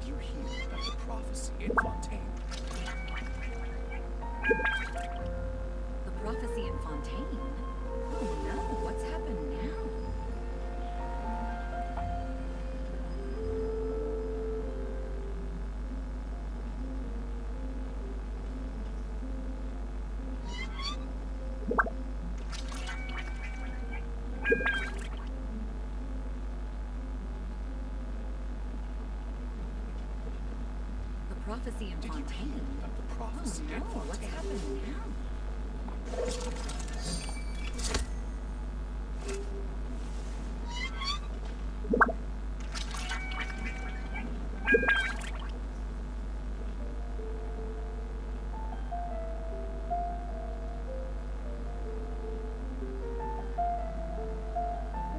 you hear about the prophecy in Fontaine? The prophecy in Fontaine? Oh no, what's happened now? The prophecy in Did you Fontaine? hear about the prophecy Oh in no, what's Fontaine? happened now?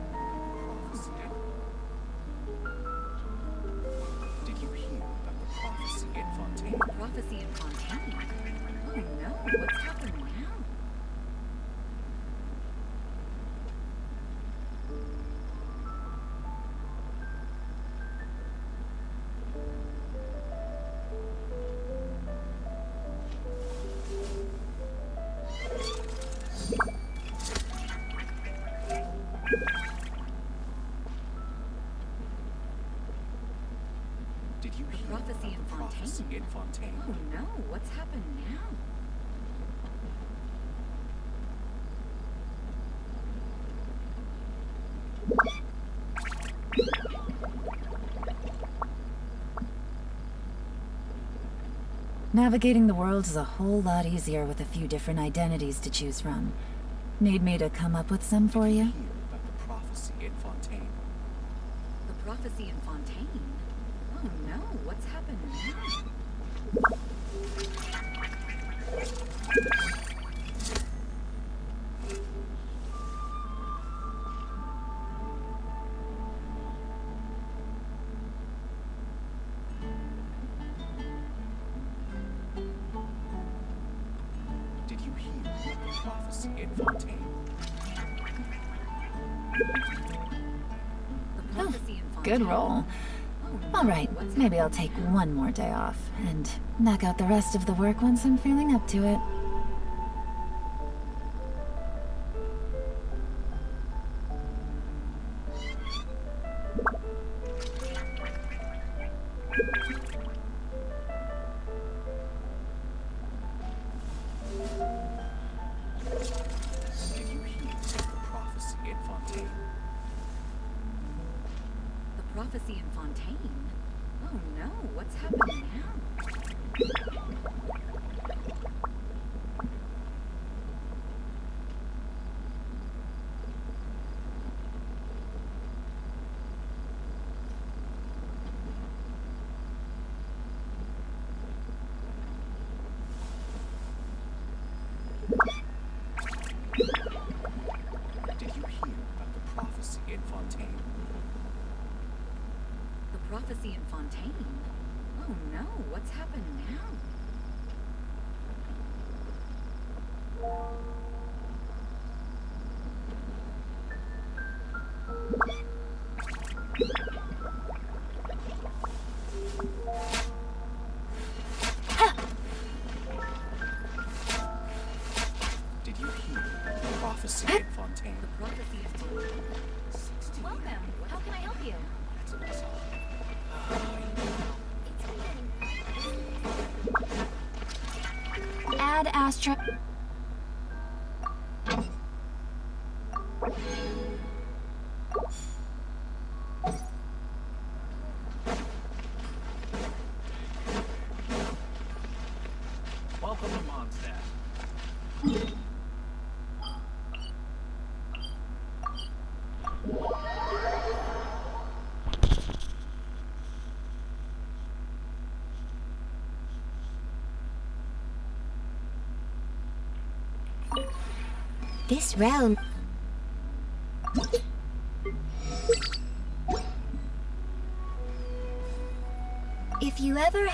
Prophecy. Did you hear about the prophecy in Fontaine? The prophecy in Fontaine? Oh no, what's happened now? Did you The hear prophecy about in the prophecy Fontaine? in Fontaine? Oh no, what's happened now? Navigating the world is a whole lot easier with a few different identities to choose from. Need me to come up with some for you? Hear about the prophecy in Fontaine? The prophecy in Fontaine? Oh no, what's happened now? Did you hear about the prophecy in Fontaine? The prophecy in Fontaine? Good roll. Oh no, Alright, what's maybe I'll take one more day off, and knock out the rest of the work once I'm feeling up to it. Did you hear about the prophecy in Fontaine? The prophecy in Fontaine? Oh no, what's happened now? Did you hear about the prophecy in Fontaine? The prophecy in Fontaine? Oh no, what's happened now? Did you hear about the prophecy in Fontaine? The prophecy in Fontaine? Welcome. How can I help you? Add Astra. Welcome to Mondstadt. This realm. If you ever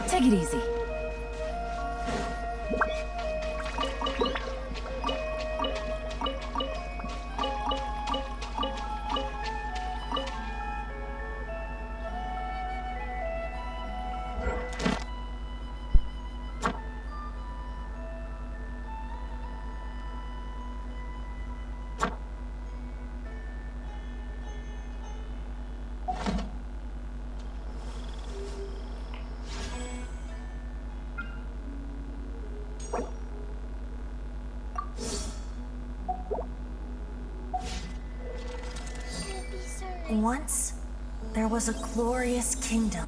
Take it easy. Once, there was a glorious kingdom.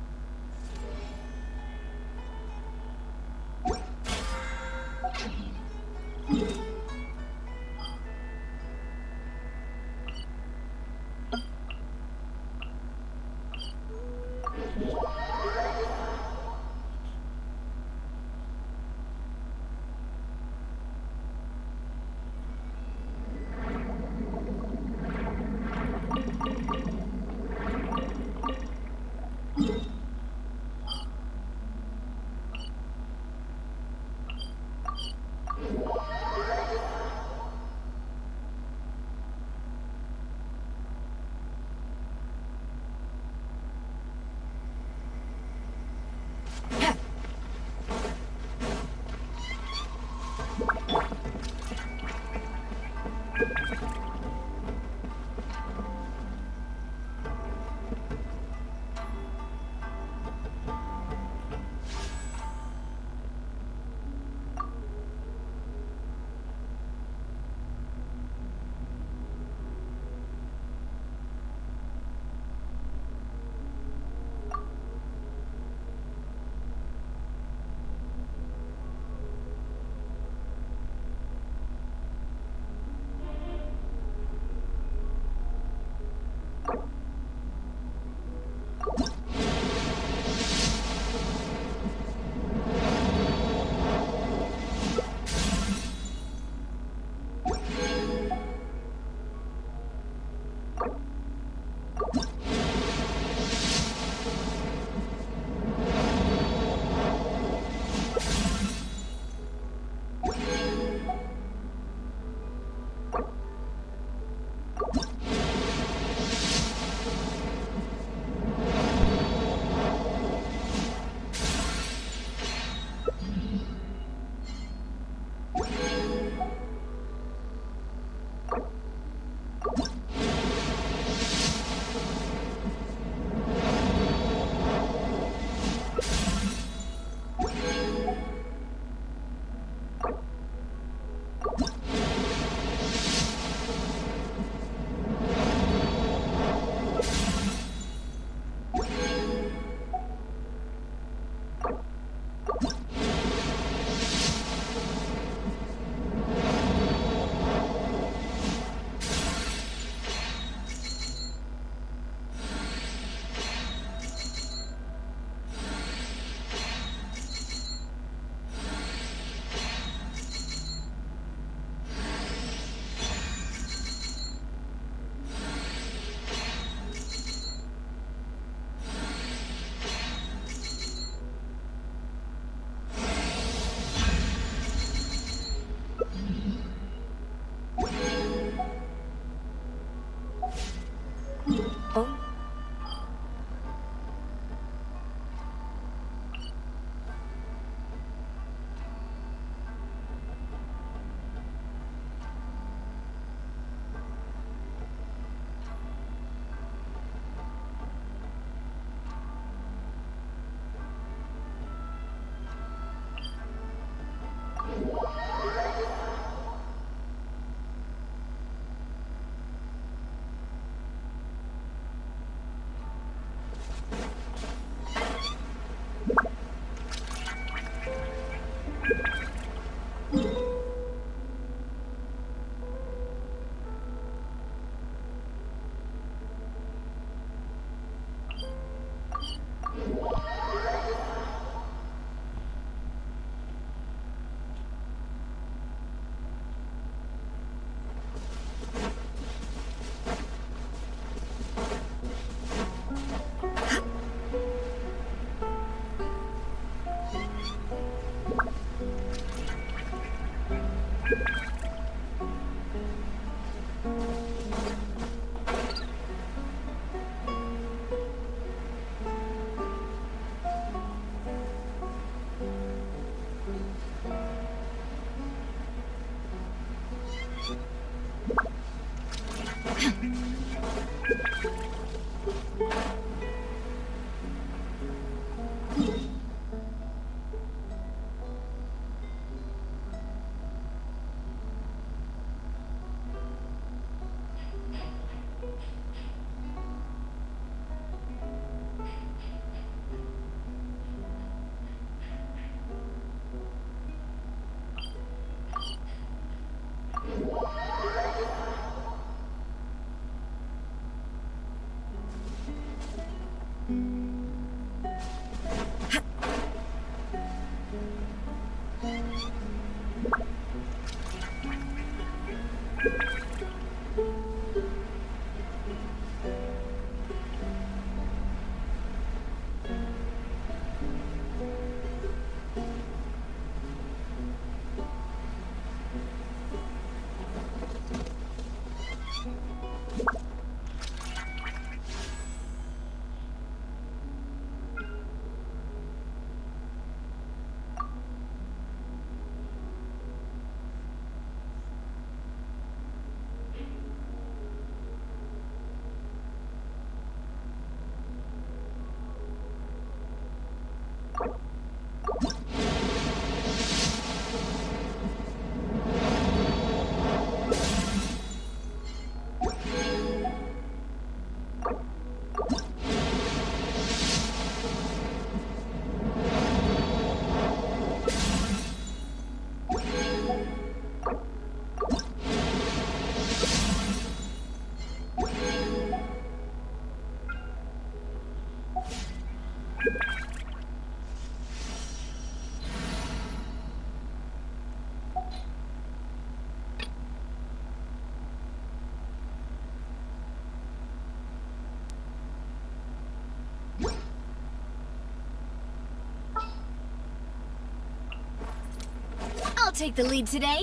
I'll take the lead today.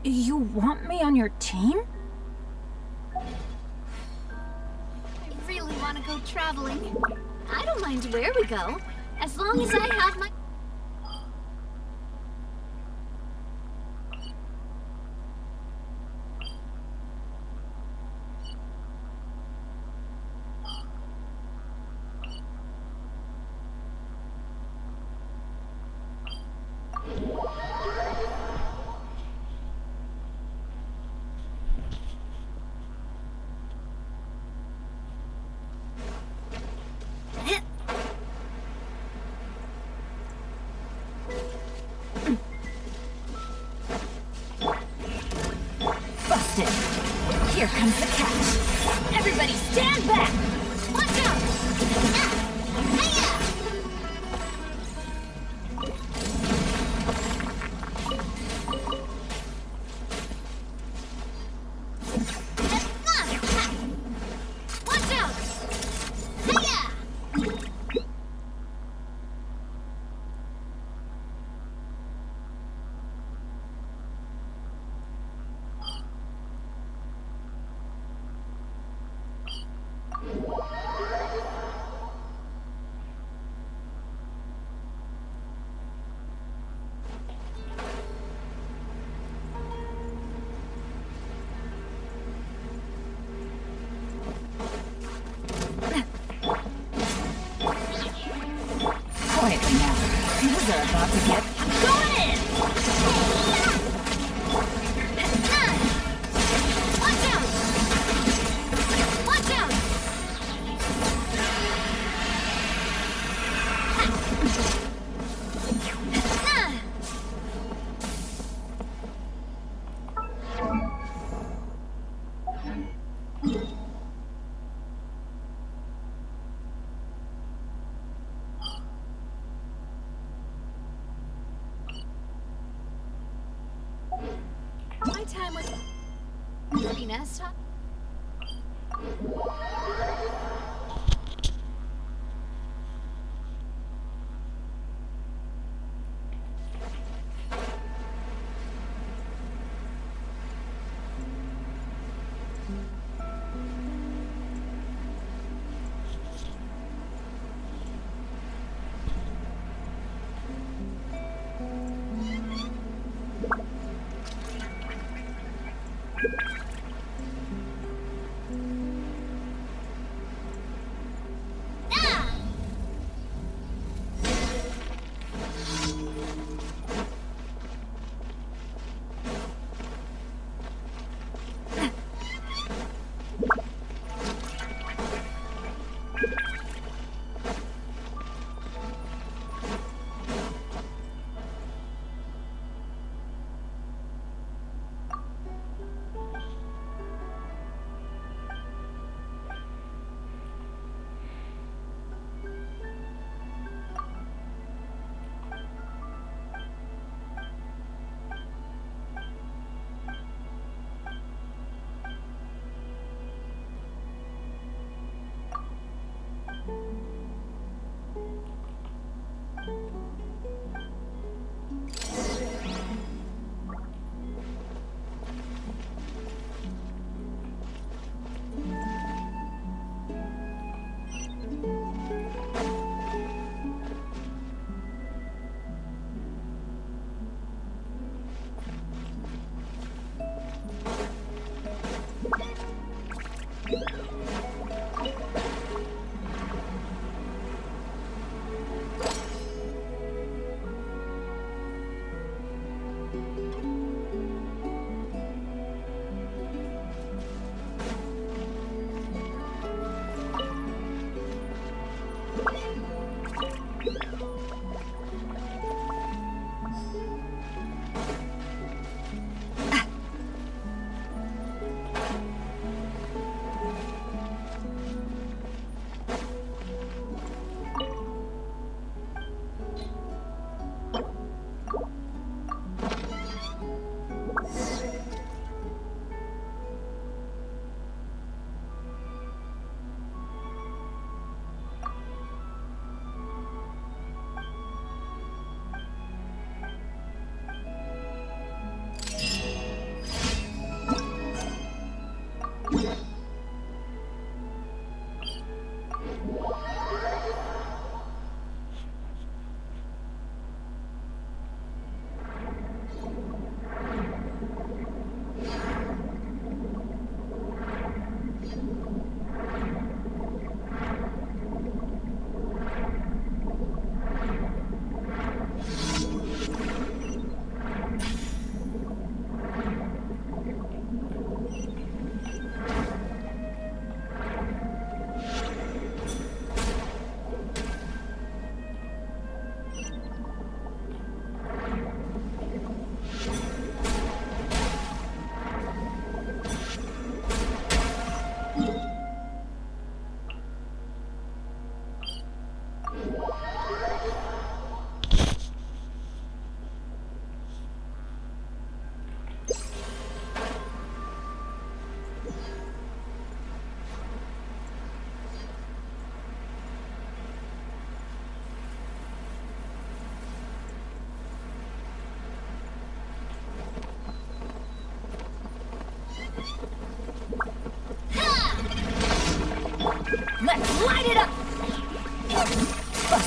You want me on your team? I really want to go traveling. I don't mind where we go, as long as I have my... Busted. Here comes the catch. Everybody stand back! Watch out! Hiya! Watch out! Hiya! Quietly now. These are about to get... Go in! Watch out! Watch out! My time with happiness.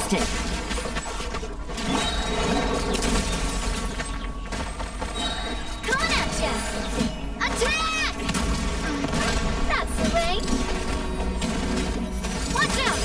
Blasted! Coming at ya! Attack! That's the way! Watch out!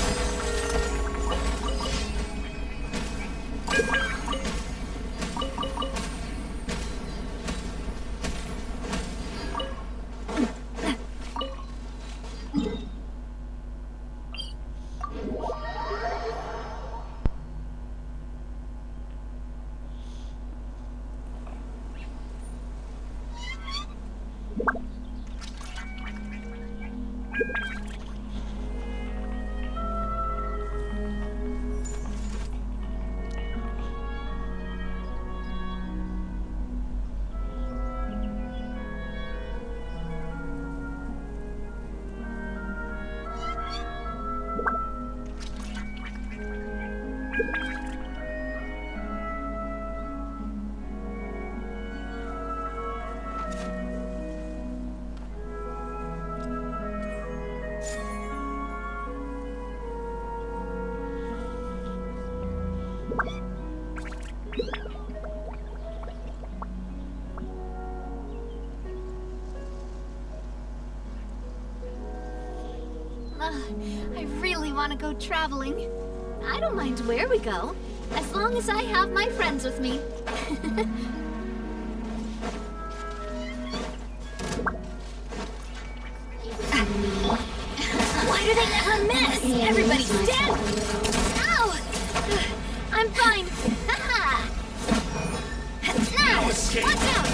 I really want to go traveling. I don't mind where we go, as long as I have my friends with me. Why do they never miss? Everybody stand! Ow! I'm fine. Haha! Now, watch out!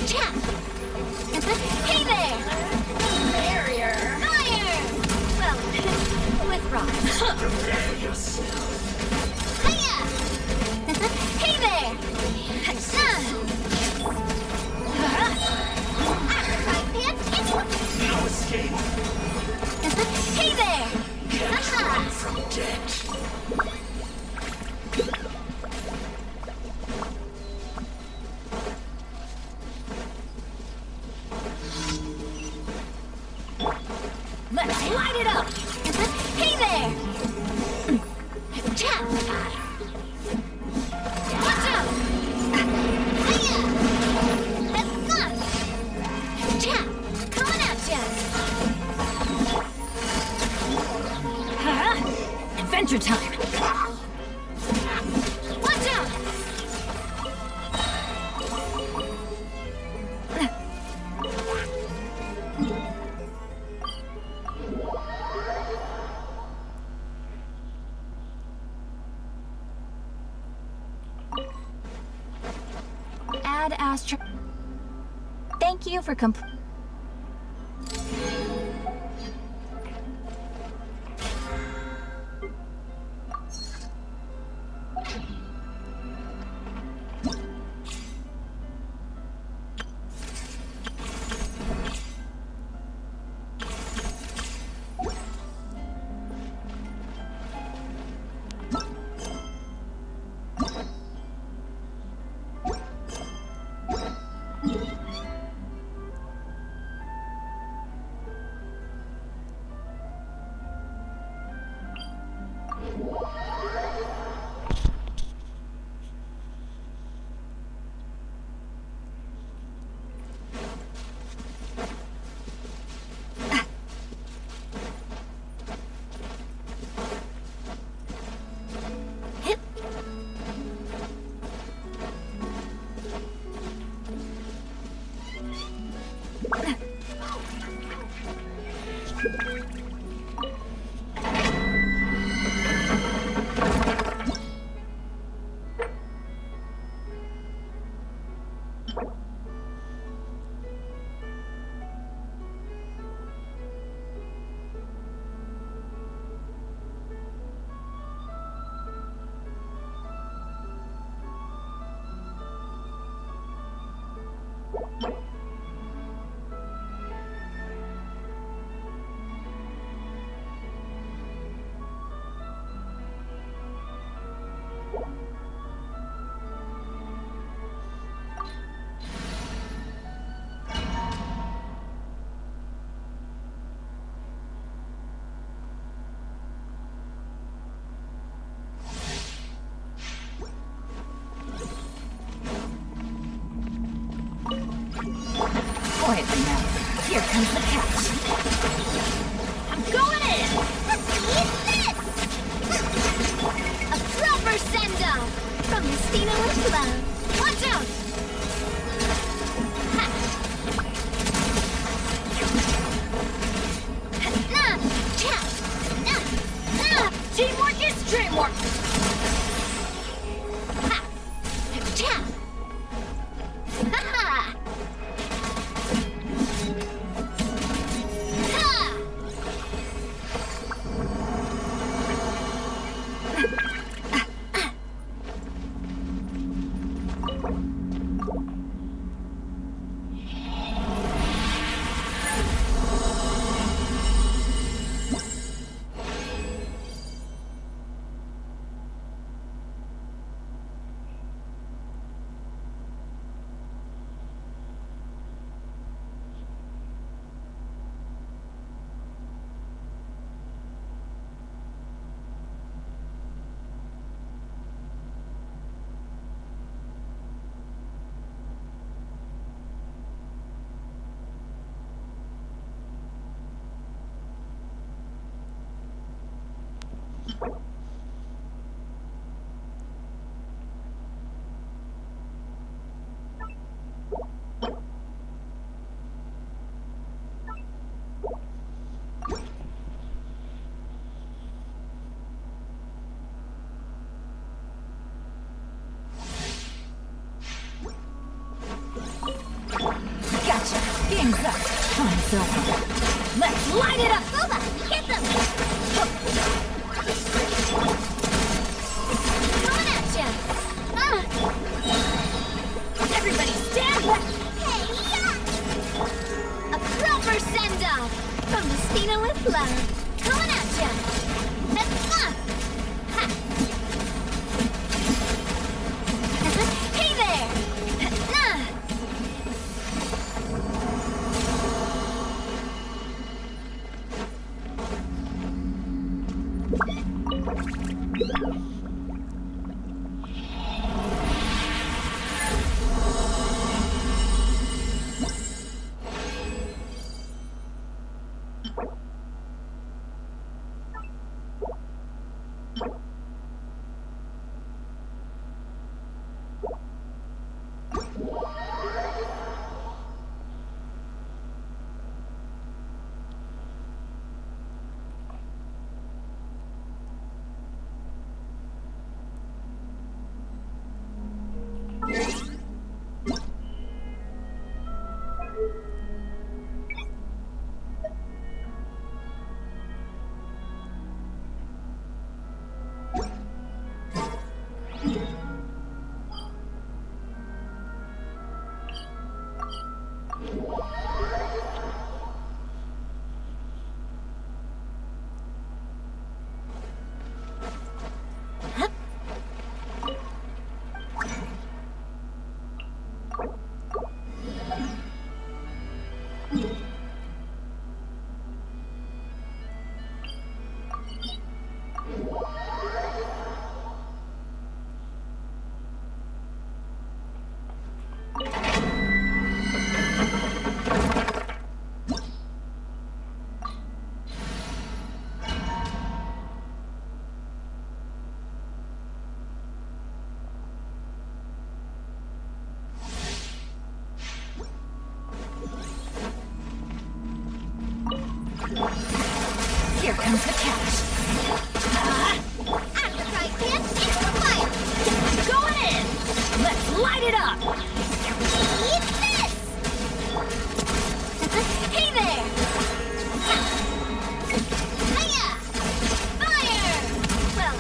Cha! Hey there! Barrier! Fire! Well, with rocks. Hiya! Hey there! Pay attention! Now escape. Hey there! Can't run from death. Let's light it up! Hey there! Cha! Watch out! Hiya! That's gone! Cha! Coming at ya! Adventure time! Watch out! Ad Astra. Thank you for Quietly now. Here comes the catch. I'm going in! Eat this! A proper send-off from Mistina with love. Watch out! Ha! Na! Cha! Na! Na! Teamwork is dreamwork! Ha! Cha! Ha ha! Ha! Gotcha. Game's up. Time's over. Let's light it up. Boba, hit them! Coming at ya! Everybody stand back! Hey, yeah! A proper send-off from Mistina with love. Coming at ya! Ha! Hey there! Nah! Here comes the catch. Appetite pit into the fire! Going in! Let's light it up! Eat this! Hey there! Hiya! Fire! Well,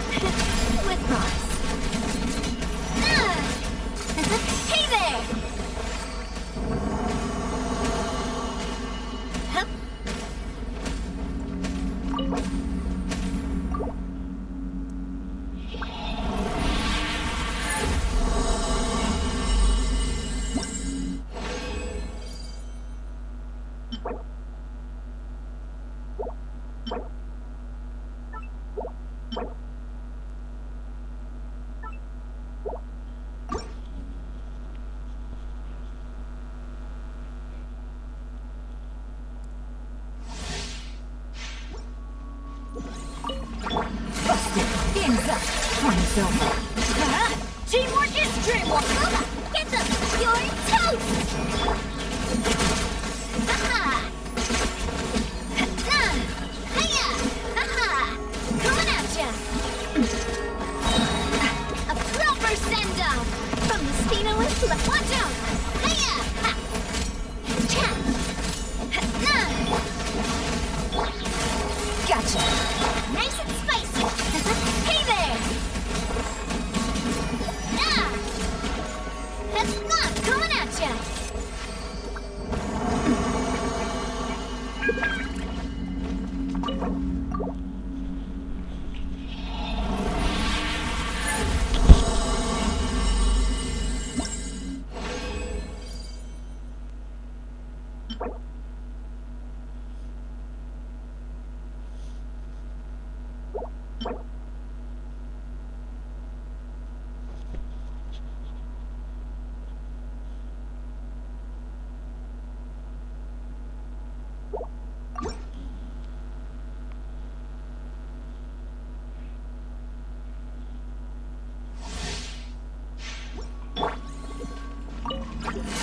with rocks. Hey there! Hup. Time's over. Teamwork is dreamwork! Get them! You're toast! Aha! Hiya! Aha! Coming at ya! A proper send-off! From the Spina with left. Watch out! Hiya! Ha! Cha! Gotcha. Nice and spicy! Hey there! That's not coming at ya!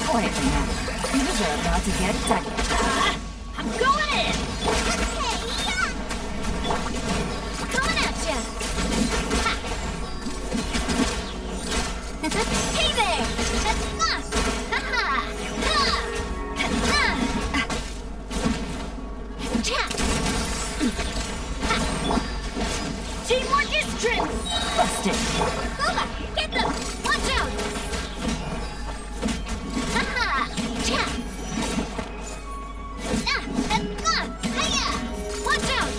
Quietly now. These are about to get tight. I'm going in! Coming at ya! Ha! Hey there! That's not! Haha! Ha! Cha! Teamwork is dreamwork! Busted. Booba! Get them! Watch out! Haha! Cha! That's not! Hiya! Watch out!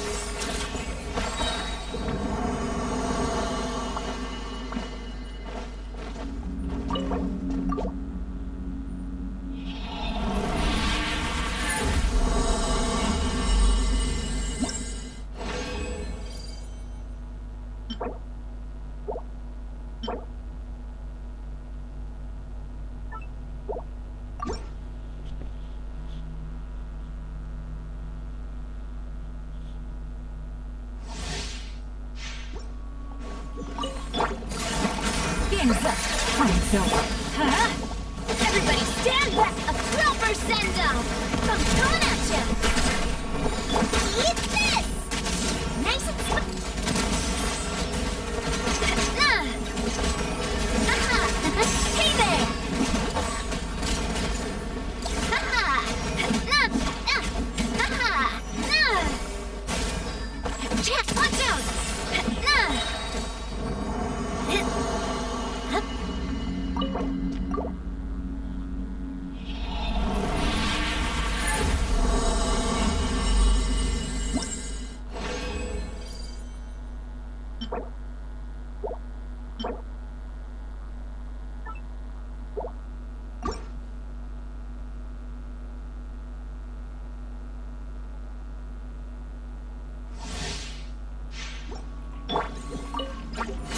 Game's up. Time's over. Everybody stand back! A proper send-off! From coming at ya! Eat this! Nice and Hey there! Check! Watch out!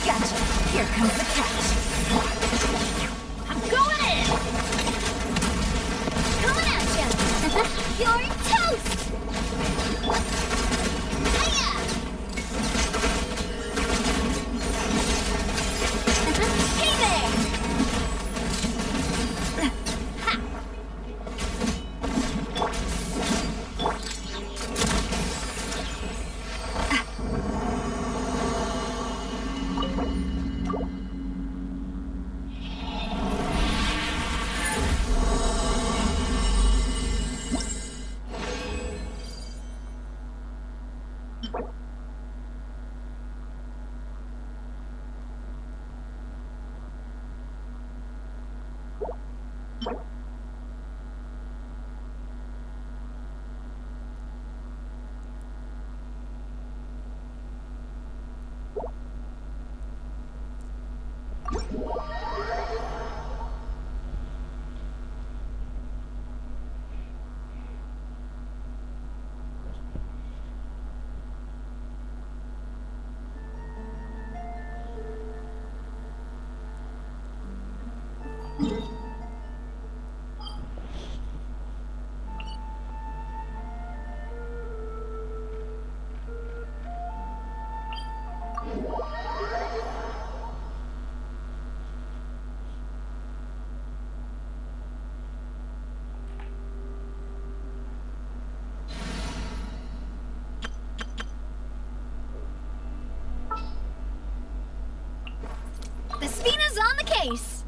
Gotcha. Here comes the catch. I'm going in! Coming at ya! You're toast! Hiya! Hey there! Ha! face!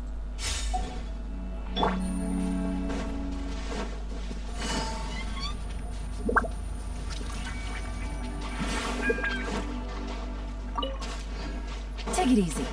Take it easy.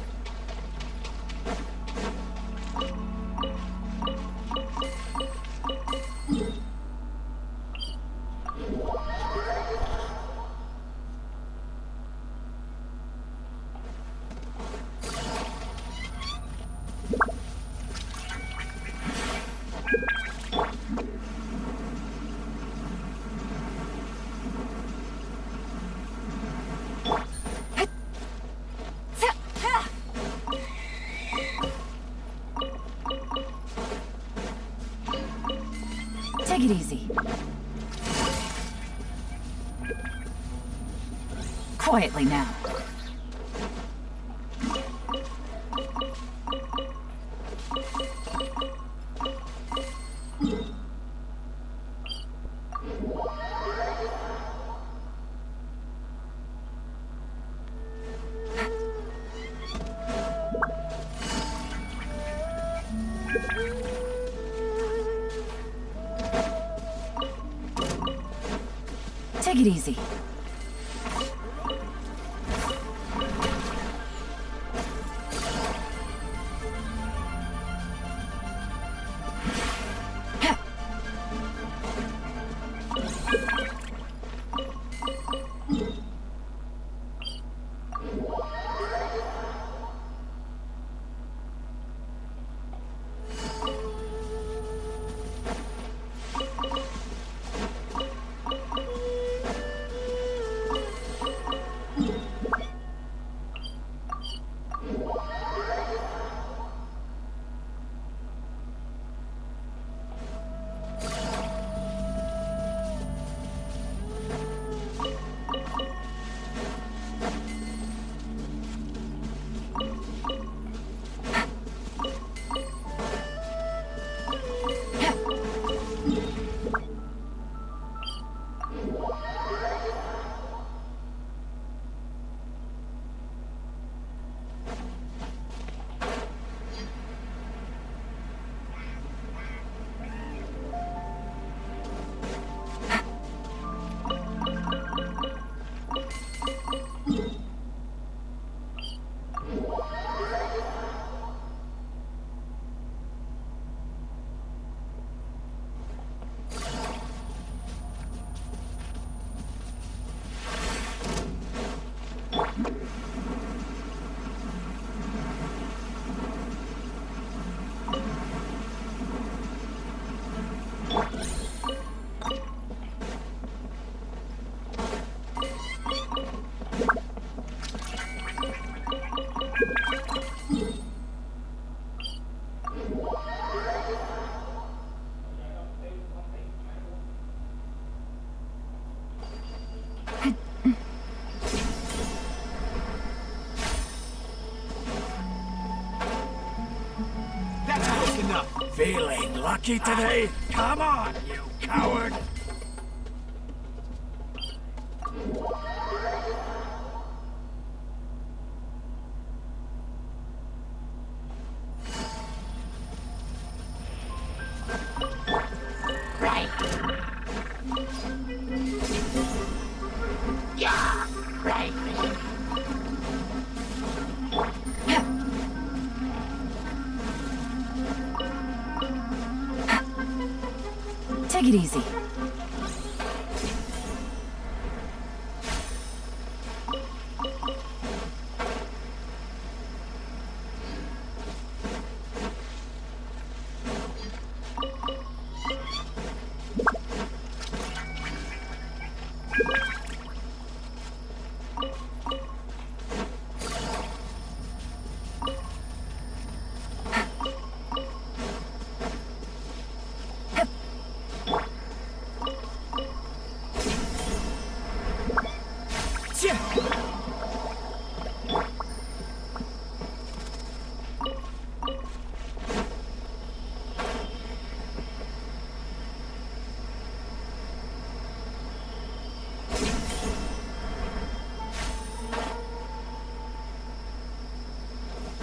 Take it easy. Quietly now. Take it easy. That's close enough. Feeling lucky today? Come on, you coward! Right. Yeah, right. Take it easy.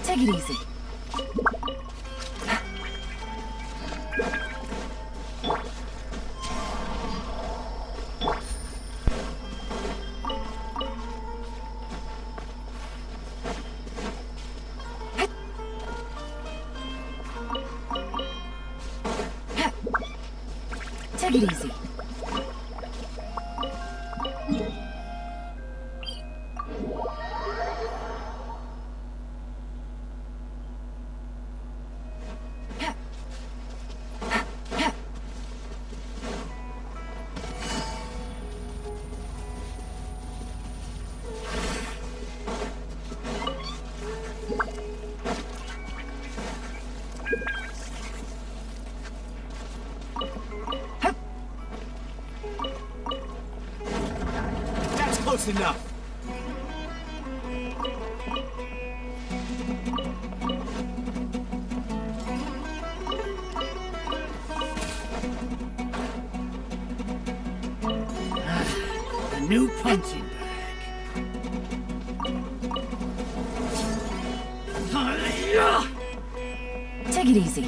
Take it easy. Take it easy. That's close enough. A new punching bag. Take it easy.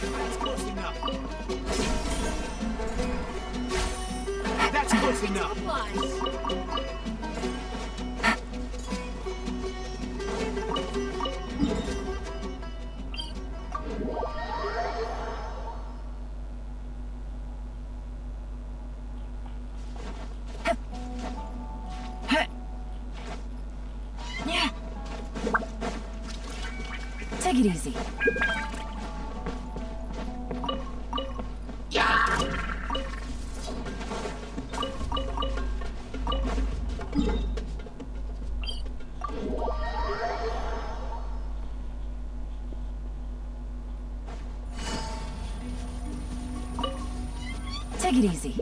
That's close enough. That's close enough. Yeah. Take it easy. Take it easy.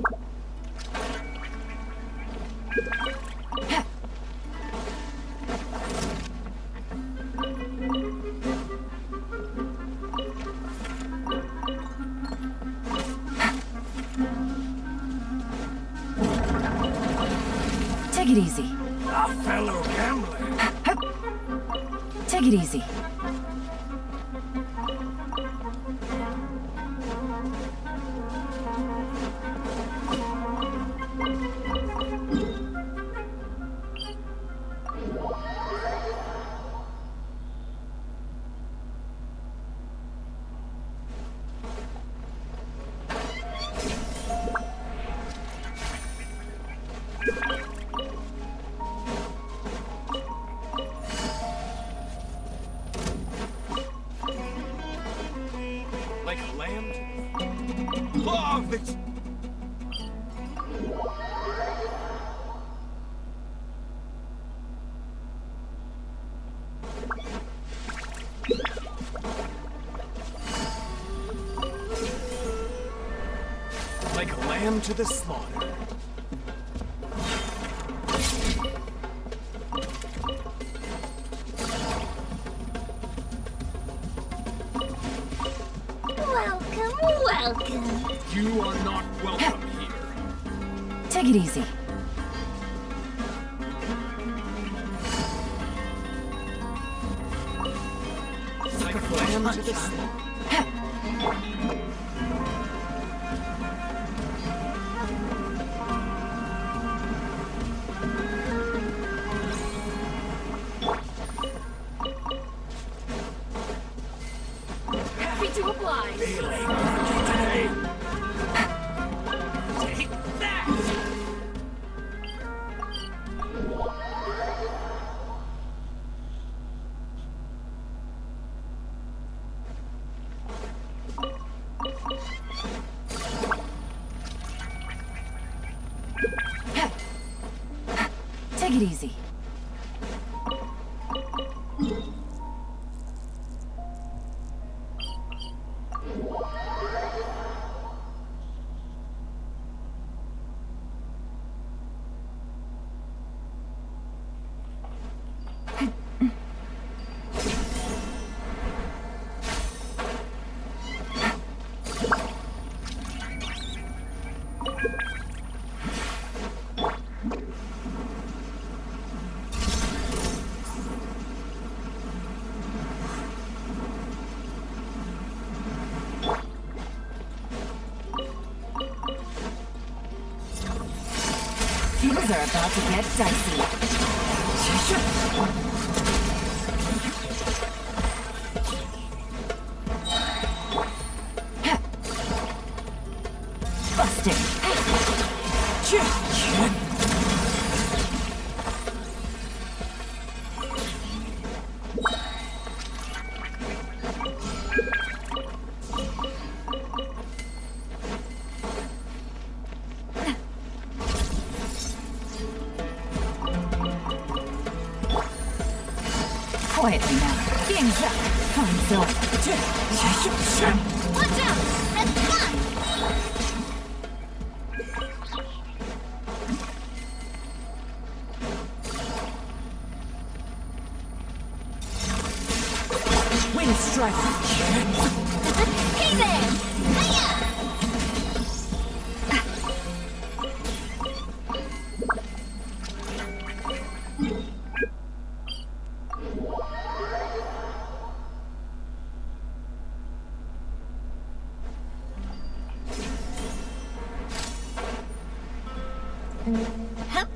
Take it easy. A fellow gambler. Take it easy. Like a lamb? Oh, this... Like a lamb to the slaughter. Welcome, welcome. You are not welcome here. Take it easy. Like a lamb to the slaughter. Happy to oblige. Feeling lucky today. Take that! Take it easy. Things are about to get dicey. Busted. Quietly now. Game's up. Console. Watch out! That's fun! Wind strike. Hey there! Hiya! Hup.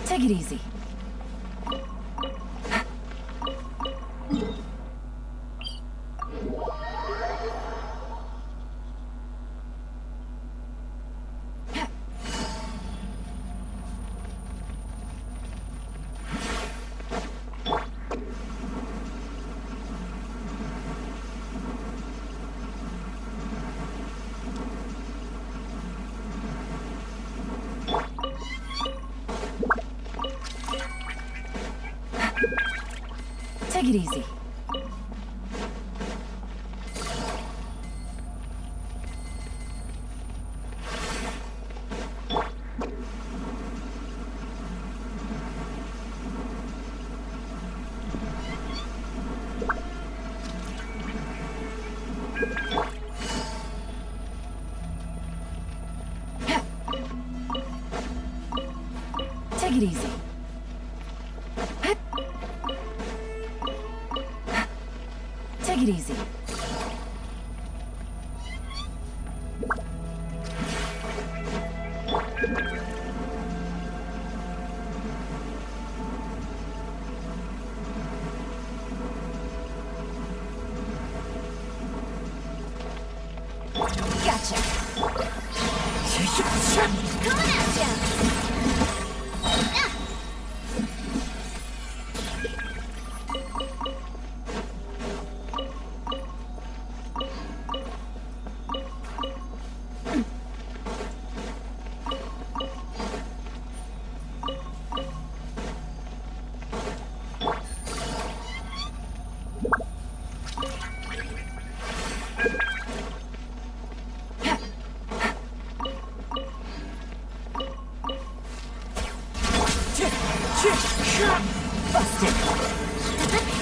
Take it easy. Take it easy. Take it easy. Take it easy. Gotcha. Coming at ya! Busted.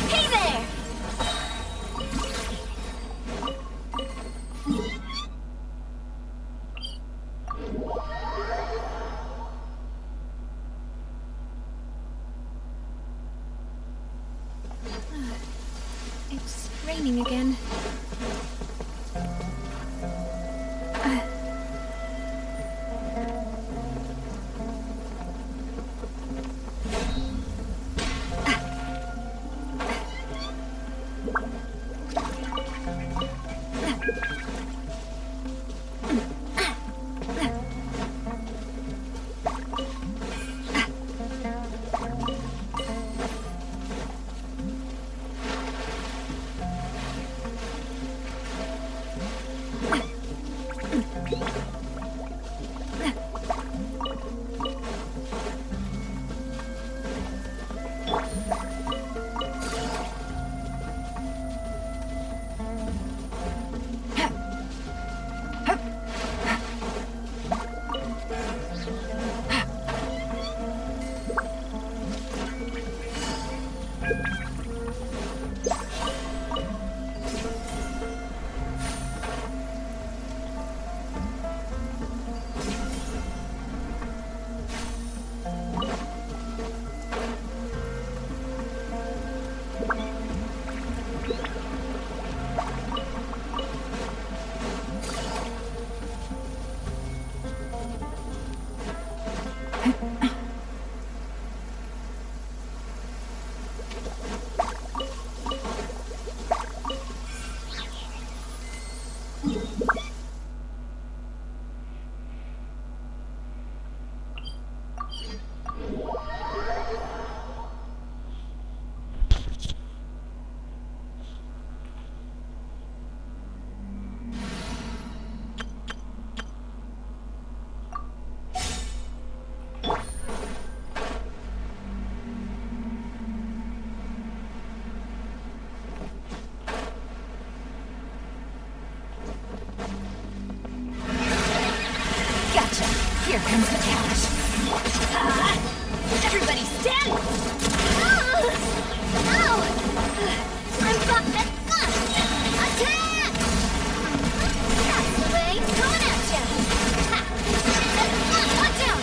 Hey there! It's raining again. Gotcha. Here comes the cash. Everybody stand! Ow! I'm fucked at fun! Attack! That's the way! Coming at ya! Ha! Watch out!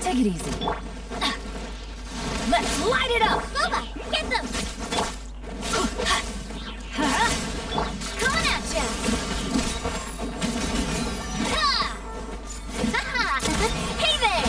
Take it easy. Let's light it up! Boba! Get them! Coming at ya! Ha! Ha-ha! Hey there!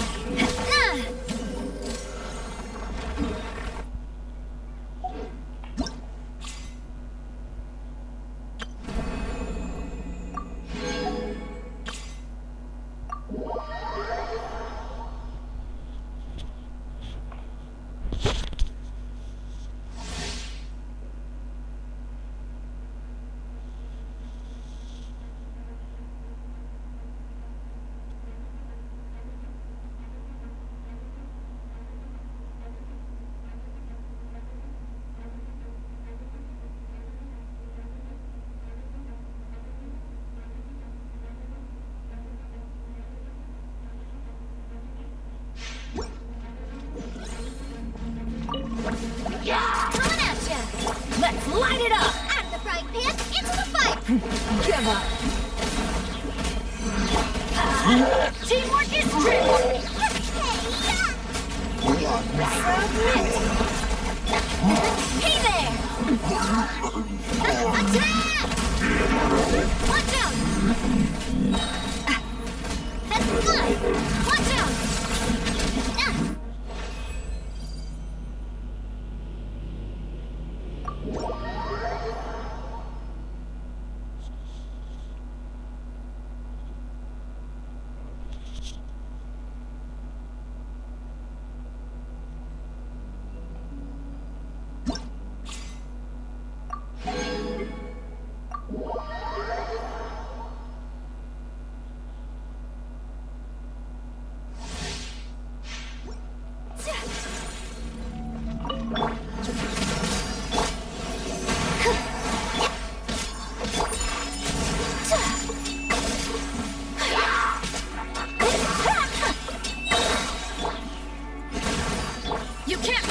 Coming at ya! Let's light it up! Out of the frying pan, into the fire! Give up! Teamwork is teamwork! Hey there! Attack! Watch out! That's good! Watch out!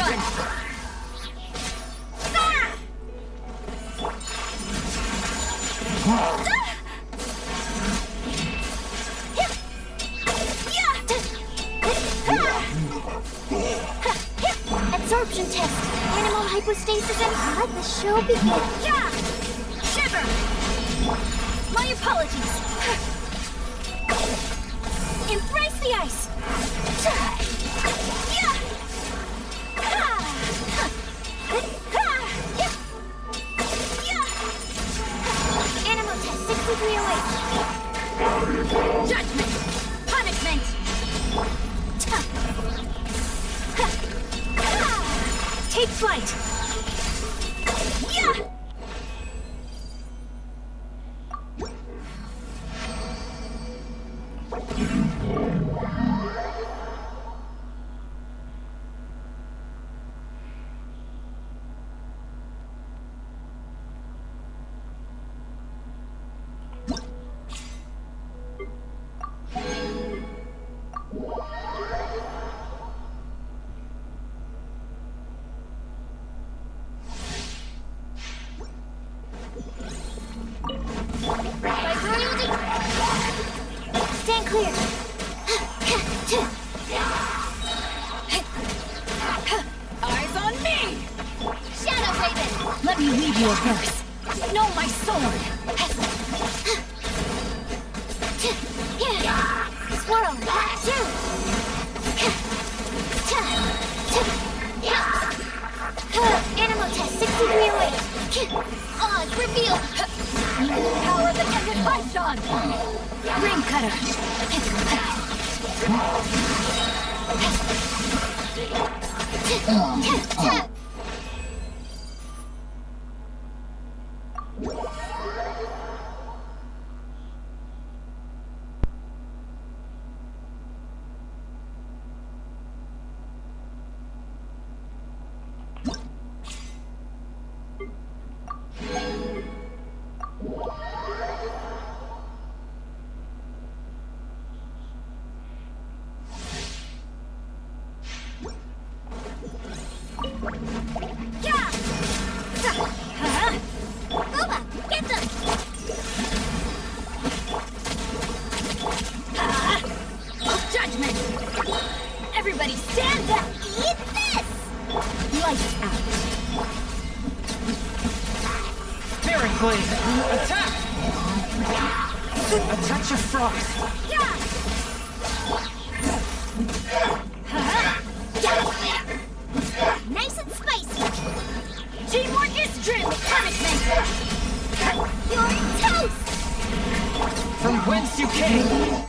done! Absorption test. Animal hypostasis and let the show begin. Yeah! Shiver! My apologies! Embrace the ice! Yeah! Animal test 6308. Judgment! Punishment! Take flight! Yeah! Stand clear. Eyes on me! Shadow Raven. Let me weave you a verse. Know my sword! Swirl. Two. Animal test 6308. Oz reveal. Power that can get punched on! Ring cutter! Boba, get them. Judgment! Everybody stand up! Eat this. Lights out! Spirit Blade! Attack! A touch of frost! Nice and spicy. Teamwork is true! Punishment! You're toast. From whence you came!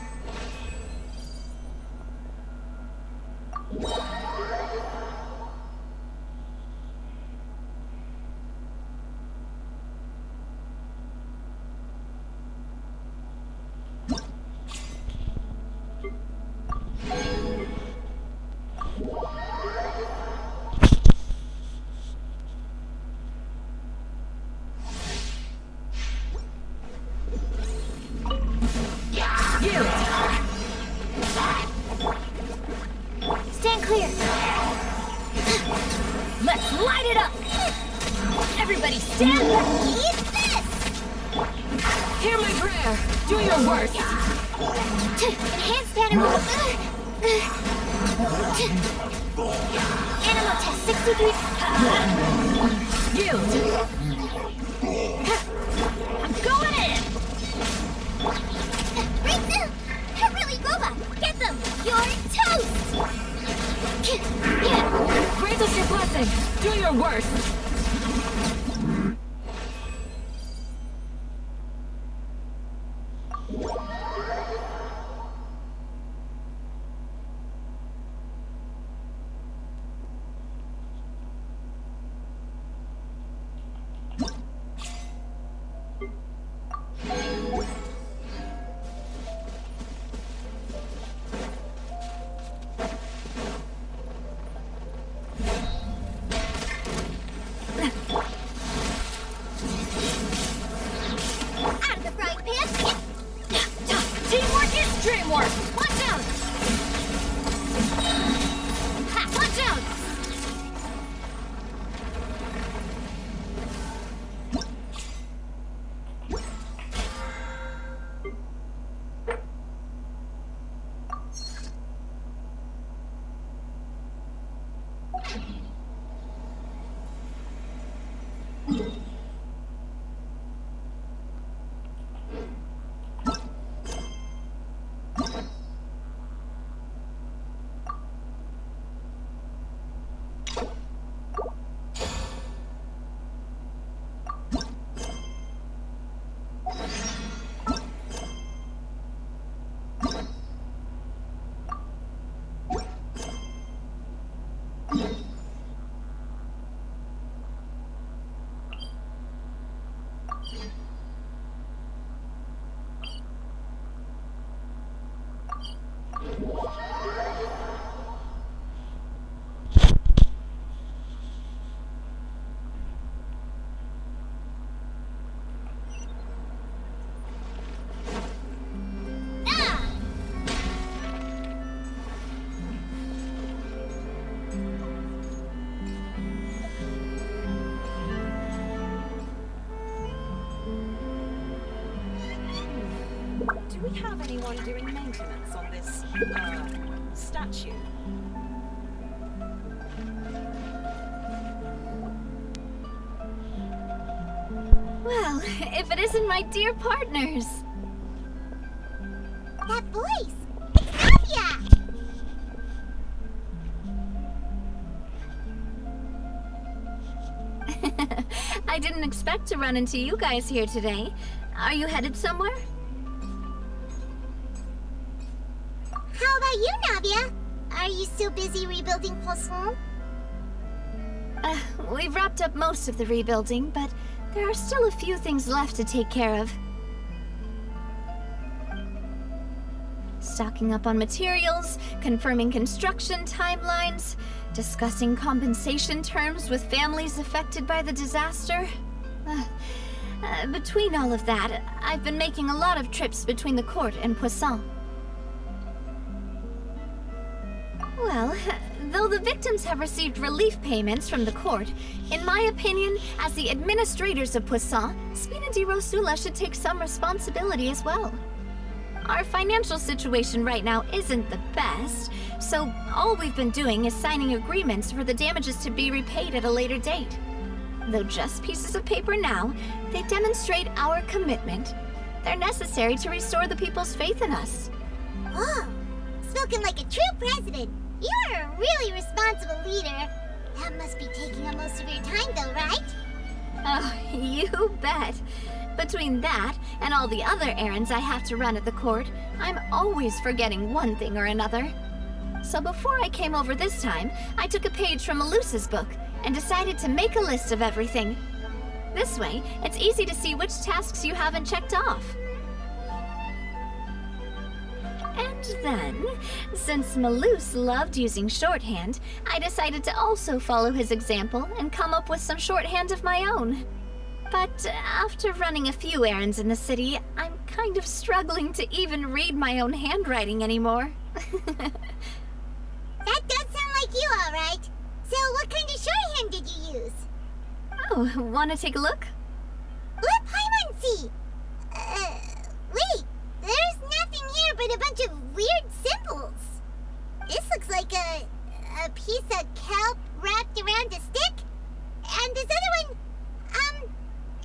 Stand clear. Let's light it up! Everybody stand up! Eat this. Hear my prayer! Do your worst! Enhanced animal. Animal test 63. Yield! I'm going in! Right now. Really, Boba, get them. You're toast. Grant us your blessing! Do your worst! Do we have anyone doing maintenance on this, statue? Well, if it isn't my dear partners. That voice! It's Navia! I didn't expect to run into you guys here today. Are you headed somewhere? How about you, Navia? Are you still busy rebuilding Poisson? We've wrapped up most of the rebuilding, but there are still a few things left to take care of. Stocking up on materials, confirming construction timelines, discussing compensation terms with families affected by the disaster. Between all of that, I've been making a lot of trips between the court and Poisson. Well, though the victims have received relief payments from the court, in my opinion, as the administrators of Poisson, Spina di Rosula should take some responsibility as well. Our financial situation right now isn't the best, so all we've been doing is signing agreements for the damages to be repaid at a later date. Though just pieces of paper now, they demonstrate our commitment. They're necessary to restore the people's faith in us. Oh, spoken like a true president. You're a really responsible leader. That must be taking up most of your time though, right? Oh, you bet. Between that and all the other errands I have to run at the court, I'm always forgetting one thing or another. So before I came over this time, I took a page from Melusa's book and decided to make a list of everything. This way, it's easy to see which tasks you haven't checked off. And then, since Melus loved using shorthand, I decided to also follow his example and come up with some shorthand of my own. But after running a few errands in the city, I'm kind of struggling to even read my own handwriting anymore. That does sound like you, all right. So what kind of shorthand did you use? Oh, wanna take a look? Let Paimon see. Wait, there's nothing here but a bunch of weird symbols. This looks like a piece of kelp wrapped around a stick. And this other one,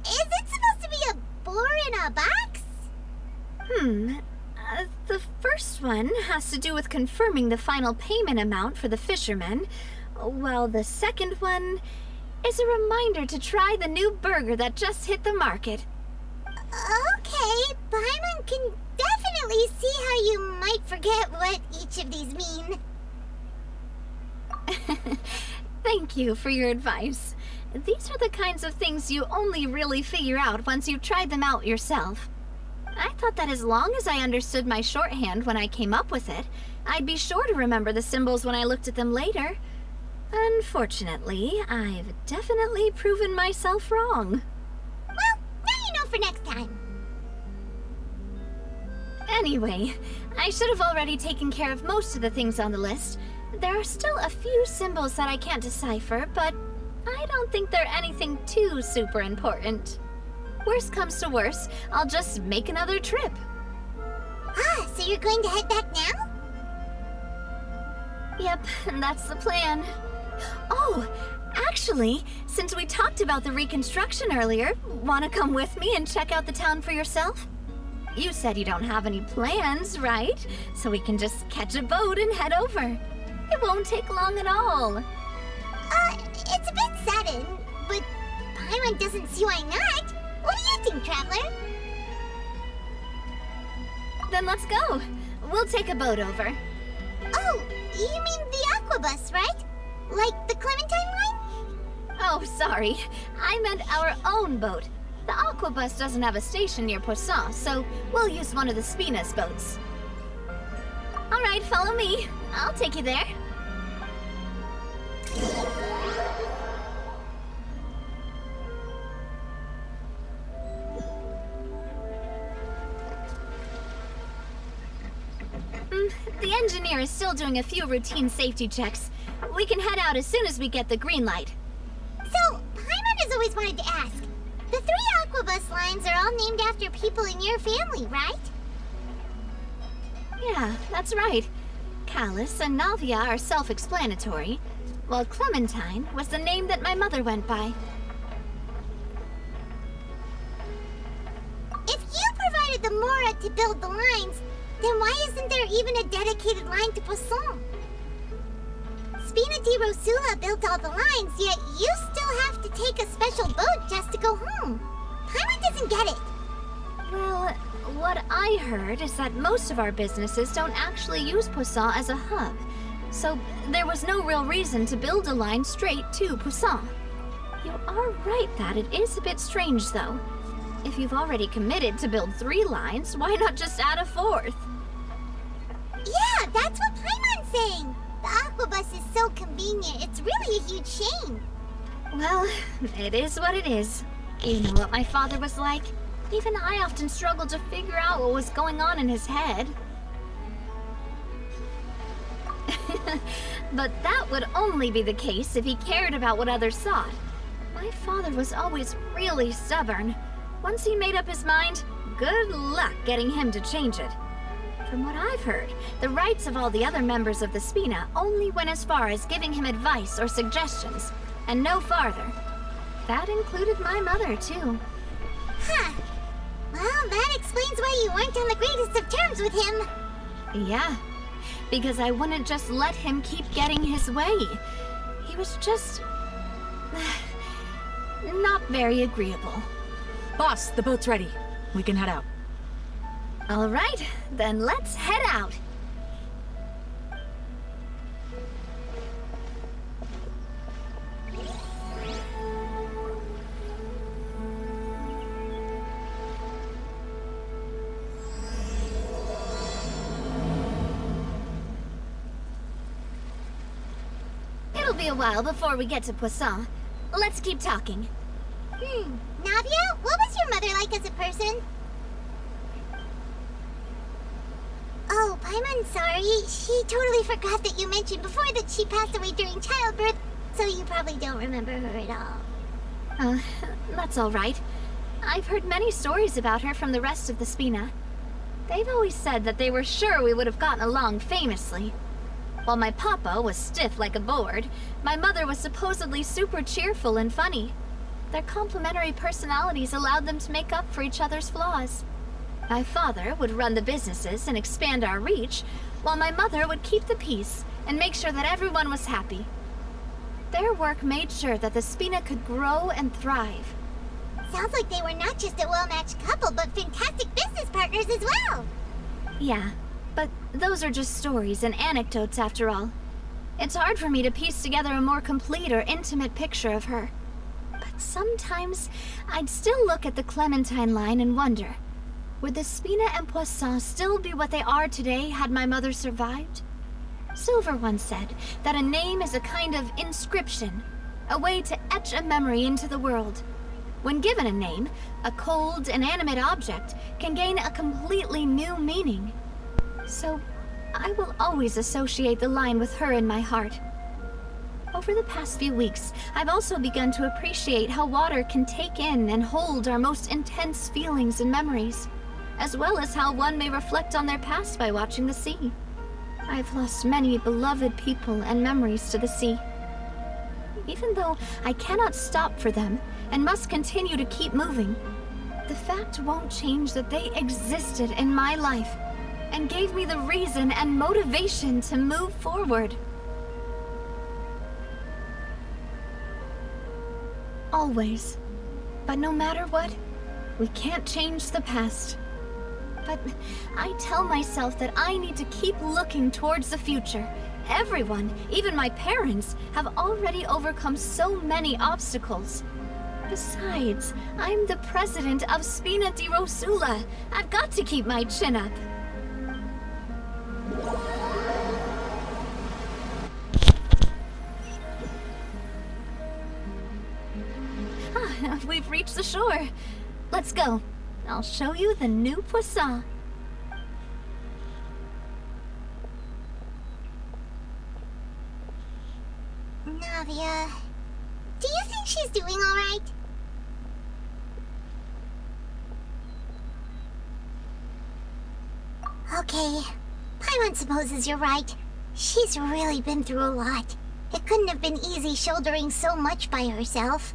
is it supposed to be a boar in a box? The first one has to do with confirming the final payment amount for the fishermen, while the second one is a reminder to try the new burger that just hit the market. Okay, Paimon can definitely see how you might forget what each of these mean. Thank you for your advice. These are the kinds of things you only really figure out once you've tried them out yourself. I thought that as long as I understood my shorthand when I came up with it, I'd be sure to remember the symbols when I looked at them later. Unfortunately, I've definitely proven myself wrong. Well, now you know for next time. Anyway, I should have already taken care of most of the things on the list. There are still a few symbols that I can't decipher, but I don't think they're anything too super important. Worst comes to worst, I'll just make another trip. Ah, so you're going to head back now? Yep, that's the plan. Oh, actually, since we talked about the reconstruction earlier, wanna come with me and check out the town for yourself? You said you don't have any plans, right? So we can just catch a boat and head over. It won't take long at all. It's a bit sudden, but Paimon doesn't see why not. What do you think, Traveler? Then let's go. We'll take a boat over. Oh, you mean the Aquabus, right? Like the Clementine line? Oh, sorry. I meant our own boat. The Aquabus doesn't have a station near Poisson, so we'll use one of the Spina's boats. All right, follow me. I'll take you there. The engineer is still doing a few routine safety checks. We can head out as soon as we get the green light. So, Paimon has always wanted to ask. The 3 Aquabus lines are all named after people in your family, right? Yeah, that's right. Callus and Navia are self-explanatory, while Clementine was the name that my mother went by. If you provided the Mora to build the lines, then why isn't there even a dedicated line to Poisson? Spina di Rosula built all the lines, yet you still have to take a special boat just to go home. Paimon doesn't get it. Well, what I heard is that most of our businesses don't actually use Poisson as a hub, so there was no real reason to build a line straight to Poisson. You are right that it is a bit strange, though. If you've already committed to build 3 lines, why not just add a 4th? Yeah, that's what Paimon's saying. The Aquabus is so convenient, it's really a huge shame. Well, it is what it is. You know what my father was like? Even I often struggled to figure out what was going on in his head. But that would only be the case if he cared about what others thought. My father was always really stubborn. Once he made up his mind, good luck getting him to change it. From what I've heard, the rights of all the other members of the Spina only went as far as giving him advice or suggestions, and no farther. That included my mother, too. Huh. Well, that explains why you weren't on the greatest of terms with him. Yeah, because I wouldn't just let him keep getting his way. He was just... not very agreeable. Boss, the boat's ready. We can head out. All right, then let's head out. It'll be a while before we get to Poisson. Let's keep talking. Navia, what was your mother like as a person? Oh, Paimon, sorry. She totally forgot that you mentioned before that she passed away during childbirth, so you probably don't remember her at all. That's all right. I've heard many stories about her from the rest of the Spina. They've always said that they were sure we would have gotten along famously. While my papa was stiff like a board, my mother was supposedly super cheerful and funny. Their complementary personalities allowed them to make up for each other's flaws. My father would run the businesses and expand our reach, while my mother would keep the peace and make sure that everyone was happy. Their work made sure that the Spina could grow and thrive. Sounds like they were not just a well-matched couple, but fantastic business partners as well. Yeah, but those are just stories and anecdotes after all. It's hard for me to piece together a more complete or intimate picture of her. But sometimes I'd still look at the Clementine line and wonder, would the Spina and Poisson still be what they are today had my mother survived? Silver once said that a name is a kind of inscription, a way to etch a memory into the world. When given a name, a cold, inanimate object can gain a completely new meaning. So, I will always associate the line with her in my heart. Over the past few weeks, I've also begun to appreciate how water can take in and hold our most intense feelings and memories, as well as how one may reflect on their past by watching the sea. I've lost many beloved people and memories to the sea. even though I cannot stop for them and must continue to keep moving. The fact won't change that they existed in my life and gave me the reason and motivation to move forward. Always. But no matter what, we can't change the past. But I tell myself that I need to keep looking towards the future. Everyone, even my parents, have already overcome so many obstacles. Besides, I'm the president of Spina di Rosula. I've got to keep my chin up. We've reached the shore. Let's go. I'll show you the new Poisson. Navia, do you think she's doing all right? Okay, Paimon supposes you're right. She's really been through a lot. It couldn't have been easy shouldering so much by herself.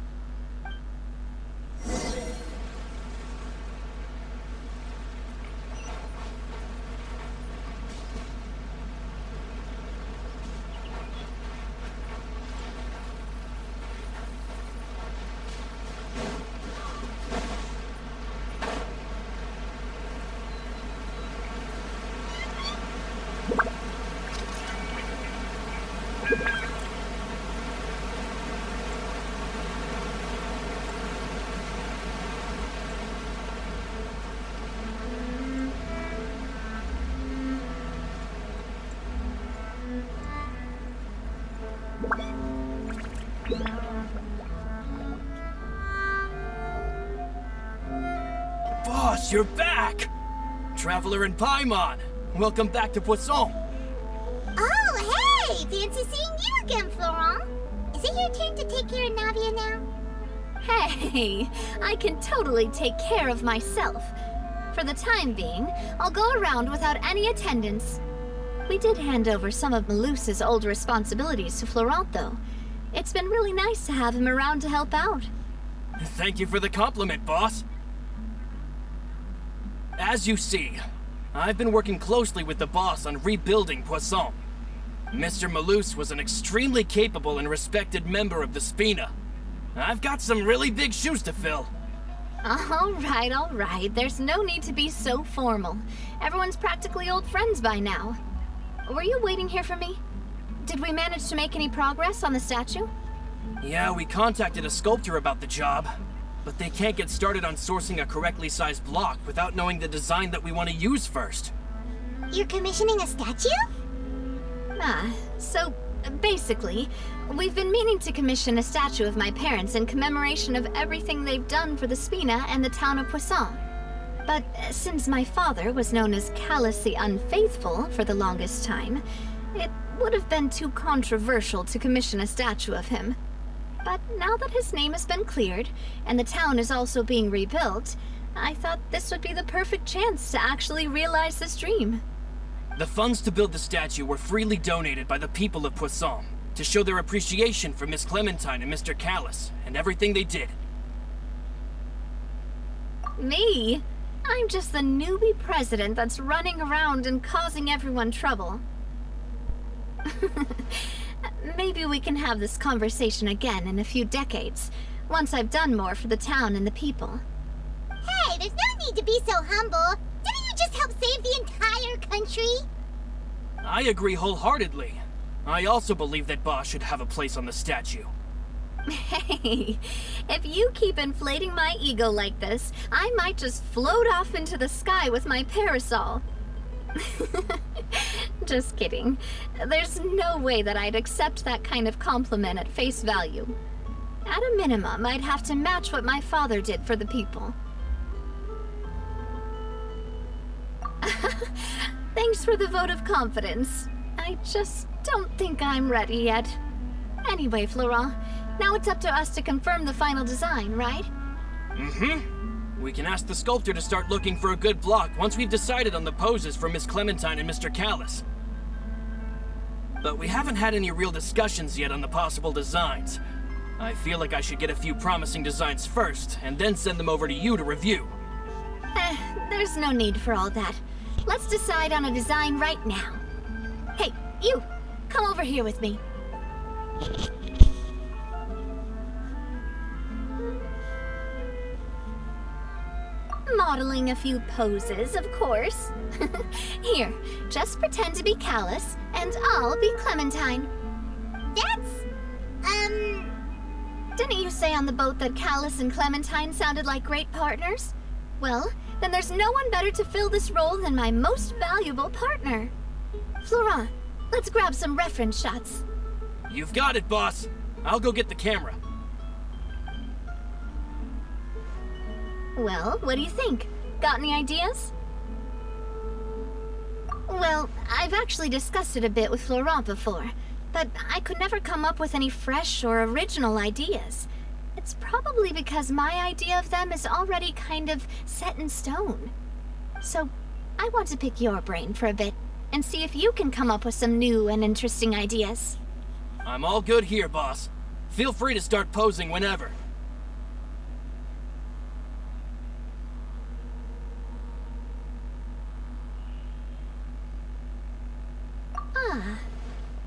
Boss, you're back! Traveler and Paimon, welcome back to Poisson. Oh, hey! Fancy seeing you again, Florent. Is it your turn to take care of Navia now? Hey, I can totally take care of myself. For the time being, I'll go around without any attendance. We did hand over some of Malus's old responsibilities to Florent, though. It's been really nice to have him around to help out. Thank you for the compliment, boss. As you see, I've been working closely with the boss on rebuilding Poisson. Mr. Malus was an extremely capable and respected member of the Spina. I've got some really big shoes to fill. All right. There's no need to be so formal. Everyone's practically old friends by now. Were you waiting here for me? Did we manage to make any progress on the statue? Yeah, we contacted a sculptor about the job, but they can't get started on sourcing a correctly sized block without knowing the design that we want to use first. You're commissioning a statue? So basically, we've been meaning to commission a statue of my parents in commemoration of everything they've done for the Spina and the town of Poisson. But since my father was known as Callus the Unfaithful for the longest time, it would have been too controversial to commission a statue of him. But now that his name has been cleared, and the town is also being rebuilt, I thought this would be the perfect chance to actually realize this dream. The funds to build the statue were freely donated by the people of Poisson to show their appreciation for Miss Clementine and Mr. Callus and everything they did. Me? I'm just the newbie president that's running around and causing everyone trouble. Maybe we can have this conversation again in a few decades, once I've done more for the town and the people. Hey, there's no need to be so humble. Didn't you just help save the entire country? I agree wholeheartedly. I also believe that Boss should have a place on the statue. Hey, if you keep inflating my ego like this, I might just float off into the sky with my parasol. Just kidding. There's no way that I'd accept that kind of compliment at face value. At a minimum, I'd have to match what my father did for the people. Thanks for the vote of confidence. I just don't think I'm ready yet. Anyway, Florent, now it's up to us to confirm the final design, right? We can ask the sculptor to start looking for a good block once we've decided on the poses for Miss Clementine and Mr. Callus. But we haven't had any real discussions yet on the possible designs. I feel like I should get a few promising designs first, and then send them over to you to review. There's no need for all that. Let's decide on a design right now. Hey, you! Come over here with me. Modeling a few poses, of course. Here, just pretend to be Callus, and I'll be Clementine. That's, Didn't you say on the boat that Callus and Clementine sounded like great partners? Well, then there's no one better to fill this role than my most valuable partner. Florent, let's grab some reference shots. You've got it, boss. I'll go get the camera. Well, what do you think? Got any ideas? Well, I've actually discussed it a bit with Florent before, but I could never come up with any fresh or original ideas. It's probably because my idea of them is already kind of set in stone. So, I want to pick your brain for a bit and see if you can come up with some new and interesting ideas. I'm all good here, boss. Feel free to start posing whenever. Ah,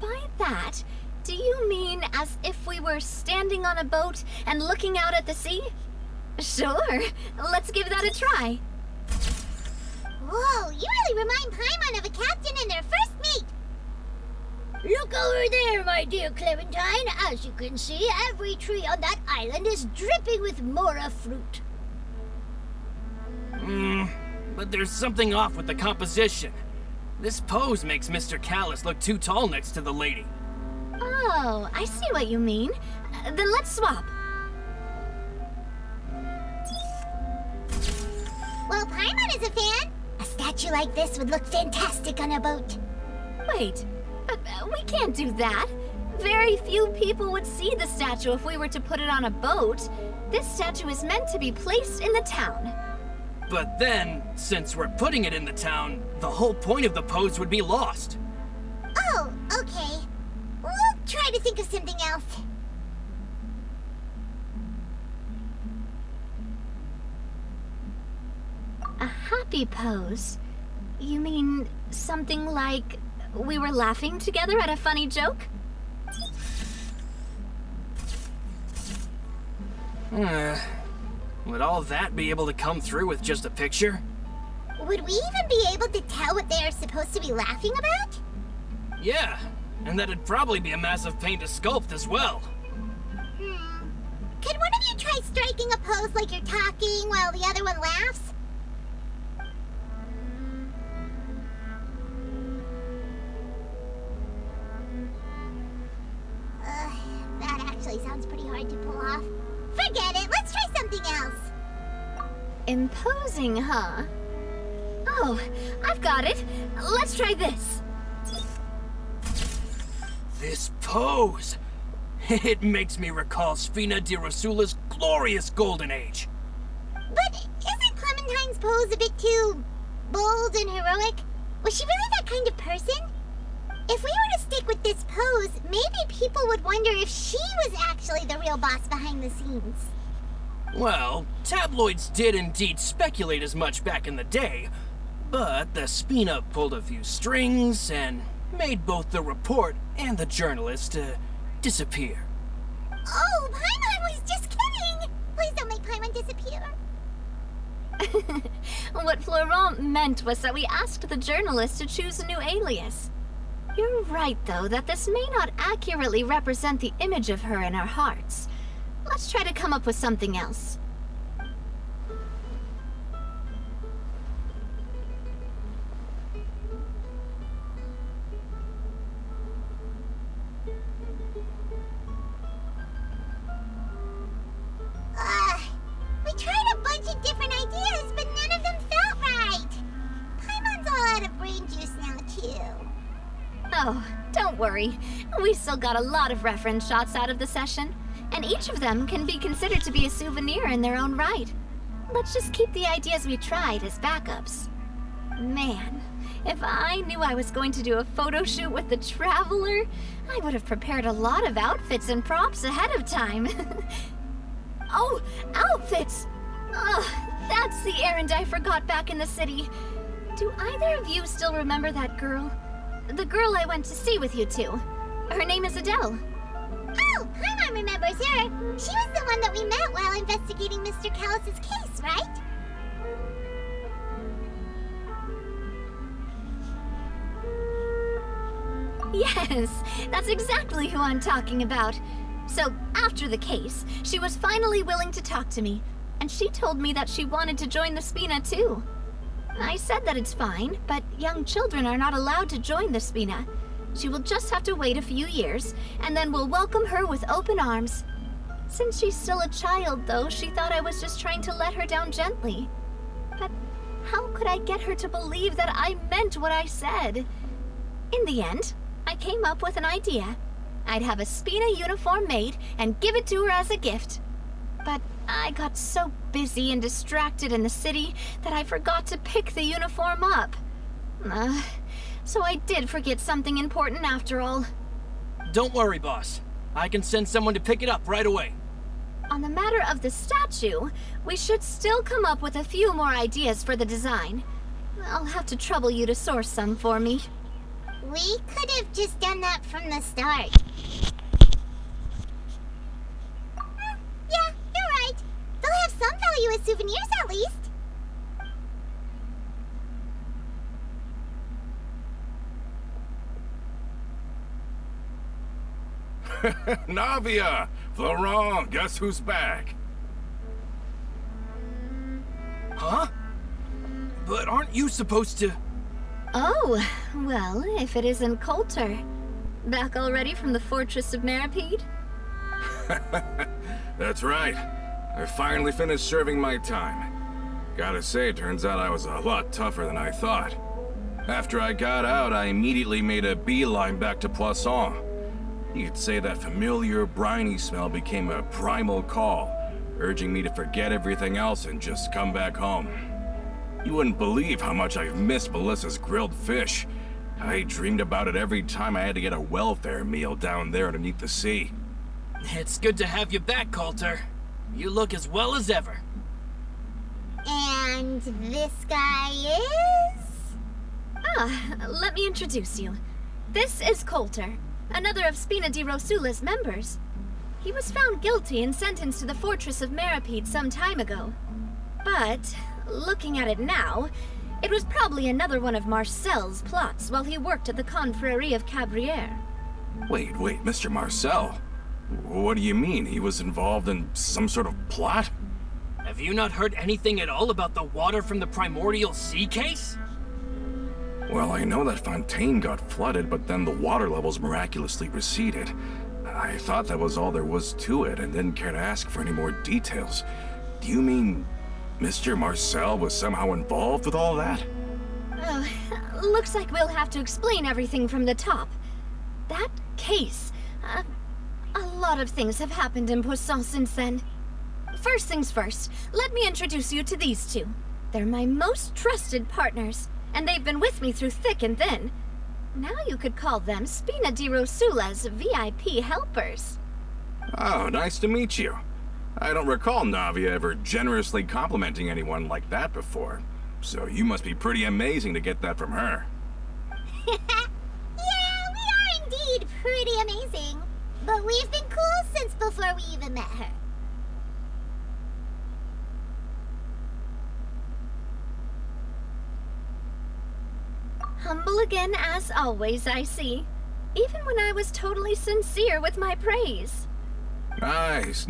by that, do you mean as if we were standing on a boat and looking out at the sea? Sure, let's give that a try. whoa, you really remind Paimon of a captain in their first mate. Look over there, my dear Clementine. As you can see, every tree on that island is dripping with mora fruit. But there's something off with the composition. This pose makes Mr. Callus look too tall next to the lady. Oh, I see what you mean. Then let's swap. Well, Paimon is a fan. A statue like this would look fantastic on a boat. Wait, but we can't do that. Very few people would see the statue if we were to put it on a boat. This statue is meant to be placed in the town. But then, since we're putting it in the town, the whole point of the pose would be lost. Oh, okay. We'll try to think of something else. A happy pose? You mean something like we were laughing together at a funny joke? Would all that be able to come through with just a picture? Would we even be able to tell what they are supposed to be laughing about? Yeah, and that'd probably be a massive pain to sculpt as well. Could one of you try striking a pose like you're talking while the other one laughs? That actually sounds pretty hard to pull off. Forget it, let's try something else. Imposing, huh? Oh, I've got it. Let's try this. This pose! It makes me recall Spina di Rosula's glorious golden age. But isn't Clementine's pose a bit too bold and heroic? Was she really that kind of person? If we were to stick with this pose, maybe people would wonder if she was actually the real boss behind the scenes. Well, tabloids did indeed speculate as much back in the day, but the Spina pulled a few strings and made both the report and the journalist disappear. Oh, Paimon was just kidding! Please don't make Paimon disappear. What Florent meant was that we asked the journalist to choose a new alias. You're right, though, that this may not accurately represent the image of her in our hearts. Let's try to come up with something else. We tried a bunch of different ideas, but none of them felt right. Paimon's all out of brain juice now, too. Oh, don't worry. We still got a lot of reference shots out of the session, and each of them can be considered to be a souvenir in their own right. Let's just keep the ideas we tried as backups. Man, If I knew I was going to do a photo shoot with the Traveler, I would have prepared a lot of outfits and props ahead of time. Oh, outfits! Ugh, that's the errand I forgot back in the city. Do either of you still remember that girl? The girl I went to see with you two. Her name is Adele. Oh, Paimon remembers her. She was the one that we met while investigating Mr. Callus's case, right? Yes, that's exactly who I'm talking about. So, after the case, she was finally willing to talk to me, and she told me that she wanted to join the Spina too. I said that it's fine, but young children are not allowed to join the Spina. She will just have to wait a few years, and then we'll welcome her with open arms. Since she's still a child, though, she thought I was just trying to let her down gently. But how could I get her to believe that I meant what I said? In the end, I came up with an idea. I'd have a Spina uniform made and give it to her as a gift. But I got so busy and distracted in the city that I forgot to pick the uniform up. So I did forget something important after all. Don't worry, boss. I can send someone to pick it up right away. On the matter of the statue, we should still come up with a few more ideas for the design. I'll have to trouble you to source some for me. We could have just done that from the start. Yeah, you're right. They'll have some value as souvenirs at least. Navia! Florent, guess who's back? Huh? But aren't you supposed to... Oh, well, if it isn't Coulter. Back already from the Fortress of Meripede? That's right. I finally finished serving my time. Gotta say, turns out I was a lot tougher than I thought. After I got out, I immediately made a beeline back to Poisson. You could say that familiar, briny smell became a primal call, urging me to forget everything else and just come back home. You wouldn't believe how much I've missed Melissa's grilled fish. I dreamed about it every time I had to get a welfare meal down there underneath the sea. It's good to have you back, Coulter. You look as well as ever. And this guy is? Let me introduce you. This is Coulter, another of Spina di Rosula's members. He was found guilty and sentenced to the Fortress of Meripede some time ago. But, looking at it now, it was probably another one of Marcel's plots while he worked at the Confrérie of Cabrières. Wait, Mr. Marcel? What do you mean? He was involved in some sort of plot? Have you not heard anything at all about the water from the primordial sea case? Well, I know that Fontaine got flooded, but then the water levels miraculously receded. I thought that was all there was to it and didn't care to ask for any more details. Do you mean Mr. Marcel was somehow involved with all that? Oh, looks like we'll have to explain everything from the top. That case, a lot of things have happened in Poisson since then. First things first, let me introduce you to these two. They're my most trusted partners, and they've been with me through thick and thin. Now you could call them Spina di Rosula's VIP helpers. Oh, nice to meet you. I don't recall Navia ever generously complimenting anyone like that before, so you must be pretty amazing to get that from her. Yeah, we are indeed pretty amazing. But we've been cool since before we even met her. Humble again as always, I see. Even when I was totally sincere with my praise. Nice.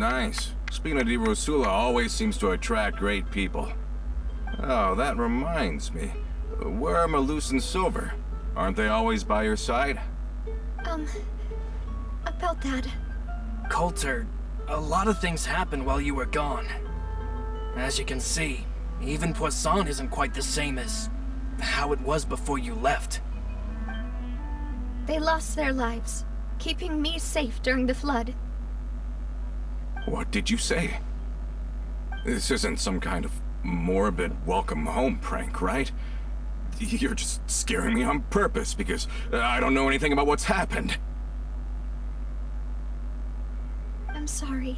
Spina di Rosula always seems to attract great people. Oh, that reminds me. Where are Malus and Silver? Aren't they always by your side? About that. Coulter, a lot of things happened while you were gone. As you can see, even Poisson isn't quite the same as how it was before you left. They lost their lives, keeping me safe during the flood. What did you say? This isn't some kind of morbid welcome home prank, right? You're just scaring me on purpose because I don't know anything about what's happened. I'm sorry,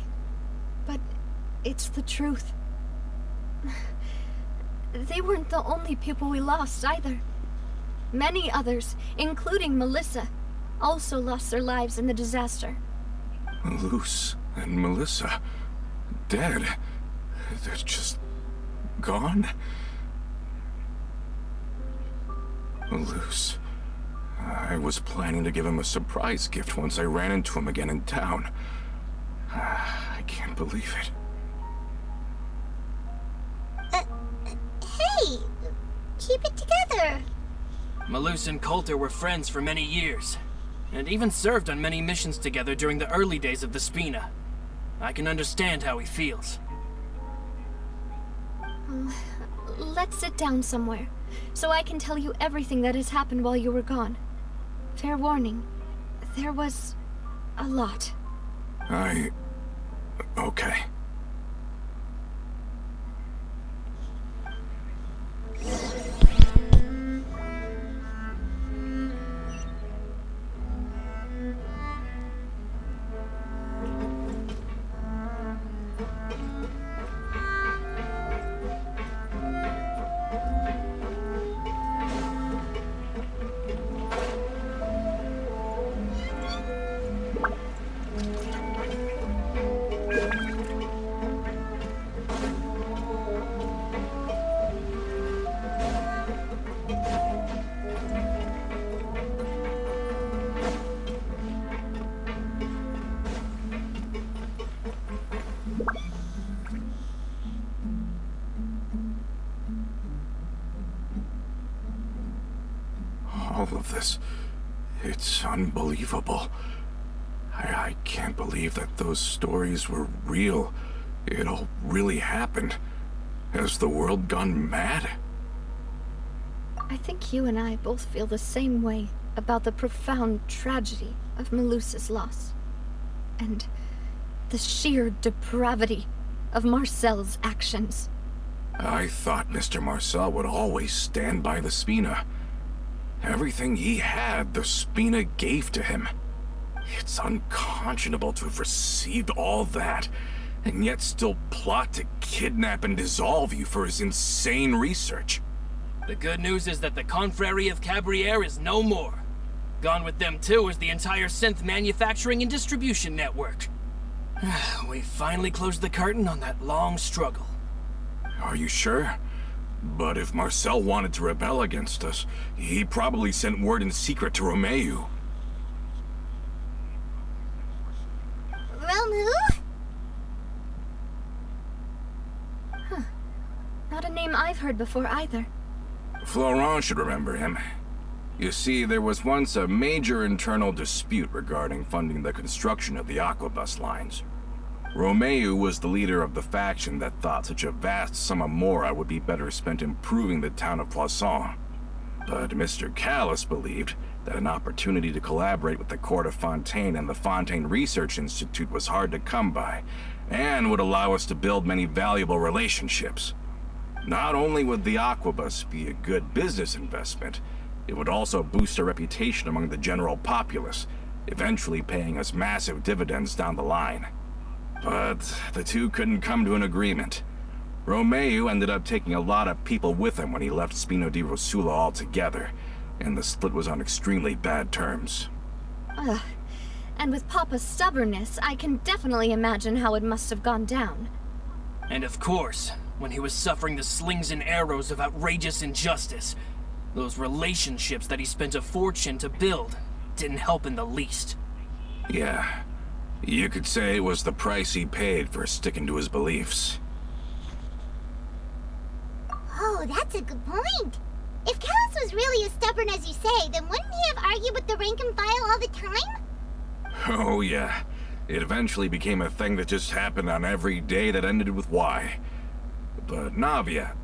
but it's the truth. They weren't the only people we lost either. Many others, including Melissa, also lost their lives in the disaster. Luce and Melissa, dead. They're just gone? Luce. I was planning to give him a surprise gift once I ran into him again in town. I can't believe it. Hey! Keep it together! Malus and Coulter were friends for many years, and even served on many missions together during the early days of the Spina. I can understand how he feels. Let's sit down somewhere, so I can tell you everything that has happened while you were gone. Fair warning, there was a lot. Okay. All of this, it's unbelievable. I can't believe that those stories were real. It all really happened. Has the world gone mad? I think you and I both feel the same way about the profound tragedy of Melusa's loss. And the sheer depravity of Marcel's actions. I thought Mr. Marcel would always stand by the Spina. Everything he had, the Spina gave to him. It's unconscionable to have received all that, and yet still plot to kidnap and dissolve you for his insane research. The good news is that the Confrérie of Cabriere is no more. Gone with them too is the entire synth manufacturing and distribution network. We finally closed the curtain on that long struggle. Are you sure? But if Marcel wanted to rebel against us, he probably sent word in secret to Romeu. Romeu? Huh. Not a name I've heard before either. Florent should remember him. You see, there was once a major internal dispute regarding funding the construction of the Aquabus lines. Romeu was the leader of the faction that thought such a vast sum of mora would be better spent improving the town of Poisson. But Mr. Callis believed that an opportunity to collaborate with the court of Fontaine and the Fontaine Research Institute was hard to come by, and would allow us to build many valuable relationships. Not only would the Aquabus be a good business investment, it would also boost our reputation among the general populace, eventually paying us massive dividends down the line. But the two couldn't come to an agreement. Romeu ended up taking a lot of people with him when he left Spino di Rosula altogether, and the split was on extremely bad terms. Ugh. And with Papa's stubbornness, I can definitely imagine how it must have gone down. And of course, when he was suffering the slings and arrows of outrageous injustice, those relationships that he spent a fortune to build didn't help in the least. Yeah. You could say it was the price he paid for sticking to his beliefs. Oh, that's a good point. If Callis was really as stubborn as you say, then wouldn't he have argued with the rank and file all the time? Oh yeah. It eventually became a thing that just happened on every day that ended with Y. But Navia,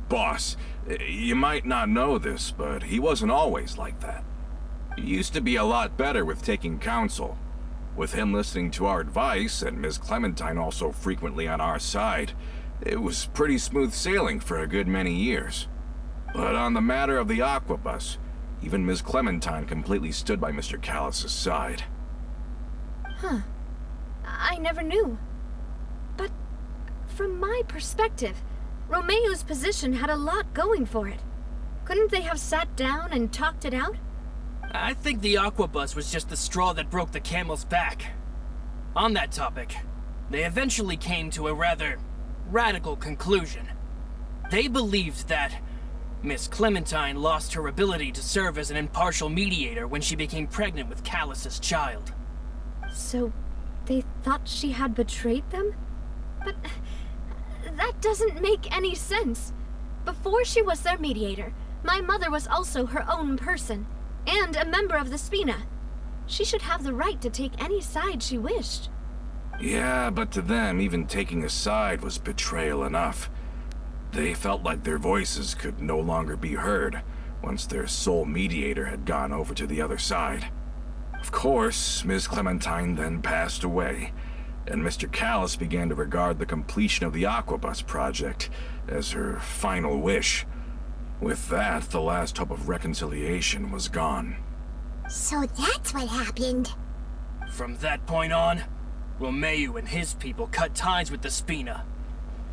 boss, you might not know this, but he wasn't always like that. He used to be a lot better with taking counsel. With him listening to our advice, and Ms. Clementine also frequently on our side, it was pretty smooth sailing for a good many years. But on the matter of the Aquabus, even Ms. Clementine completely stood by Mr. Callus's side. Huh. I never knew. But from my perspective, Romeo's position had a lot going for it. Couldn't they have sat down and talked it out? I think the Aquabus was just the straw that broke the camel's back. On that topic, they eventually came to a rather radical conclusion. They believed that Miss Clementine lost her ability to serve as an impartial mediator when she became pregnant with Callus's child. So, they thought she had betrayed them? But that doesn't make any sense. Before she was their mediator, my mother was also her own person, and a member of the Spina. She should have the right to take any side she wished. Yeah, but to them, even taking a side was betrayal enough. They felt like their voices could no longer be heard once their sole mediator had gone over to the other side. Of course, Ms. Clementine then passed away, and Mr. Callus began to regard the completion of the Aquabus project as her final wish. With that, the last hope of reconciliation was gone. So that's what happened. From that point on, Romeo and his people cut ties with the Spina,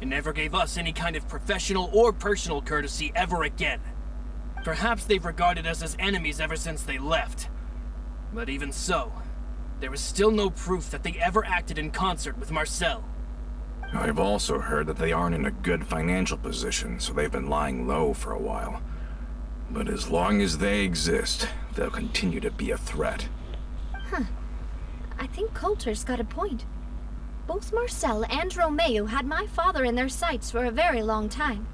and never gave us any kind of professional or personal courtesy ever again. Perhaps they've regarded us as enemies ever since they left. But even so, there is still no proof that they ever acted in concert with Marcel. I've also heard that they aren't in a good financial position, so they've been lying low for a while. But as long as they exist, they'll continue to be a threat. Huh. I think Coulter's got a point. Both Marcel and Romeo had my father in their sights for a very long time.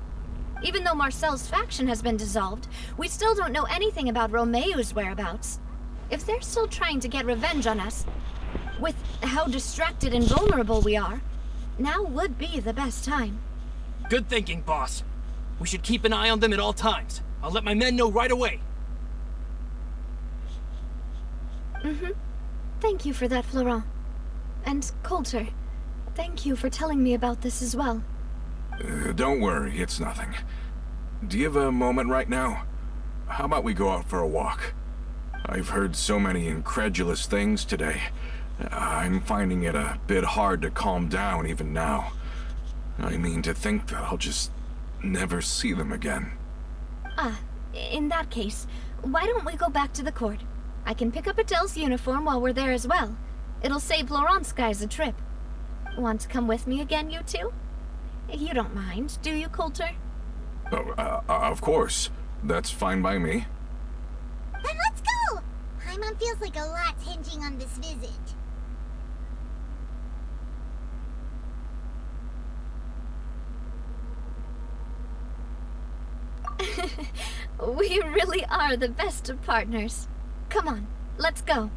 Even though Marcel's faction has been dissolved, we still don't know anything about Romeo's whereabouts. If they're still trying to get revenge on us, with how distracted and vulnerable we are, now would be the best time. Good thinking, boss. We should keep an eye on them at all times. I'll let my men know right away. Thank you for that, Florent. And Coulter, thank you for telling me about this as well. Don't worry, it's nothing. Do you have a moment right now? How about we go out for a walk? I've heard so many incredulous things today. I'm finding it a bit hard to calm down even now. I mean, to think that I'll just never see them again. In that case, why don't we go back to the court? I can pick up Adele's uniform while we're there as well. It'll save Laurent's guys a trip. Want to come with me again, you two? You don't mind, do you, Coulter? Oh, of course. That's fine by me. Then let's go! Paimon feels like a lot's hinging on this visit. We really are the best of partners. Come on, let's go.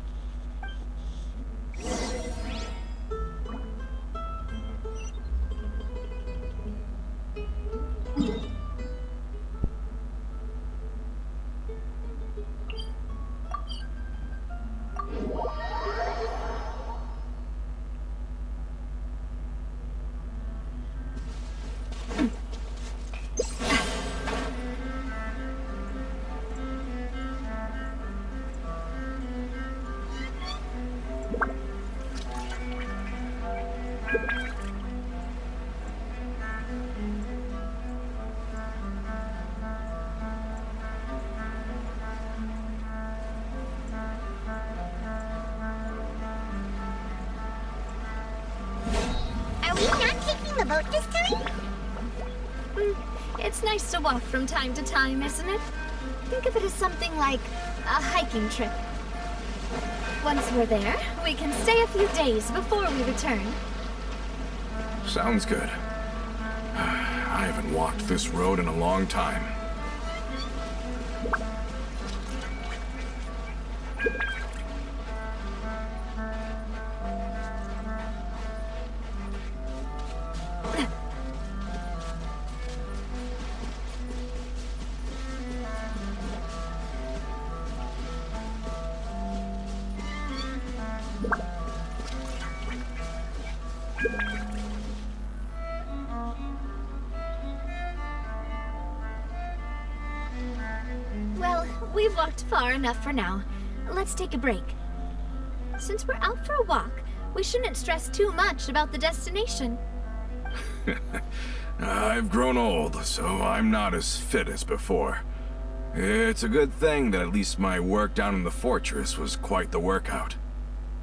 Are we not taking the boat this time? It's nice to walk from time to time, isn't it? Think of it as something like a hiking trip. Once we're there, we can stay a few days before we return. Sounds good. I haven't walked this road in a long time. walked far enough for now. Let's take a break. Since we're out for a walk, we shouldn't stress too much about the destination. I've grown old, so I'm not as fit as before. It's a good thing that at least my work down in the fortress was quite the workout.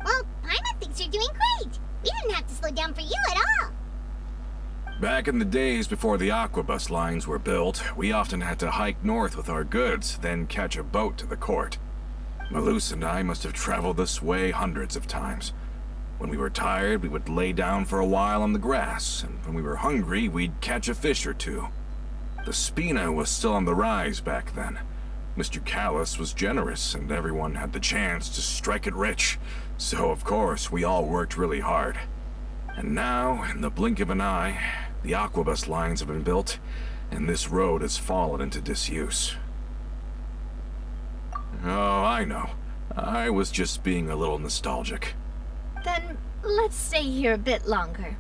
Well, Paimon thinks you're doing great. We didn't have to slow down for you at all. Back in the days before the aquabus lines were built, we often had to hike north with our goods, then catch a boat to the court. Malus and I must have traveled this way hundreds of times. When we were tired, we would lay down for a while on the grass, and when we were hungry, we'd catch a fish or two. The Spina was still on the rise back then. Mr. Callus was generous, and everyone had the chance to strike it rich. So, of course, we all worked really hard. And now, in the blink of an eye, the aquabus lines have been built, and this road has fallen into disuse. Oh, I know. I was just being a little nostalgic. Then let's stay here a bit longer.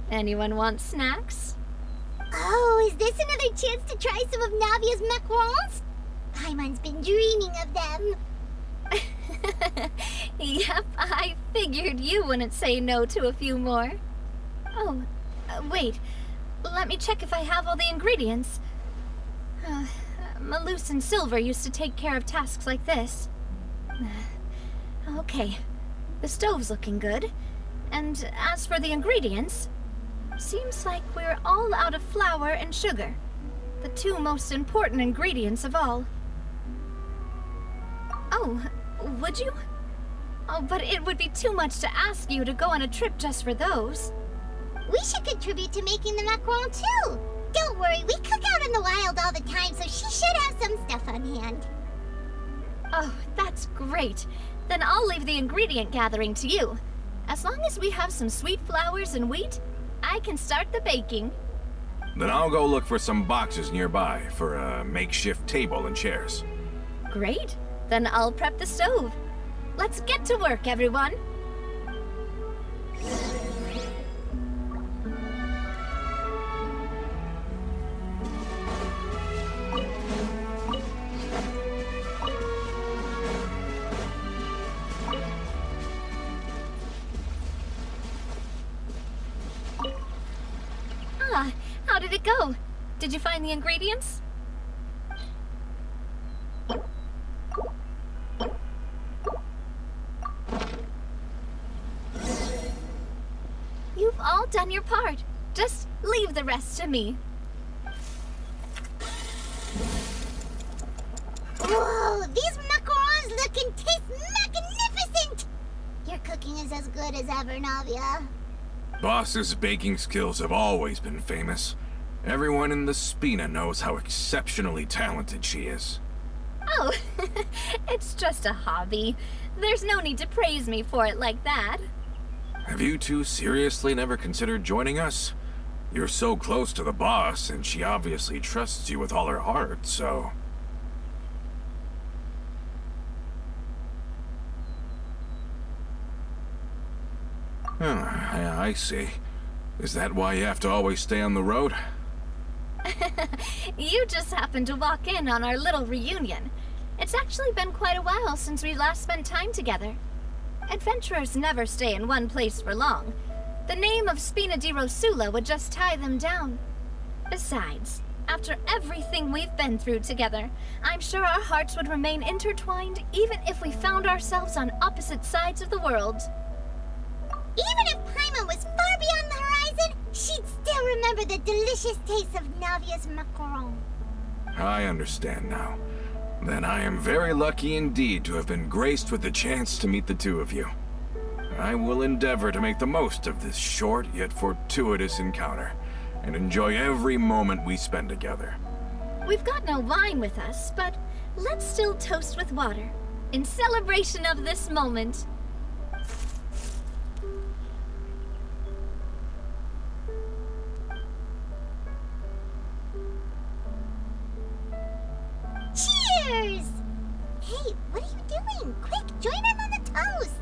Anyone want snacks? Oh, is this another chance to try some of Navia's macarons? Paimon's been dreaming of them. Yep, I figured you wouldn't say no to a few more. Oh, wait. Let me check if I have all the ingredients. Malus and Silver used to take care of tasks like this. Okay, the stove's looking good. And as for the ingredients, seems like we're all out of flour and sugar, the two most important ingredients of all. Oh, would you? Oh, but it would be too much to ask you to go on a trip just for those. We should contribute to making the macaron too. Don't worry, we cook out in the wild all the time, so she should have some stuff on hand. Oh, that's great. Then I'll leave the ingredient gathering to you. As long as we have some sweet flours and wheat, I can start the baking. Then I'll go look for some boxes nearby for a makeshift table and chairs. Great. Then I'll prep the stove. Let's get to work, everyone. How did it go? Did you find the ingredients? You've all done your part. Just leave the rest to me. Whoa, these macarons look and taste magnificent! Your cooking is as good as ever, Navia. Boss's baking skills have always been famous. Everyone in the Spina knows how exceptionally talented she is. Oh, it's just a hobby. There's no need to praise me for it like that. Have you two seriously never considered joining us? You're so close to the boss, and she obviously trusts you with all her heart, so... I see. Is that why you have to always stay on the road? You just happened to walk in on our little reunion. It's actually been quite a while since we last spent time together. Adventurers never stay in one place for long. The name of Spina di Rosula would just tie them down. Besides, after everything we've been through together, I'm sure our hearts would remain intertwined even if we found ourselves on opposite sides of the world. Even if Paimon was far beyond the horizon, she'd still remember the delicious taste of Navia's macaron. I understand now. Then I am very lucky indeed to have been graced with the chance to meet the two of you. I will endeavor to make the most of this short yet fortuitous encounter, and enjoy every moment we spend together. We've got no wine with us, but let's still toast with water, in celebration of this moment. Cheers! Hey, what are you doing? Quick, join in on the toast!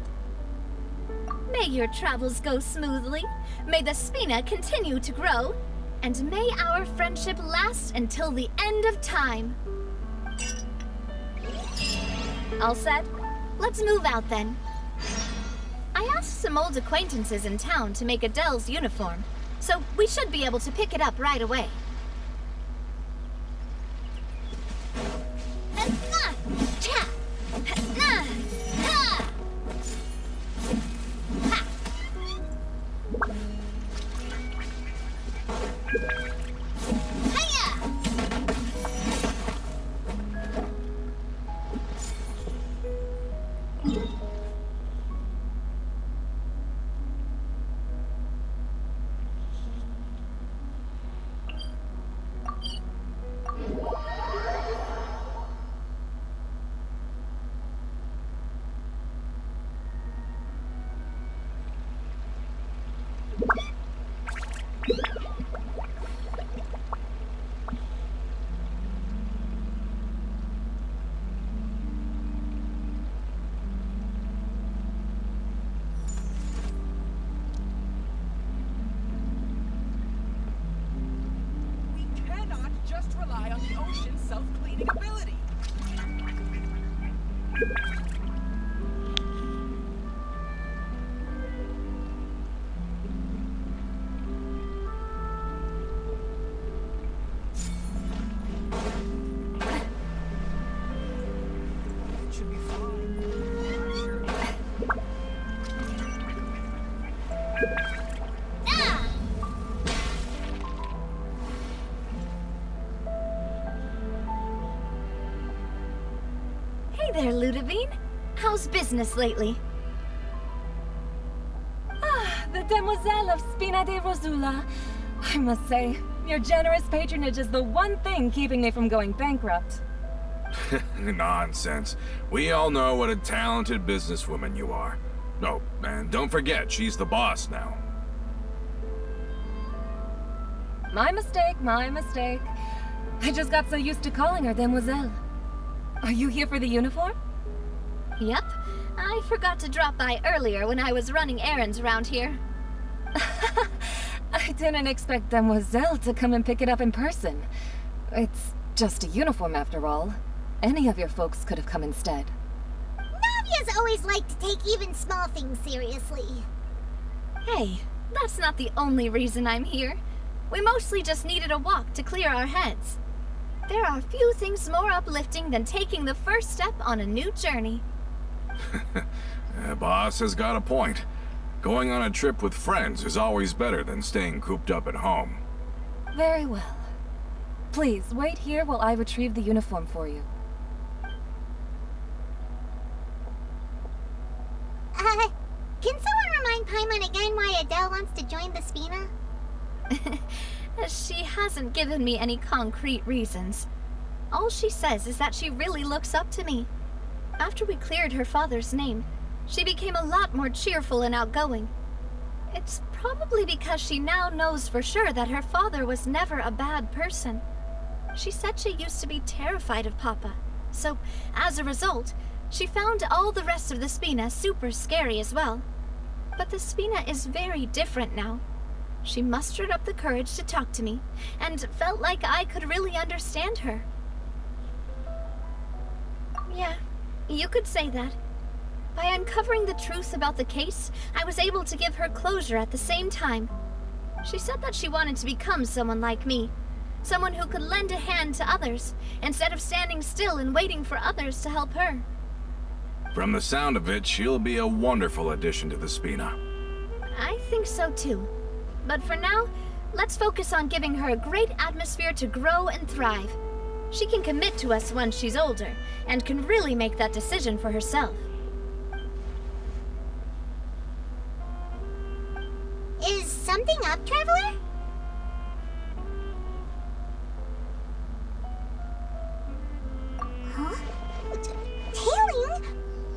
May your travels go smoothly, may the Spina continue to grow, and may our friendship last until the end of time. All set? Let's move out then. I asked some old acquaintances in town to make Adele's uniform, so we should be able to pick it up right away. We cannot just rely on the ocean's self-cleaning ability. It should be fine. I'm sure. Hey there, Ludovine. How's business lately? The Demoiselle of Spina de Rosula. I must say, your generous patronage is the one thing keeping me from going bankrupt. Nonsense. We all know what a talented businesswoman you are. Oh, and don't forget, she's the boss now. My mistake, my mistake. I just got so used to calling her Demoiselle. Are you here for the uniform? Yep. I forgot to drop by earlier when I was running errands around here. I didn't expect Demoiselle to come and pick it up in person. It's just a uniform after all. Any of your folks could have come instead. Navia's always liked to take even small things seriously. Hey, that's not the only reason I'm here. We mostly just needed a walk to clear our heads. There are few things more uplifting than taking the first step on a new journey. The boss has got a point. Going on a trip with friends is always better than staying cooped up at home. Very well. Please, wait here while I retrieve the uniform for you. Can someone remind Paimon again why Adele wants to join the Spina? She hasn't given me any concrete reasons. All she says is that she really looks up to me. After we cleared her father's name, she became a lot more cheerful and outgoing. It's probably because she now knows for sure that her father was never a bad person. She said she used to be terrified of Papa, so as a result, she found all the rest of the Spina super scary as well. But the Spina is very different now. She mustered up the courage to talk to me, and felt like I could really understand her. Yeah, you could say that. By uncovering the truth about the case, I was able to give her closure at the same time. She said that she wanted to become someone like me. Someone who could lend a hand to others, instead of standing still and waiting for others to help her. From the sound of it, she'll be a wonderful addition to the Spina. I think so too. But for now, let's focus on giving her a great atmosphere to grow and thrive. She can commit to us once she's older, and can really make that decision for herself. Is something up, Traveler? Huh? Tailing?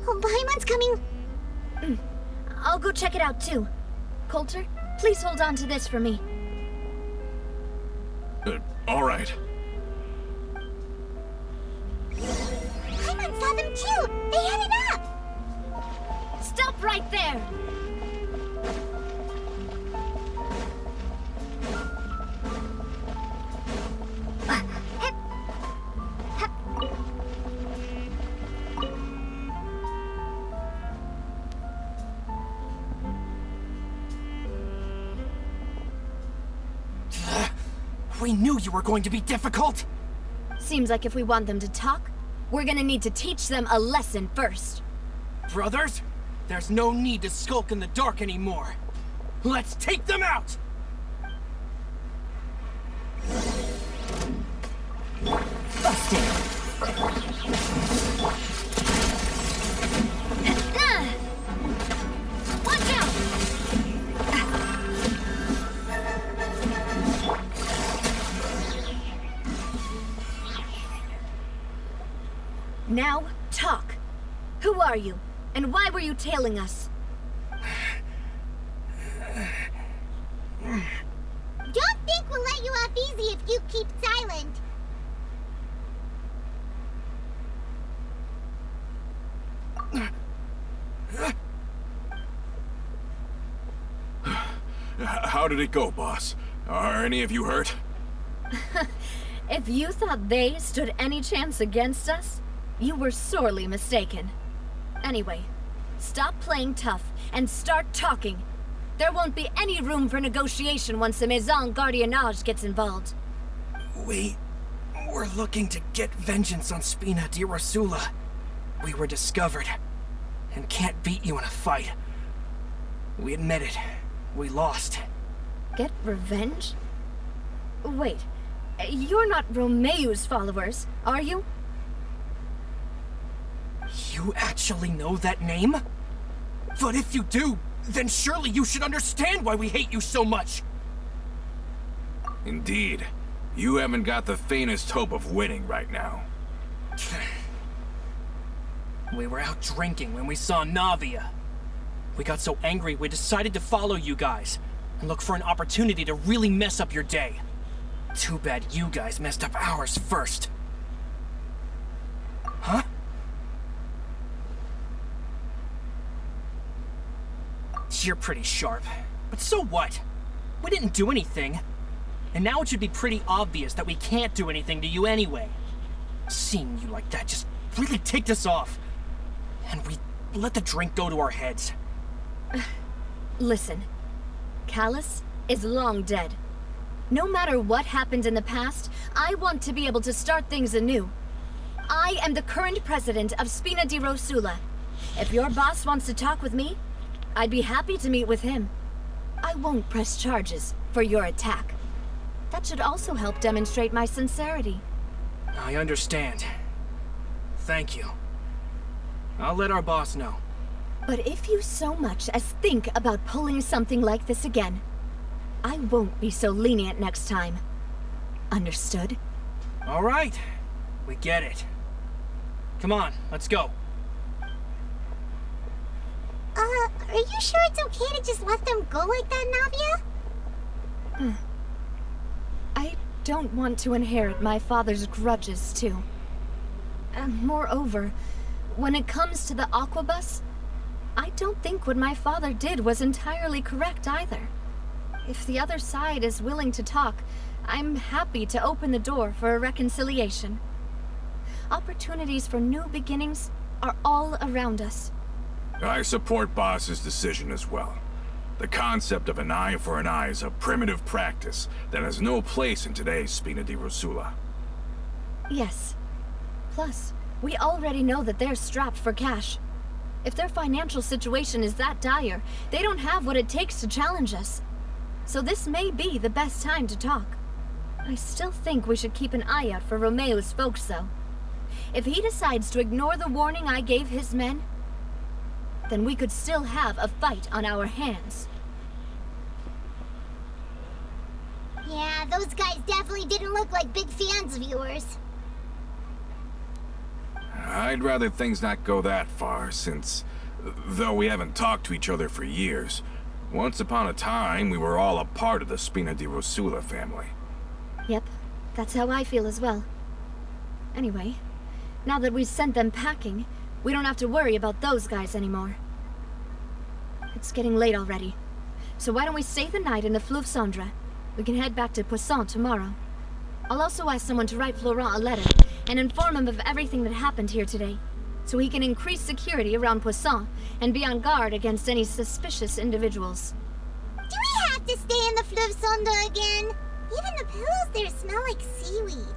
Oh, Paimon's coming. I'll go check it out too. Coulter, please hold on to this for me. All right. Paimon saw them too. They headed up. Stop right there! We knew you were going to be difficult! Seems like if we want them to talk, we're gonna need to teach them a lesson first. Brothers, there's no need to skulk in the dark anymore. Let's take them out! Watch out! Now, talk. Who are you? And why were you tailing us? Don't think we'll let you off easy if you keep silent. How did it go, boss? Are any of you hurt? If you thought they stood any chance against us, you were sorely mistaken. Anyway, stop playing tough and start talking. There won't be any room for negotiation once the Maison Gardiennage gets involved. We were looking to get vengeance on Spina di Rosula. We were discovered, and can't beat you in a fight. We admit it. We lost. Get revenge? Wait, you're not Romeu's followers, are you? You actually know that name? But if you do, then surely you should understand why we hate you so much! Indeed. You haven't got the faintest hope of winning right now. We were out drinking when we saw Navia. We got so angry we decided to follow you guys and look for an opportunity to really mess up your day. Too bad you guys messed up ours first. Huh? You're pretty sharp, but so what? We didn't do anything. And now it should be pretty obvious that we can't do anything to you anyway. Seeing you like that just really ticked us off. And we let the drink go to our heads. Listen, Callus is long dead. No matter what happened in the past, I want to be able to start things anew. I am the current president of Spina di Rosula. If your boss wants to talk with me, I'd be happy to meet with him. I won't press charges for your attack. That should also help demonstrate my sincerity. I understand. Thank you. I'll let our boss know. But if you so much as think about pulling something like this again, I won't be so lenient next time. Understood? All right. We get it. Come on, let's go. Are you sure it's okay to just let them go like that, Navia? I don't want to inherit my father's grudges, too. Moreover, when it comes to the Aquabus, I don't think what my father did was entirely correct either. If the other side is willing to talk, I'm happy to open the door for a reconciliation. Opportunities for new beginnings are all around us. I support Boss's decision as well. The concept of an eye for an eye is a primitive practice that has no place in today's Spina di Rosula. Yes. Plus, we already know that they're strapped for cash. If their financial situation is that dire, they don't have what it takes to challenge us. So this may be the best time to talk. I still think we should keep an eye out for Romeu's folks, though. If he decides to ignore the warning I gave his men, then we could still have a fight on our hands. Yeah, those guys definitely didn't look like big fans of yours. I'd rather things not go that far, since, though we haven't talked to each other for years, once upon a time we were all a part of the Spina di Rosula family. Yep, that's how I feel as well. Anyway, now that we've sent them packing, we don't have to worry about those guys anymore. It's getting late already, so why don't we stay the night in the Fleuve Cendre? We can head back to Poisson tomorrow. I'll also ask someone to write Florent a letter and inform him of everything that happened here today, so he can increase security around Poisson and be on guard against any suspicious individuals. Do we have to stay in the Fleuve Cendre again? Even the pillows there smell like seaweed.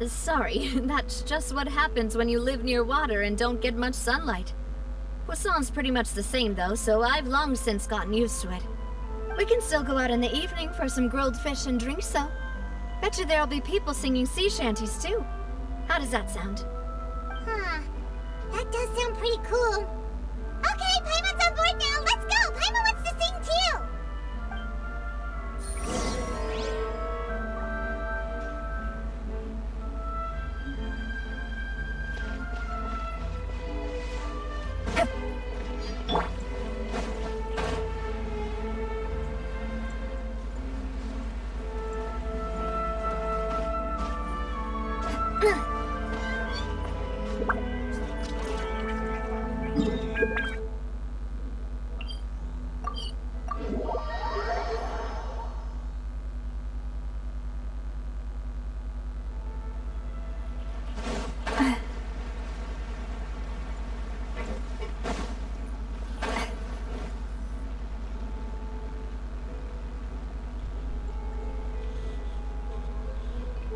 Sorry, that's just what happens when you live near water and don't get much sunlight. Poisson's pretty much the same though, so I've long since gotten used to it. We can still go out in the evening for some grilled fish and drinks though. Bet you there'll be people singing sea shanties too. How does that sound? Huh. That does sound pretty cool. Okay, Paimon's on board now. Let's go. Paimon wants to sing too.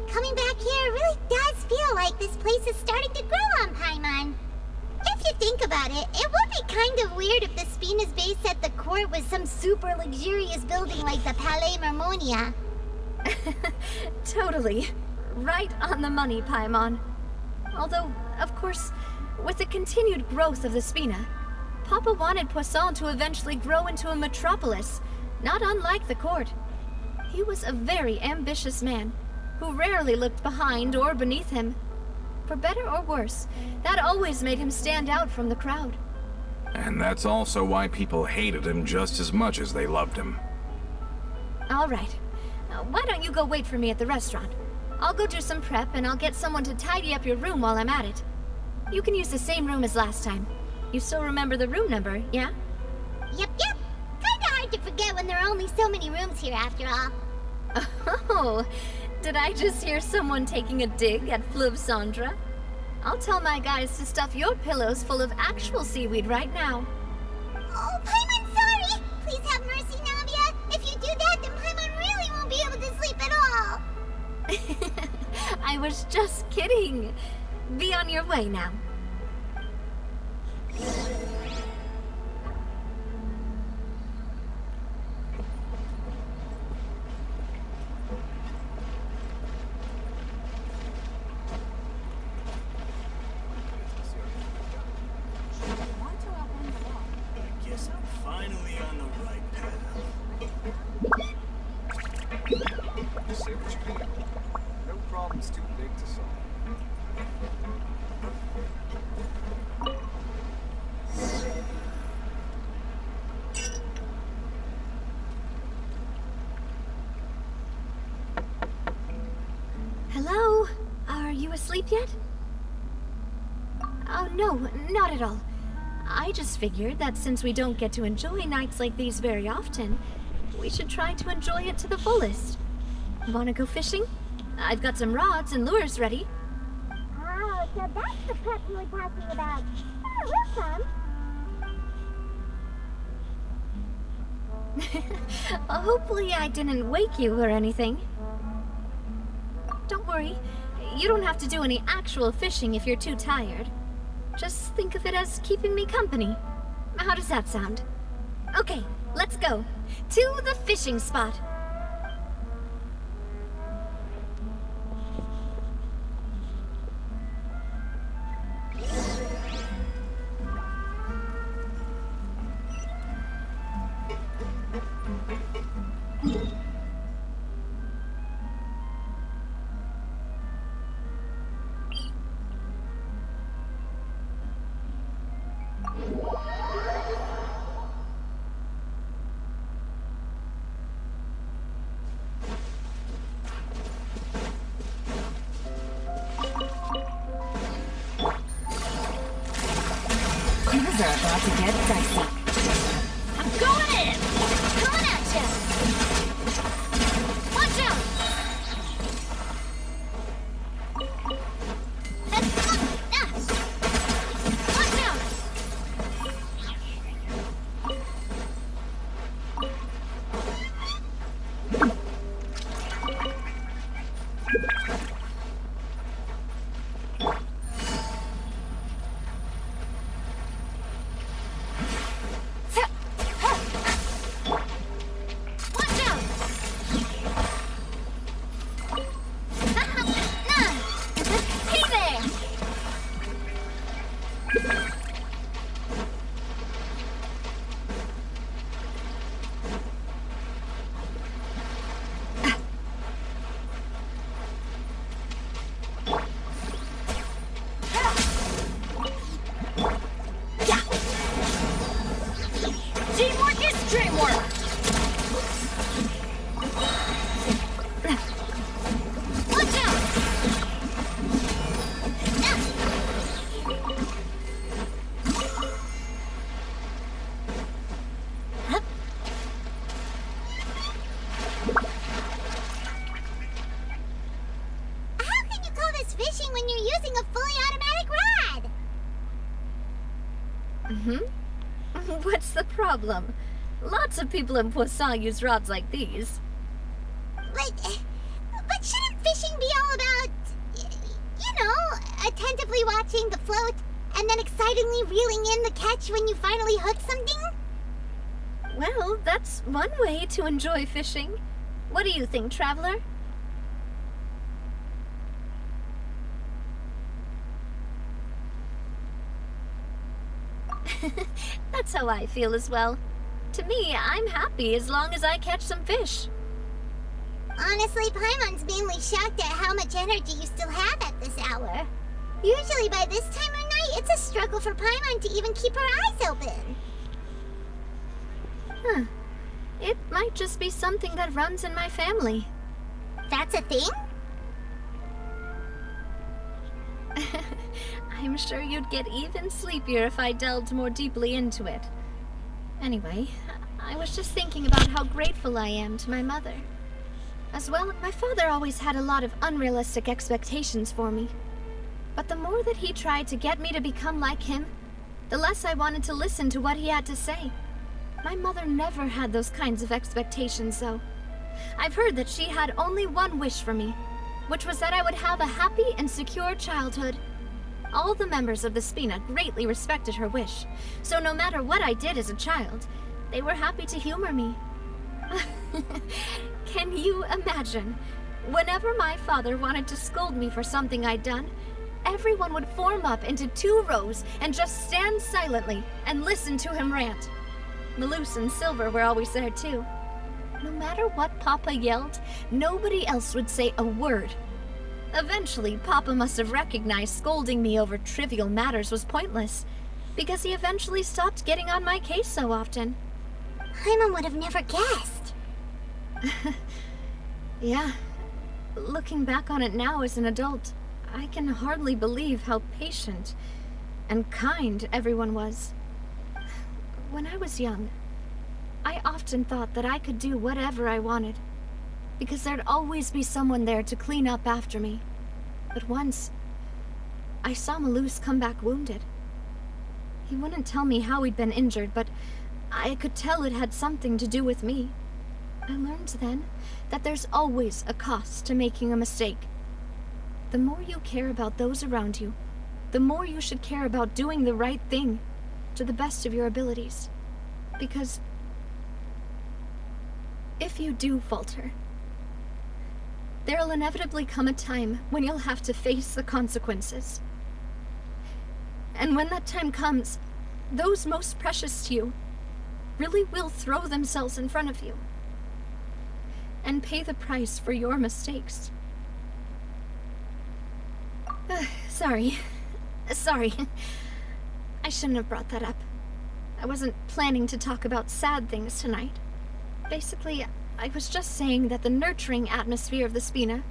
Coming back here really does feel like this place is starting to grow on Paimon. If you think about it, it would be kind of weird if the Spina's base at the court was some super luxurious building like the Palais Marmonia. Totally. Right on the money, Paimon. Although, of course, with the continued growth of the Spina, Papa wanted Poisson to eventually grow into a metropolis, not unlike the court. He was a very ambitious man, who rarely looked behind or beneath him. For better or worse, that always made him stand out from the crowd. And that's also why people hated him just as much as they loved him. All right. Why don't you go wait for me at the restaurant? I'll go do some prep and I'll get someone to tidy up your room while I'm at it. You can use the same room as last time. You still remember the room number, yeah? Yep. Kinda hard to forget when there are only so many rooms here after all. Oh, did I just hear someone taking a dig at Fleuve Sandra? I'll tell my guys to stuff your pillows full of actual seaweed right now. Oh, Paimon, sorry! Please have mercy, Navia. If you do that, then Paimon really won't be able to sleep at all. I was just kidding. Be on your way now. I guess I'm finally on the right path. Say what you mean. No problem's too big to solve. Hello? Are you asleep yet? Oh, no, not at all. I just figured that since we don't get to enjoy nights like these very often, we should try to enjoy it to the fullest. Wanna go fishing? I've got some rods and lures ready. Oh, so that's the prep you were talking about. Oh, we'll come. Hopefully I didn't wake you or anything. Don't worry, you don't have to do any actual fishing if you're too tired. Just think of it as keeping me company. How does that sound? Okay, let's go. To the fishing spot. Things are about to get dicey. I'm going in! Coming at ya! Watch out! Watch out! using a fully automatic rod. What's the problem? Lots of people in Poisson use rods like these. But shouldn't fishing be all about, you know, attentively watching the float and then excitingly reeling in the catch when you finally hook something? Well, that's one way to enjoy fishing. What do you think, Traveler? That's how I feel as well. To me, I'm happy as long as I catch some fish. Honestly, Paimon's mainly shocked at how much energy you still have at this hour. Usually by this time of night, it's a struggle for Paimon to even keep her eyes open. Huh. It might just be something that runs in my family. That's a thing? I'm sure you'd get even sleepier if I delved more deeply into it. Anyway, I was just thinking about how grateful I am to my mother. As well, my father always had a lot of unrealistic expectations for me. But the more that he tried to get me to become like him, the less I wanted to listen to what he had to say. My mother never had those kinds of expectations, though. I've heard that she had only one wish for me, which was that I would have a happy and secure childhood. All the members of the Spina greatly respected her wish, so no matter what I did as a child, they were happy to humor me. Can you imagine? Whenever my father wanted to scold me for something I'd done, everyone would form up into 2 rows and just stand silently and listen to him rant. Malus and Silver were always there too. No matter what Papa yelled, nobody else would say a word. Eventually, Papa must have recognized scolding me over trivial matters was pointless, because he eventually stopped getting on my case so often. Paimon would have never guessed. Yeah. Looking back on it now as an adult, I can hardly believe how patient and kind everyone was. When I was young, I often thought that I could do whatever I wanted, because there'd always be someone there to clean up after me. But once, I saw Malus come back wounded. He wouldn't tell me how he'd been injured, but I could tell it had something to do with me. I learned then that there's always a cost to making a mistake. The more you care about those around you, the more you should care about doing the right thing to the best of your abilities. Because if you do falter, there'll inevitably come a time when you'll have to face the consequences. And when that time comes, those most precious to you really will throw themselves in front of you and pay the price for your mistakes. Sorry. I shouldn't have brought that up. I wasn't planning to talk about sad things tonight. Basically, I was just saying that the nurturing atmosphere of the Spina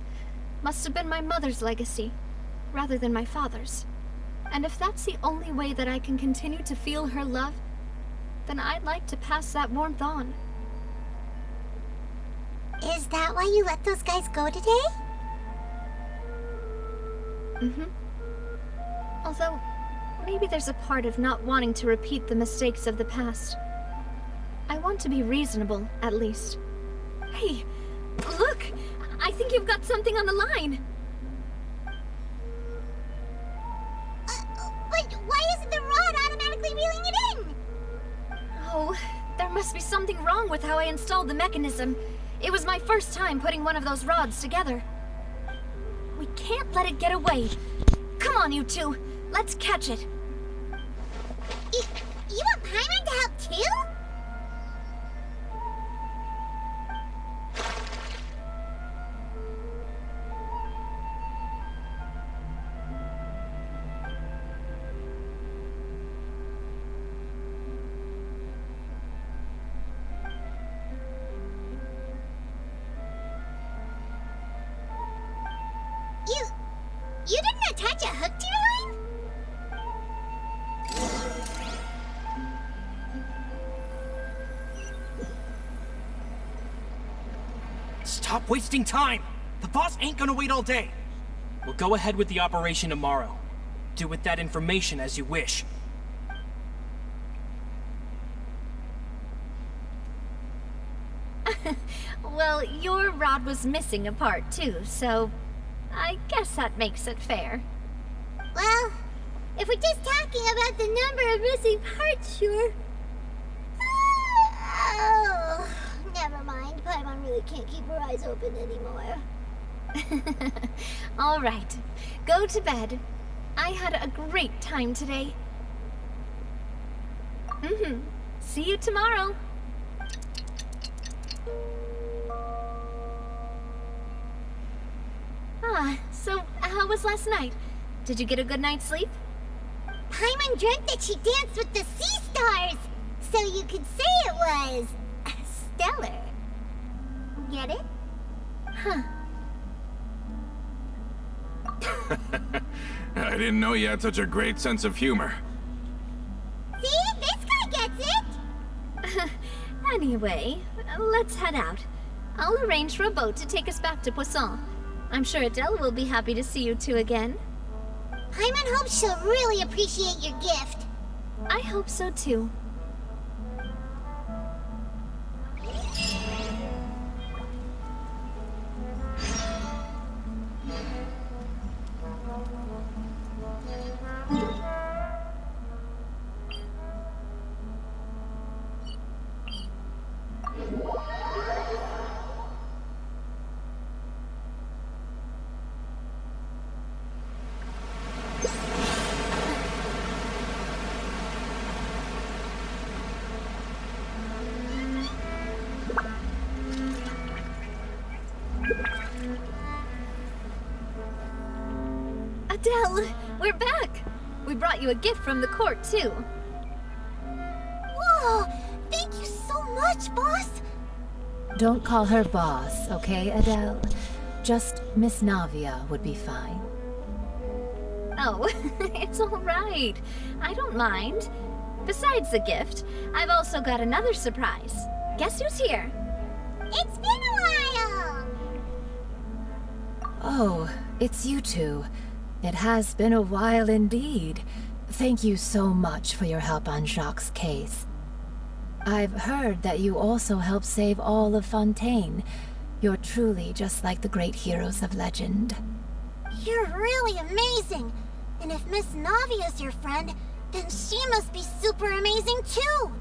must have been my mother's legacy, rather than my father's. And if that's the only way that I can continue to feel her love, then I'd like to pass that warmth on. Is that why you let those guys go today? Although, maybe there's a part of not wanting to repeat the mistakes of the past. I want to be reasonable, at least. Hey, look! I think you've got something on the line! But why isn't the rod automatically reeling it in? Oh, there must be something wrong with how I installed the mechanism. It was my first time putting one of those rods together. We can't let it get away. Come on, you two. Let's catch it. You want Paimon to help too? You didn't attach a hook to your line? Stop wasting time! The boss ain't gonna wait all day! We'll go ahead with the operation tomorrow. Do with that information as you wish. Well, your rod was missing a part too, so I guess that makes it fair. Well, if we're just talking about the number of missing parts, sure. Oh, never mind. Paimon really can't keep her eyes open anymore. All right, go to bed. I had a great time today. See you tomorrow. So how was last night? Did you get a good night's sleep? Paimon dreamt that she danced with the sea stars, so you could say it was stellar. Get it? Huh. I didn't know you had such a great sense of humor. See? This guy gets it! Anyway, let's head out. I'll arrange for a boat to take us back to Poisson. I'm sure Adele will be happy to see you two again. Paimon hopes she'll really appreciate your gift. I hope so too. Adele, we're back! We brought you a gift from the court, too. Whoa! Thank you so much, boss! Don't call her boss, okay, Adele? Just Miss Navia would be fine. Oh, it's all right. I don't mind. Besides the gift, I've also got another surprise. Guess who's here? It's been a while! Oh, it's you two. It has been a while indeed. Thank you so much for your help on Jacques' case. I've heard that you also helped save all of Fontaine. You're truly just like the great heroes of legend. You're really amazing! And if Miss Navia's your friend, then she must be super amazing too!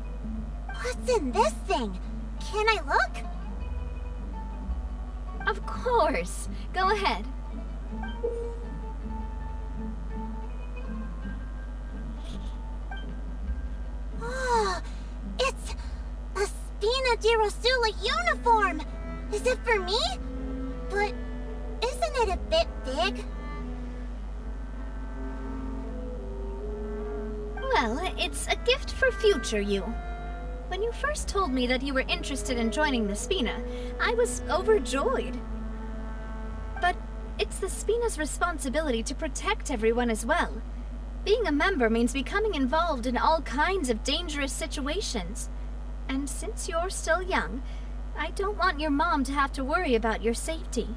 What's in this thing? Can I look? Of course. Go ahead. Oh, it's a Spina di Rosula uniform! Is it for me? But isn't it a bit big? Well, it's a gift for future you. When you first told me that you were interested in joining the Spina, I was overjoyed. But it's the Spina's responsibility to protect everyone as well. Being a member means becoming involved in all kinds of dangerous situations. And since you're still young, I don't want your mom to have to worry about your safety.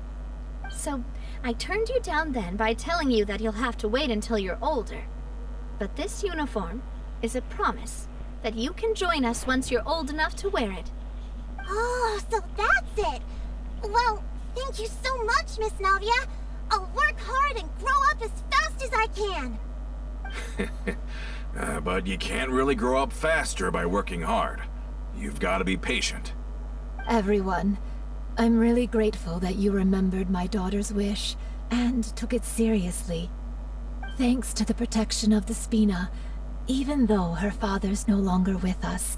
So I turned you down then by telling you that you'll have to wait until you're older. But this uniform is a promise that you can join us once you're old enough to wear it. Oh, so that's it! Well, thank you so much, Miss Navia! I'll work hard and grow up as fast as I can! But you can't really grow up faster by working hard. You've got to be patient. Everyone, I'm really grateful that you remembered my daughter's wish and took it seriously. Thanks to the protection of the Spina, even though her father's no longer with us,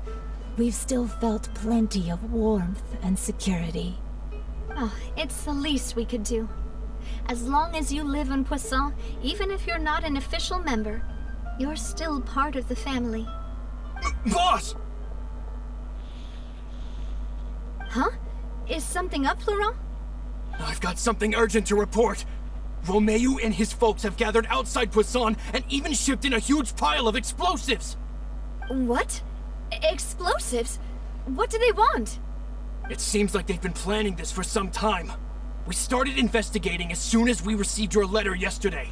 we've still felt plenty of warmth and security. Oh, it's the least we could do. As long as you live in Poisson, even if you're not an official member, you're still part of the family. Boss! Huh? Is something up, Florent? I've got something urgent to report. Romeu and his folks have gathered outside Poisson and even shipped in a huge pile of explosives! What? Explosives? What do they want? It seems like they've been planning this for some time. We started investigating as soon as we received your letter yesterday.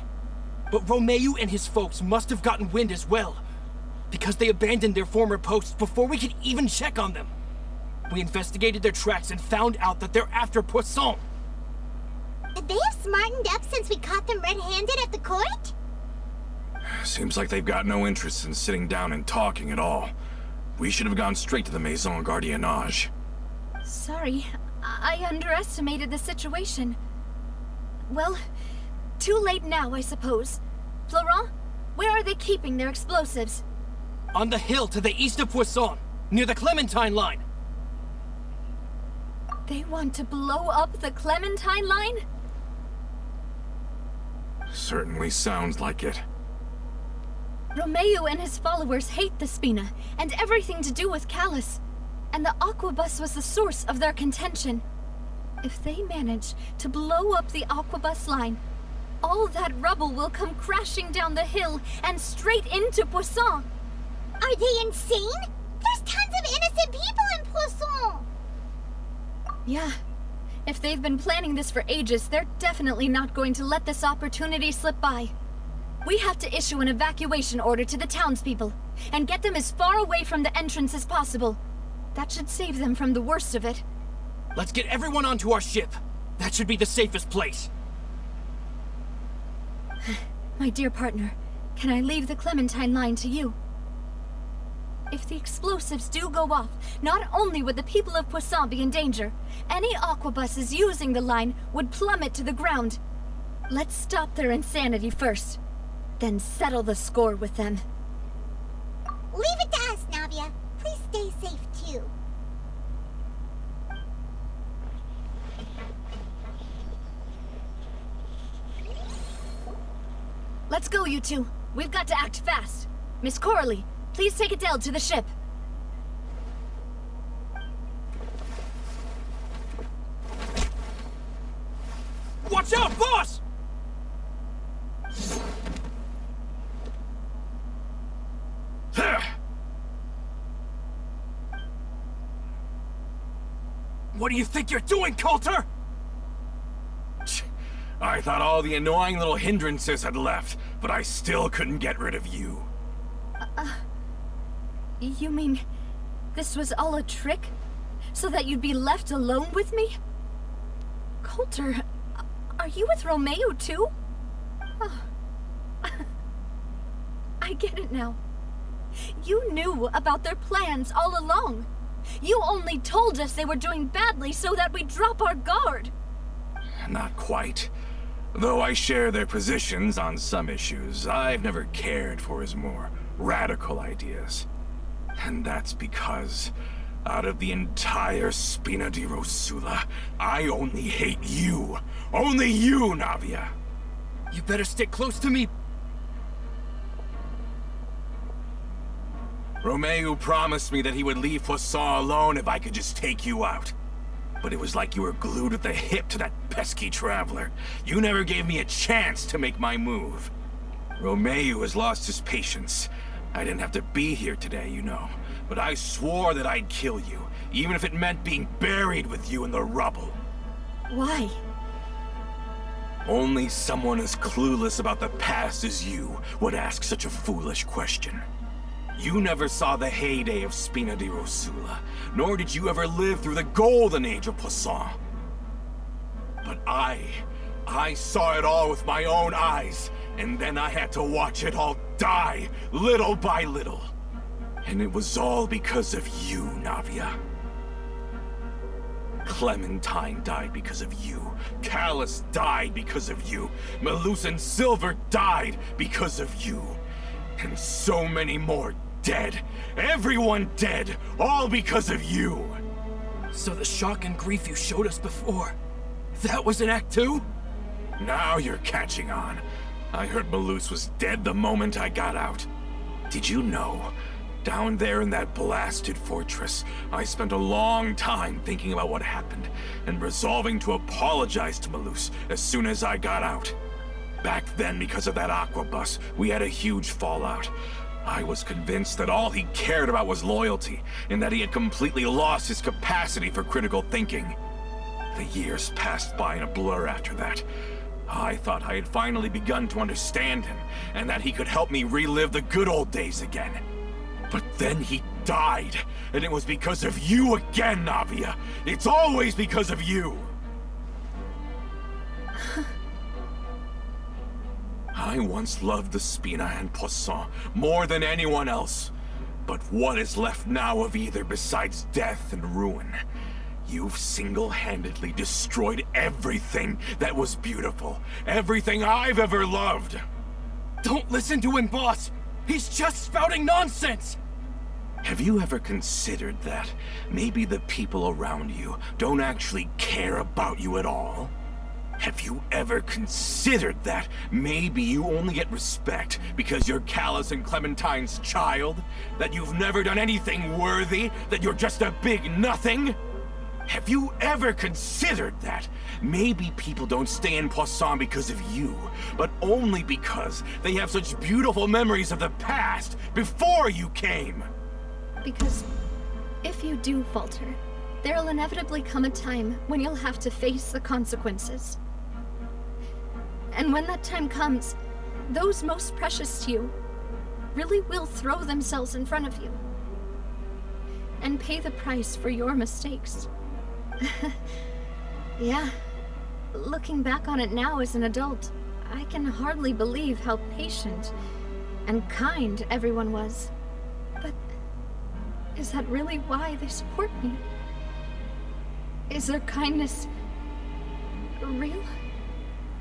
But Romeo and his folks must have gotten wind as well, because they abandoned their former posts before we could even check on them. We investigated their tracks and found out that they're after Poisson. They have smartened up since we caught them red-handed at the court? Seems like they've got no interest in sitting down and talking at all. We should have gone straight to the Maison Gardiennage. Sorry, I underestimated the situation. Well, too late now, I suppose. Florent, where are they keeping their explosives? On the hill to the east of Poisson, near the Clementine line. They want to blow up the Clementine line? Certainly sounds like it. Romeo and his followers hate the Spina, and everything to do with Callus. And the Aquabus was the source of their contention. If they manage to blow up the Aquabus line, all that rubble will come crashing down the hill and straight into Poisson. Are they insane? There's tons of innocent people in Poisson! Yeah. If they've been planning this for ages, they're definitely not going to let this opportunity slip by. We have to issue an evacuation order to the townspeople, and get them as far away from the entrance as possible. That should save them from the worst of it. Let's get everyone onto our ship. That should be the safest place. My dear partner, can I leave the Clementine line to you? If the explosives do go off, not only would the people of Poisson be in danger, any aquabuses using the line would plummet to the ground. Let's stop their insanity first, then settle the score with them. Leave it to us, Navia. Please stay safe, too. Let's go, you two. We've got to act fast. Miss Coralie, please take Adele to the ship. Watch out, boss! What do you think you're doing, Coulter? I thought all the annoying little hindrances had left, but I still couldn't get rid of you. You mean this was all a trick? So that you'd be left alone with me? Coulter, are you with Romeo too? Oh. I get it now. You knew about their plans all along. You only told us they were doing badly so that we'd drop our guard. Not quite. Though I share their positions on some issues, I've never cared for his more radical ideas. And that's because, out of the entire Spina di Rosula, I only hate you. Only you, Navia. You better stick close to me. Romeo promised me that he would leave Poisson alone if I could just take you out. But it was like you were glued at the hip to that pesky traveler. You never gave me a chance to make my move. Romeo has lost his patience. I didn't have to be here today, you know. But I swore that I'd kill you, even if it meant being buried with you in the rubble. Why? Only someone as clueless about the past as you would ask such a foolish question. You never saw the heyday of Spina di Rosula, nor did you ever live through the golden age of Poisson. But I saw it all with my own eyes, and then I had to watch it all die, little by little. And it was all because of you, Navia. Clementine died because of you. Callus died because of you. Malus and Silver died because of you. And so many more dead. Everyone dead, all because of you. So the shock and grief you showed us before, that was an act too? Now you're catching on. I heard Malus was dead the moment I got out. Did you know? Down there in that blasted fortress, I spent a long time thinking about what happened and resolving to apologize to Malus as soon as I got out. Back then, because of that aquabus, we had a huge fallout. I was convinced that all he cared about was loyalty, and that he had completely lost his capacity for critical thinking. The years passed by in a blur after that. I thought I had finally begun to understand him, and that he could help me relive the good old days again. But then he died, and it was because of you again, Navia. It's always because of you. I once loved the Spina and Poisson more than anyone else. But what is left now of either besides death and ruin? You've single-handedly destroyed everything that was beautiful. Everything I've ever loved. Don't listen to him, boss! He's just spouting nonsense! Have you ever considered that maybe the people around you don't actually care about you at all? Have you ever considered that maybe you only get respect because you're Callus and Clementine's child? That you've never done anything worthy? That you're just a big nothing? Have you ever considered that maybe people don't stay in Poisson because of you, but only because they have such beautiful memories of the past before you came? Because if you do falter, there'll inevitably come a time when you'll have to face the consequences. And when that time comes, those most precious to you really will throw themselves in front of you and pay the price for your mistakes. Yeah, looking back on it now as an adult, I can hardly believe how patient and kind everyone was. But is that really why they support me? Is their kindness real?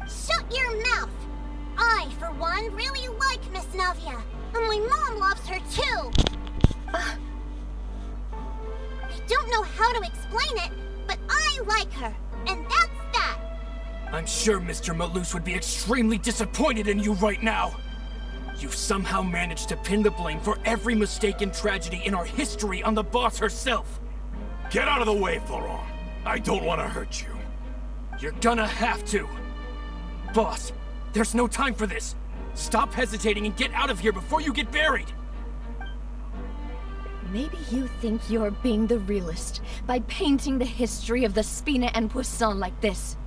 Shut your mouth! I, for one, really like Miss Navia, and my mom loves her too! I don't know how to explain it, but I like her, and that's that! I'm sure Mr. Malus would be extremely disappointed in you right now. You've somehow managed to pin the blame for every mistake and tragedy in our history on the boss herself. Get out of the way, Florent. I don't want to hurt you. You're gonna have to. Boss, there's no time for this. Stop hesitating and get out of here before you get buried. Maybe you think you're being the realist by painting the history of the Spina and Poisson like this.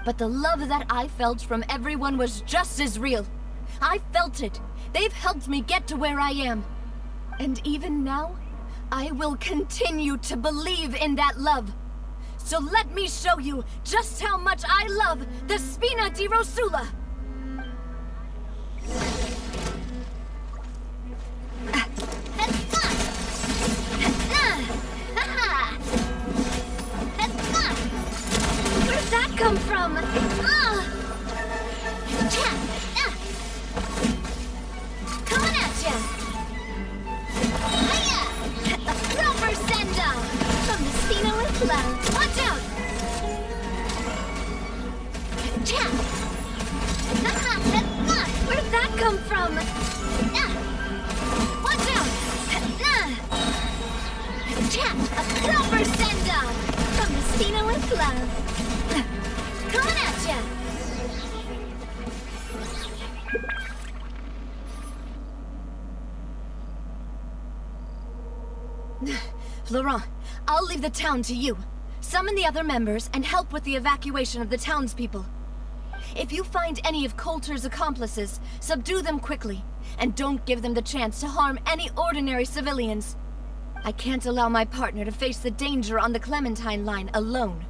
But the love that I felt from everyone was just as real. I felt it. They've helped me get to where I am. And even now, I will continue to believe in that love. So let me show you just how much I love the Spina di Rosula. Where'd that come from? Coming at ya! Hiya! A proper send-off from the Spina with love. Watch out! Where'd that come from? Watch out! A proper send-off from the Spina with love. Coming at ya! Laurent, I'll leave the town to you. Summon the other members and help with the evacuation of the townspeople. If you find any of Coulter's accomplices, subdue them quickly, and don't give them the chance to harm any ordinary civilians. I can't allow my partner to face the danger on the Clementine line alone.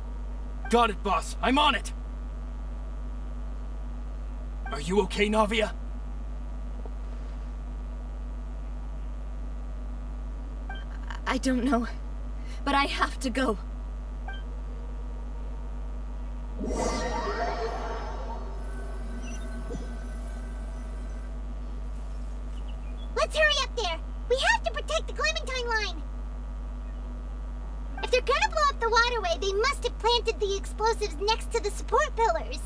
Got it, boss. I'm on it. Are you okay, Navia? I don't know, but I have to go. Let's hurry up there! We have to protect the Clementine line! If they're gonna blow up the waterway, they must have planted the explosives next to the support pillars.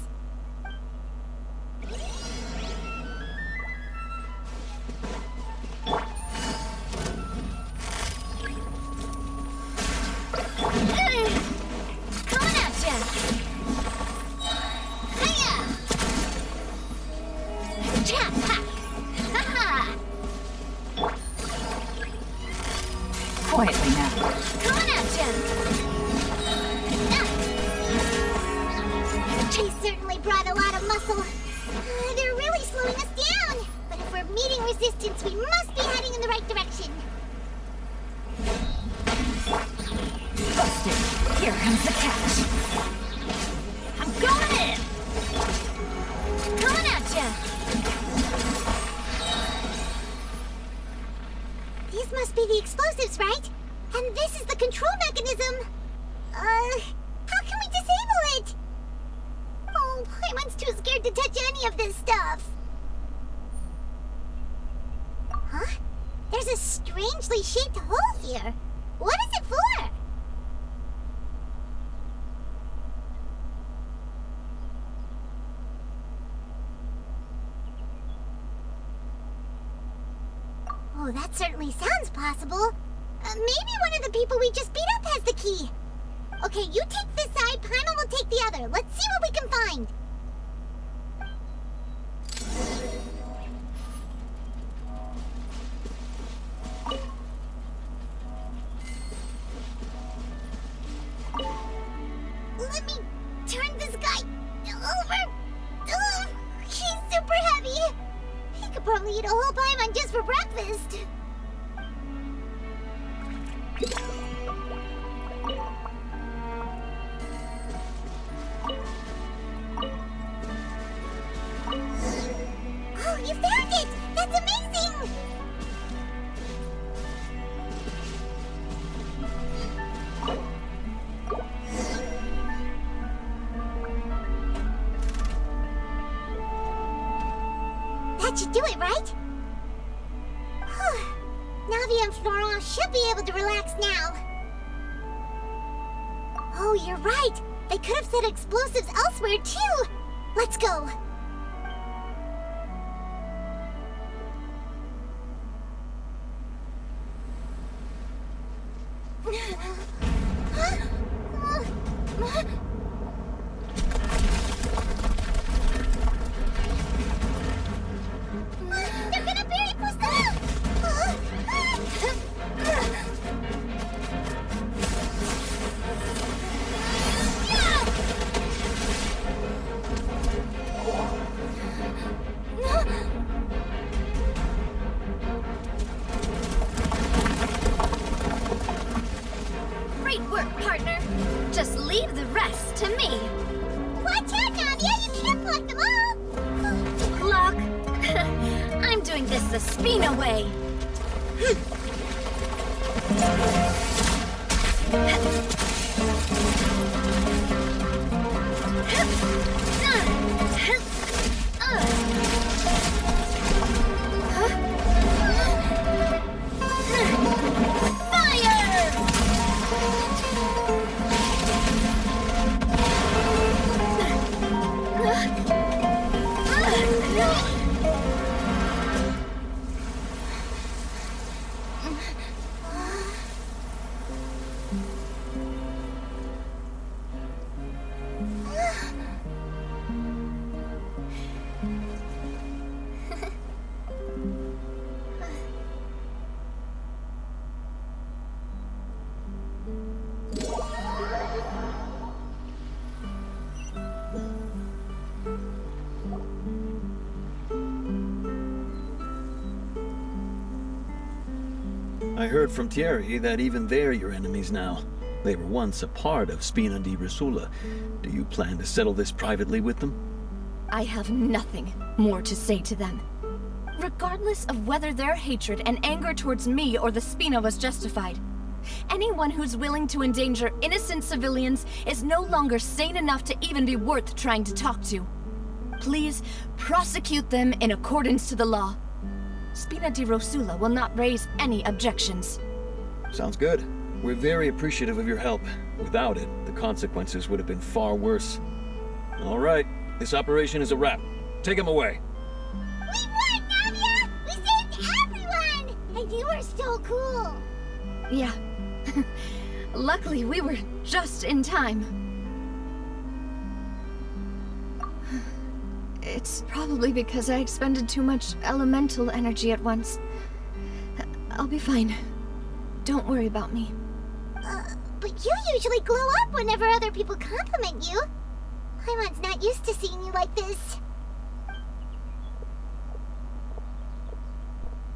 Coming at ya! Hiya! Ha! Quietly now. Coming at ya! They certainly brought a lot of muscle. They're really slowing us down. But if we're meeting resistance, we must be heading in the right direction. Busted. Here comes the catch. I'm going in. Coming at ya. These must be the explosives, right? And this is the control mechanism. How can we disable it? Oh, Paimon's too scared to touch any of this stuff. Huh? There's a strangely shaped hole here. What is it for? Oh, that certainly sounds possible. Maybe one of the people we just beat up has the key. Okay, you take this side, Paimon will take the other. Let's see what we can find. Let me turn this guy over. Ugh, he's super heavy. He could probably eat a whole Paimon just for breakfast. Oh, you found it! That's amazing! That should do it, right? Navia and Florent should be able to relax now. Oh, you're right. They could have set explosives elsewhere, too. Let's go. They're gonna bury Poisson! Great work, partner. Just leave the rest to me. Watch out, Navia! You can't block them all! Block. I'm doing this the Spina way. I heard from Thierry that even they're your enemies now. They were once a part of Spina di Rosula. Do you plan to settle this privately with them? I have nothing more to say to them. Regardless of whether their hatred and anger towards me or the Spina was justified, anyone who's willing to endanger innocent civilians is no longer sane enough to even be worth trying to talk to. Please prosecute them in accordance to the law. Spina di Rosula will not raise any objections. Sounds good. We're very appreciative of your help. Without it, the consequences would have been far worse. All right, this operation is a wrap. Take him away. We won, Navia! We saved everyone! And you were so cool! Yeah. Luckily, we were just in time. It's probably because I expended too much elemental energy at once. I'll be fine. Don't worry about me. But you usually glow up whenever other people compliment you. Paimon's not used to seeing you like this.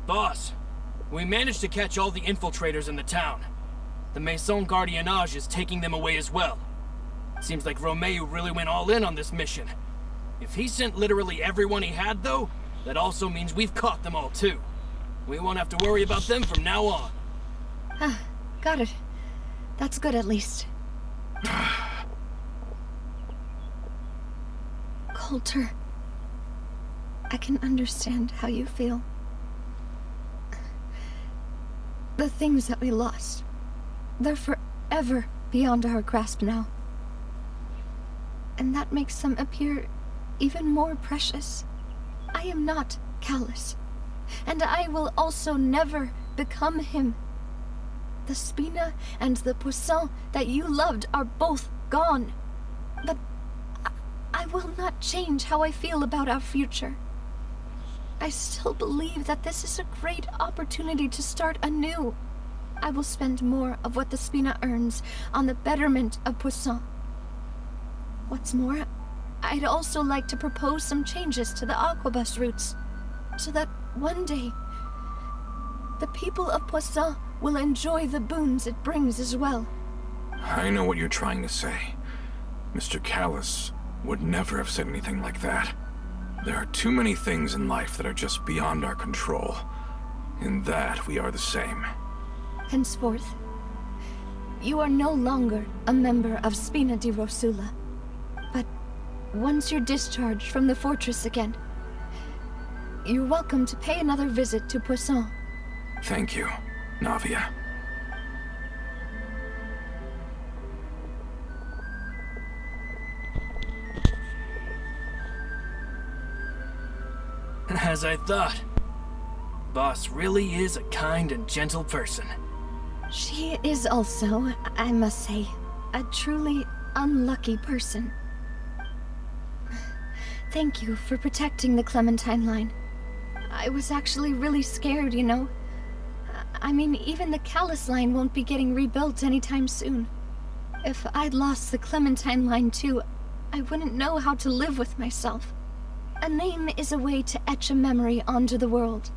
Boss, we managed to catch all the infiltrators in the town. The Maison Gardiennage is taking them away as well. Seems like Romeu really went all in on this mission. If he sent literally everyone he had, though, that also means we've caught them all, too. We won't have to worry about them from now on. Ah, got it. That's good, at least. Coulter, I can understand how you feel. The things that we lost, they're forever beyond our grasp now. And that makes them appear even more precious. I am not callous, and I will also never become him. The Spina and the Poisson that you loved are both gone. But I will not change how I feel about our future. I still believe that this is a great opportunity to start anew. I will spend more of what the Spina earns on the betterment of Poisson. What's more, I'd also like to propose some changes to the Aquabus routes, so that one day, the people of Poisson will enjoy the boons it brings as well. I know what you're trying to say. Mr. Callus would never have said anything like that. There are too many things in life that are just beyond our control. In that, we are the same. Henceforth, you are no longer a member of Spina di Rosula. But once you're discharged from the fortress again, you're welcome to pay another visit to Poisson. Thank you, Navia. As I thought. Boss really is a kind and gentle person. She is also, I must say, a truly unlucky person. Thank you for protecting the Clementine line. I was actually really scared, you know. I mean, even the Callus line won't be getting rebuilt anytime soon. If I'd lost the Clementine line too, I wouldn't know how to live with myself. A name is a way to etch a memory onto the world.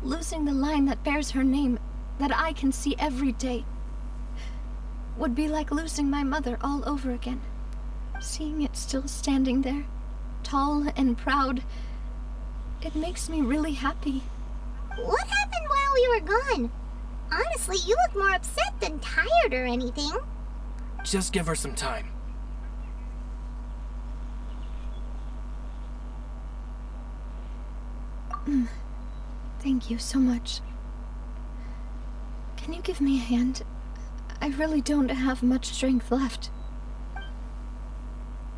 Losing the line that bears her name, that I can see every day, would be like losing my mother all over again. Seeing it still standing there, tall and proud, it makes me really happy. What happened while we were gone? Honestly, you look more upset than tired or anything. Just give her some time. Thank you so much. Can you give me a hand? I really don't have much strength left.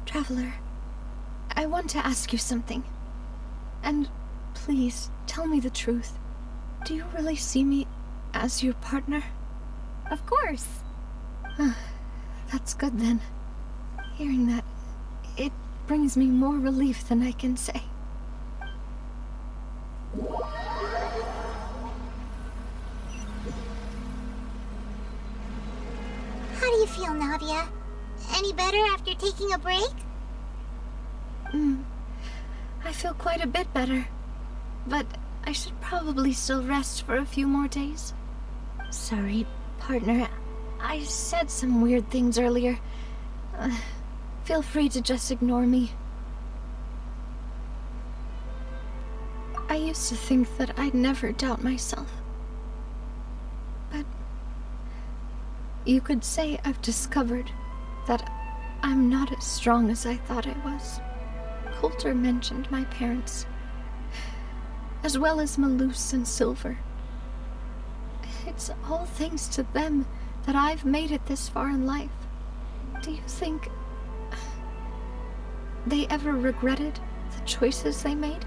Traveler, I want to ask you something. And please, tell me the truth. Do you really see me as your partner? Of course. That's good then. Hearing that, it brings me more relief than I can say. How do you feel, Navia? Any better after taking a break? I feel quite a bit better. But I should probably still rest for a few more days. Sorry, partner. I said some weird things earlier. Feel free to just ignore me. I used to think that I'd never doubt myself. But you could say I've discovered that I'm not as strong as I thought I was. Coulter mentioned my parents, as well as Malus and Silver. It's all thanks to them that I've made it this far in life. Do you think they ever regretted the choices they made?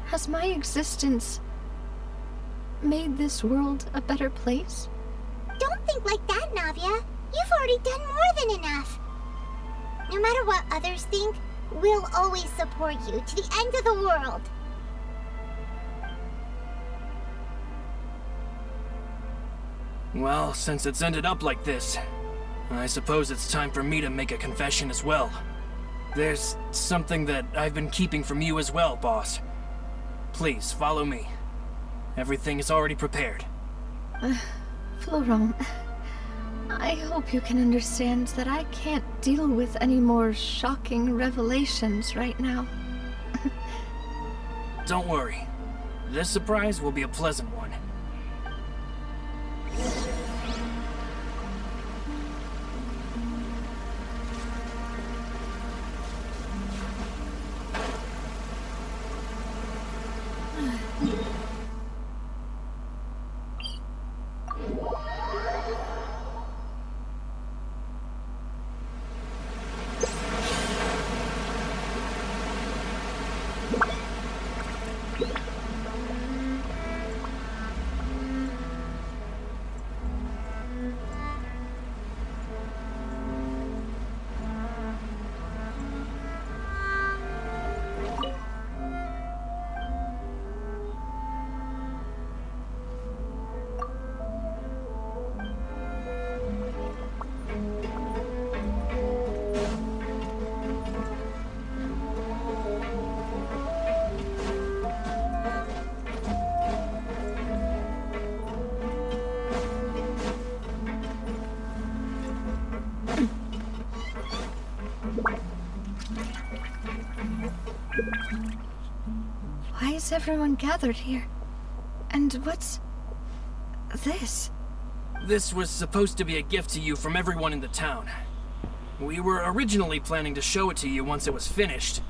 Has my existence made this world a better place? Don't think like that, Navia. You've already done more than enough. No matter what others think, we'll always support you to the end of the world. Well, since it's ended up like this, I suppose it's time for me to make a confession as well. There's something that I've been keeping from you as well, boss. Please, follow me. Everything is already prepared. Florent, I hope you can understand that I can't deal with any more shocking revelations right now. Don't worry. This surprise will be a pleasant one. Why is everyone gathered here? And what's this? This was supposed to be a gift to you from everyone in the town. We were originally planning to show it to you once it was finished,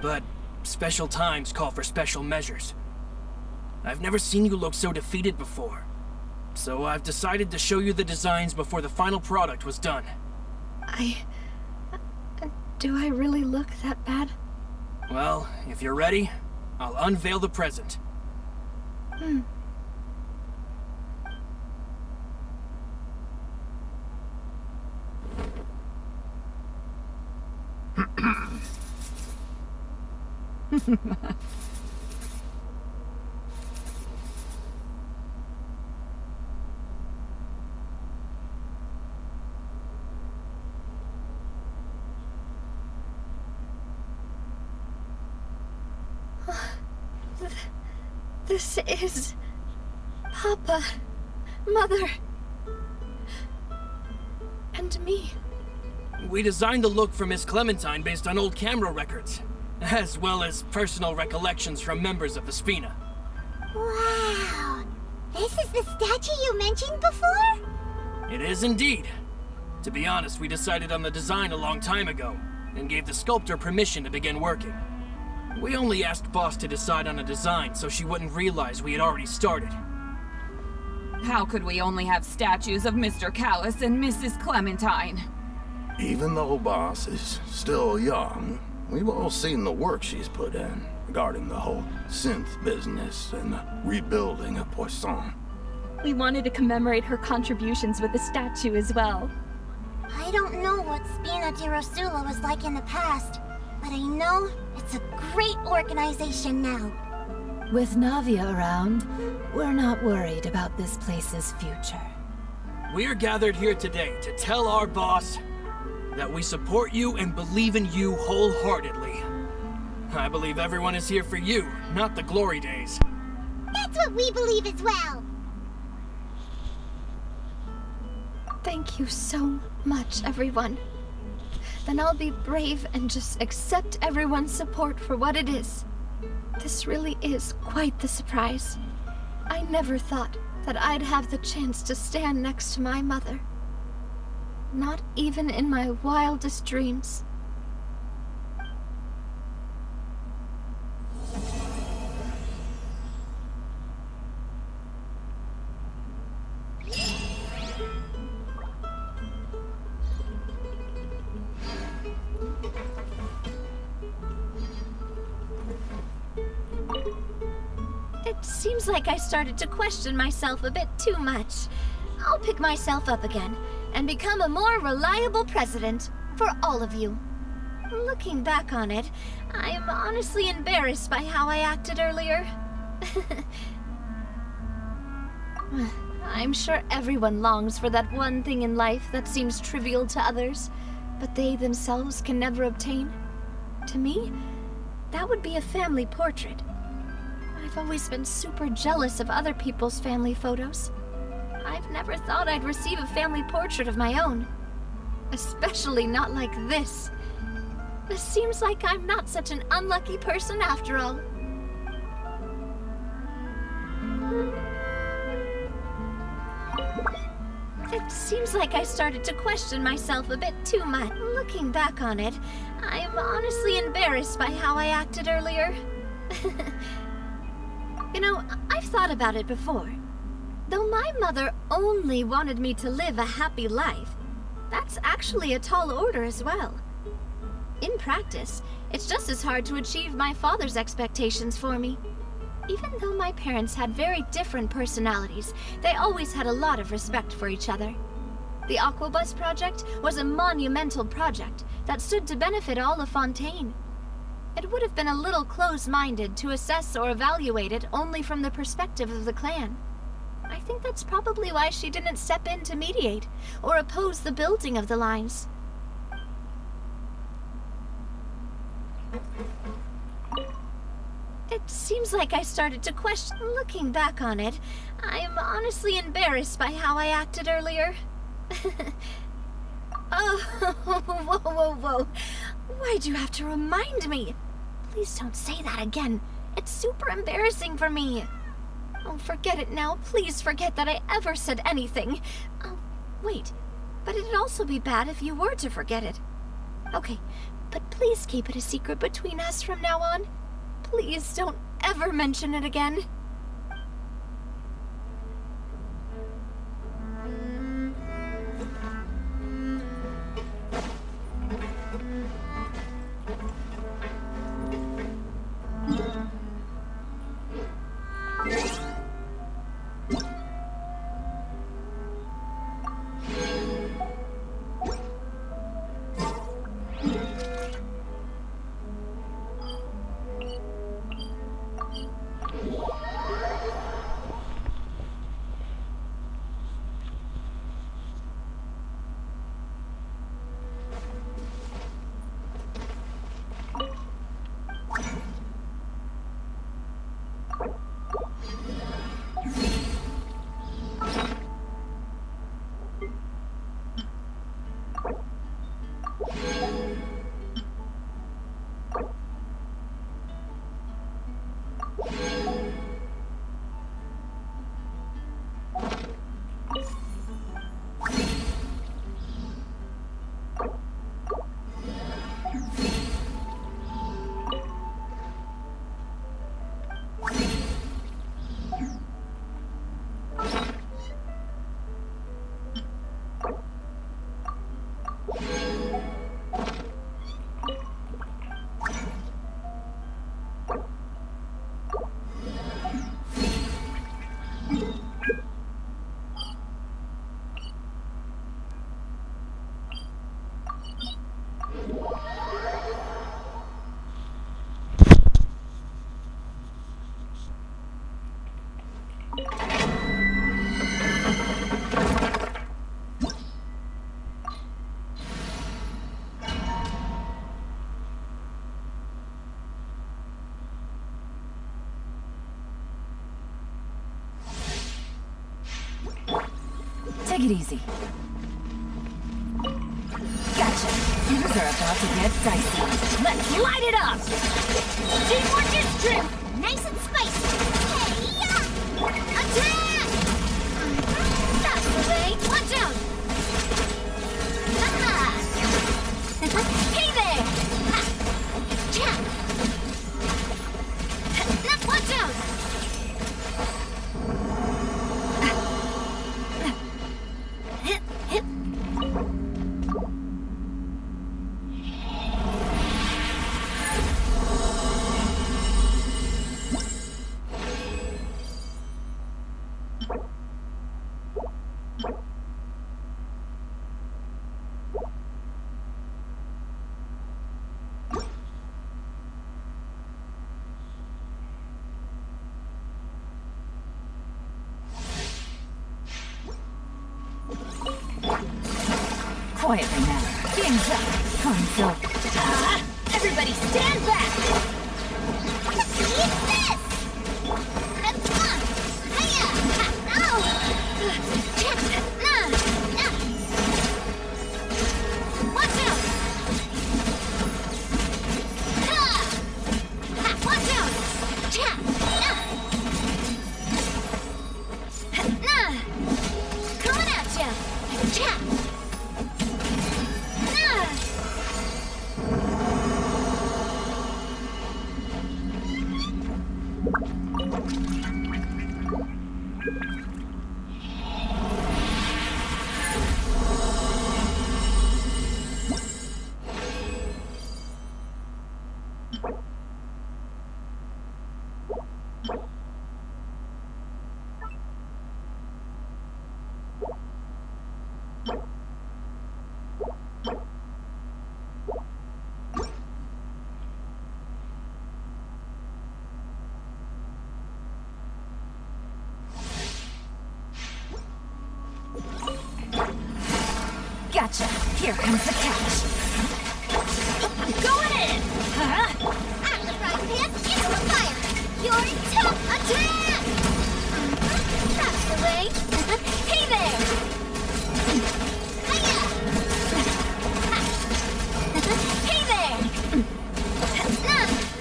but special times call for special measures. I've never seen you look so defeated before, so I've decided to show you the designs before the final product was done. Do I really look that bad? Well, if you're ready, I'll unveil the present. This is... Papa, Mother, and me. We designed the look for Miss Clementine based on old camera records, as well as personal recollections from members of the Spina. Wow! This is the statue you mentioned before? It is indeed. To be honest, we decided on the design a long time ago, and gave the sculptor permission to begin working. We only asked Boss to decide on a design so she wouldn't realize we had already started. How could we only have statues of Mr. Callus and Mrs. Clementine? Even though Boss is still young, we've all seen the work she's put in regarding the whole synth business and the rebuilding of Poisson. We wanted to commemorate her contributions with a statue as well. I don't know what Spina di Rosula was like in the past, but I know it's a great organization now. With Navia around, we're not worried about this place's future. We're gathered here today to tell our boss that we support you and believe in you wholeheartedly. I believe everyone is here for you, not the glory days. That's what we believe as well. Thank you so much, everyone. Then I'll be brave and just accept everyone's support for what it is. This really is quite the surprise. I never thought that I'd have the chance to stand next to my mother. Not even in my wildest dreams. It seems like I started to question myself a bit too much. I'll pick myself up again and become a more reliable president for all of you. Looking back on it, I'm honestly embarrassed by how I acted earlier. I'm sure everyone longs for that one thing in life that seems trivial to others, but they themselves can never obtain. To me, that would be a family portrait. I've always been super jealous of other people's family photos. I've never thought I'd receive a family portrait of my own. Especially not like this. It seems like I'm not such an unlucky person after all. It seems like I started to question myself a bit too much. Looking back on it, I'm honestly embarrassed by how I acted earlier. You know, I've thought about it before. Though my mother only wanted me to live a happy life, that's actually a tall order as well. In practice, it's just as hard to achieve my father's expectations for me. Even though my parents had very different personalities, they always had a lot of respect for each other. The Aquabus project was a monumental project that stood to benefit all of Fontaine. It would have been a little close-minded to assess or evaluate it only from the perspective of the clan. I think that's probably why she didn't step in to mediate or oppose the building of the lines. It seems like I started to question. Looking back on it, I'm honestly embarrassed by how I acted earlier. Oh, whoa. Why'd you have to remind me? Please don't say that again. It's super embarrassing for me. Oh, forget it now. Please forget that I ever said anything. Oh, wait. But it'd also be bad if you were to forget it. Okay, but please keep it a secret between us from now on. Please don't ever mention it again. Take it easy. Gotcha. Things are about to get dicey. Let's light it up! Teamwork is true! Nice and spicy. Hey-ya! Attack! That's the way. Watch out! Hey there! Ha! Cha! Now watch out! Quietly now. Things up. Fine, so... everybody stand back! Eat this! Hiya! Ow! Watch out! Watch out! Coming at ya! Gotcha. Here comes the catch. Going in! Huh? Out of the frying pan, into the fire! Your top attack! That's the way! Hey there! Hiya! Hey there!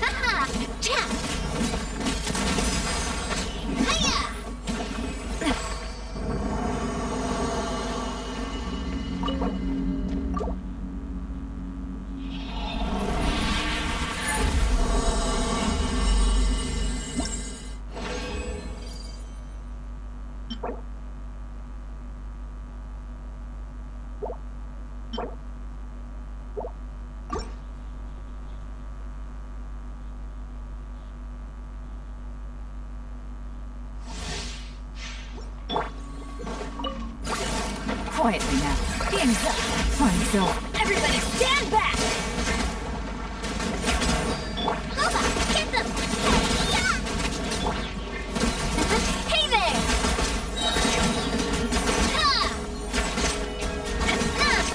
Ha-ha! Cha! Hiya! Quietly now. Things up. Fine, so... everybody stand back! Go back! Get them! Hey there!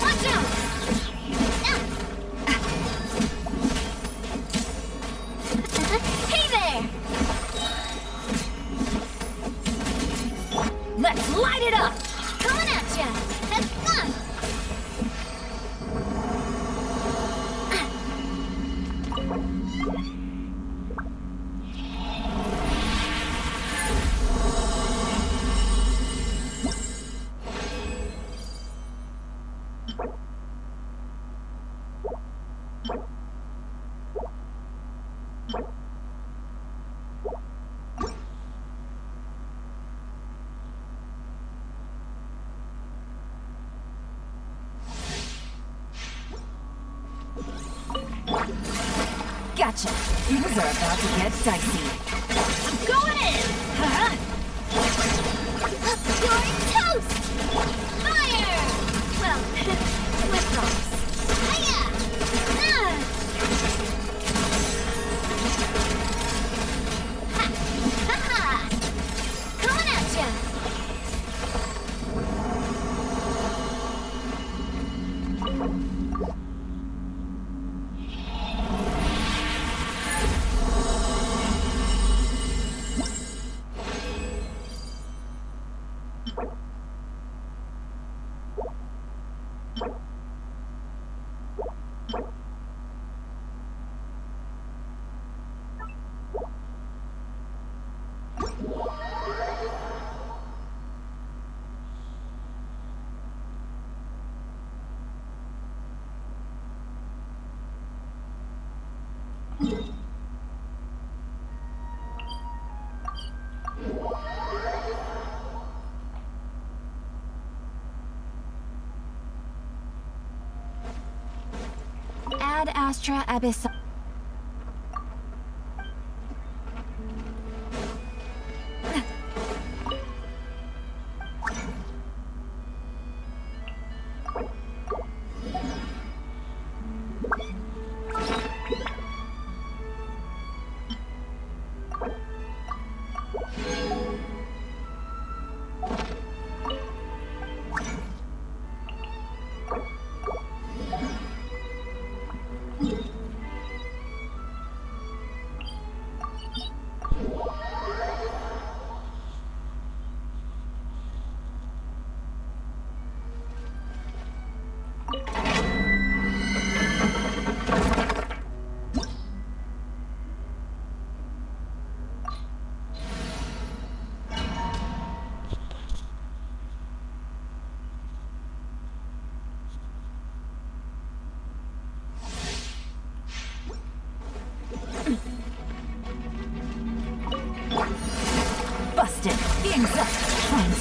Watch out! Hey there! Let's light it up! Coming at ya! Gotcha. Things are about to get dicey. Going in! Huh? You're toast! Fire! Well, with rocks. Hiya! Ha-ha! Coming at ya! Ad Astra Abyss.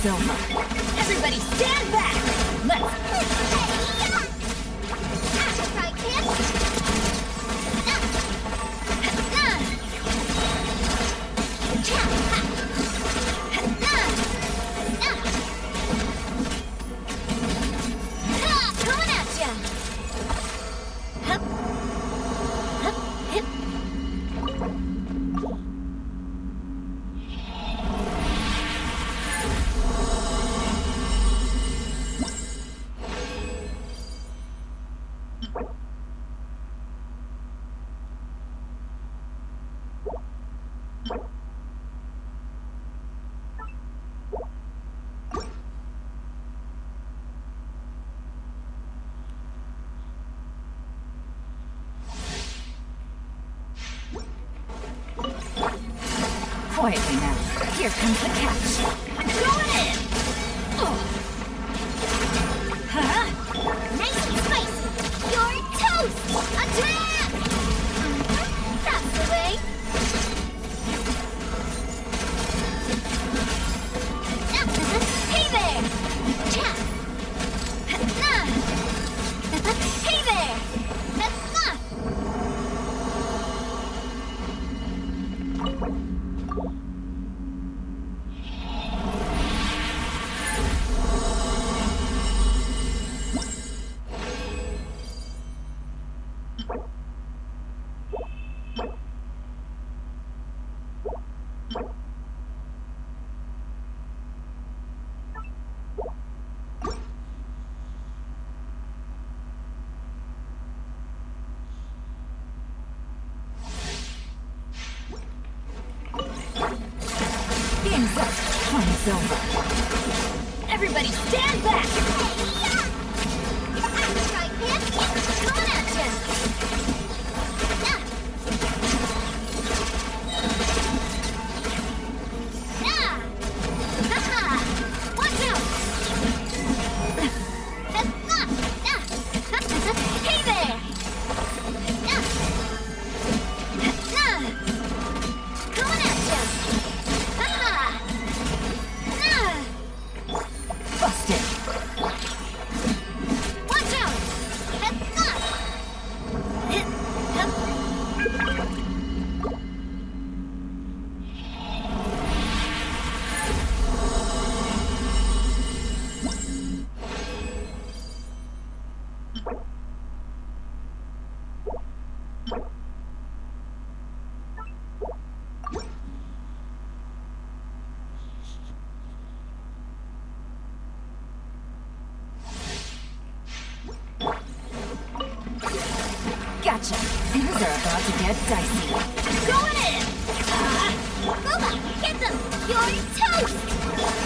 Fun's over. Everybody stand back! Let's... Try kiss. Coming at ya! Hup. Hup. Hip. Quietly now. Here comes the catch. I'm going in! Oh. Huh? Nice and spicy. You're toast. Attack! That's the way. Hey there! Cha. Hey there! Game's up. Fun's over. Everybody stand back! Try kiss. Coming at ya. Watch out! Hey there! Coming at ya! Busted! Watch out! Gotcha. Things are about to get dicey. Going in! Booba, get them. You're toast.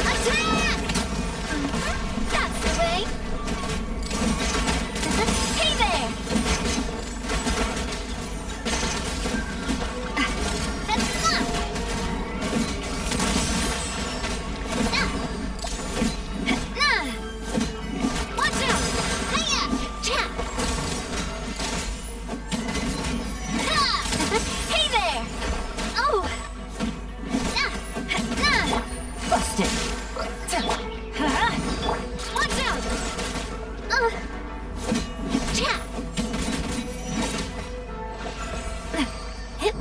Attack! That's the way. Hey there! Watch out! Hiya! Cha. Hey there! Oh! Busted! Huh? Watch out! Cha. Hip.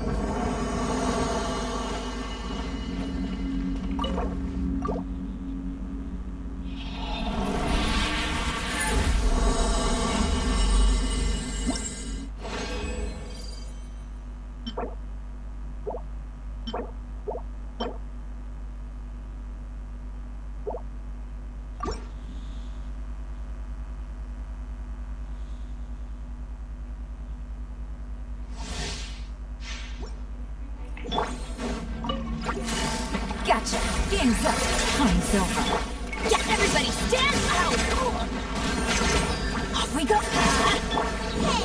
Gotcha. Game's up. Time's over. Yeah, everybody stand out! Off we go. Hey,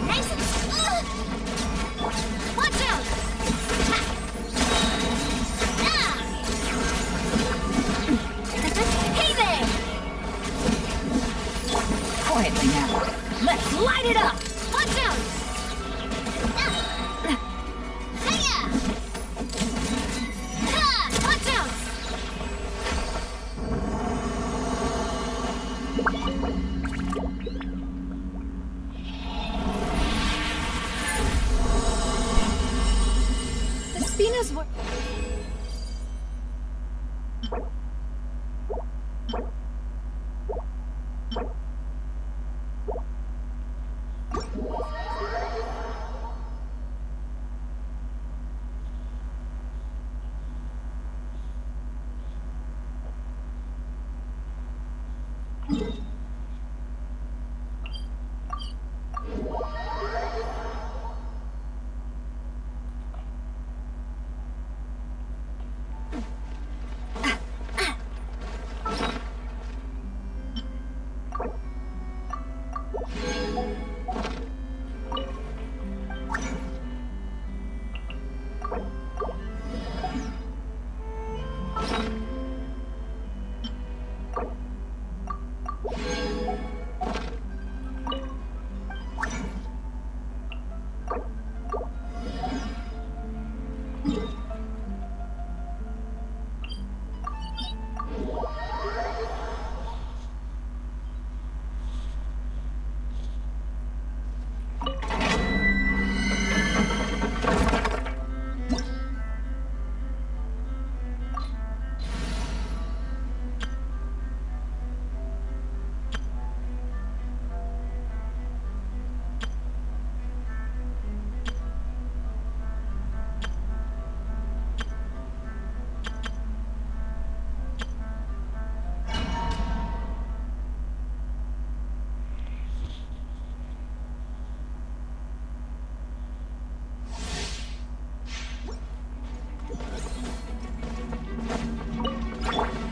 nice and... Watch out! Hey there! Quietly now. Let's light it up! Watch out! Hiya! Watch out!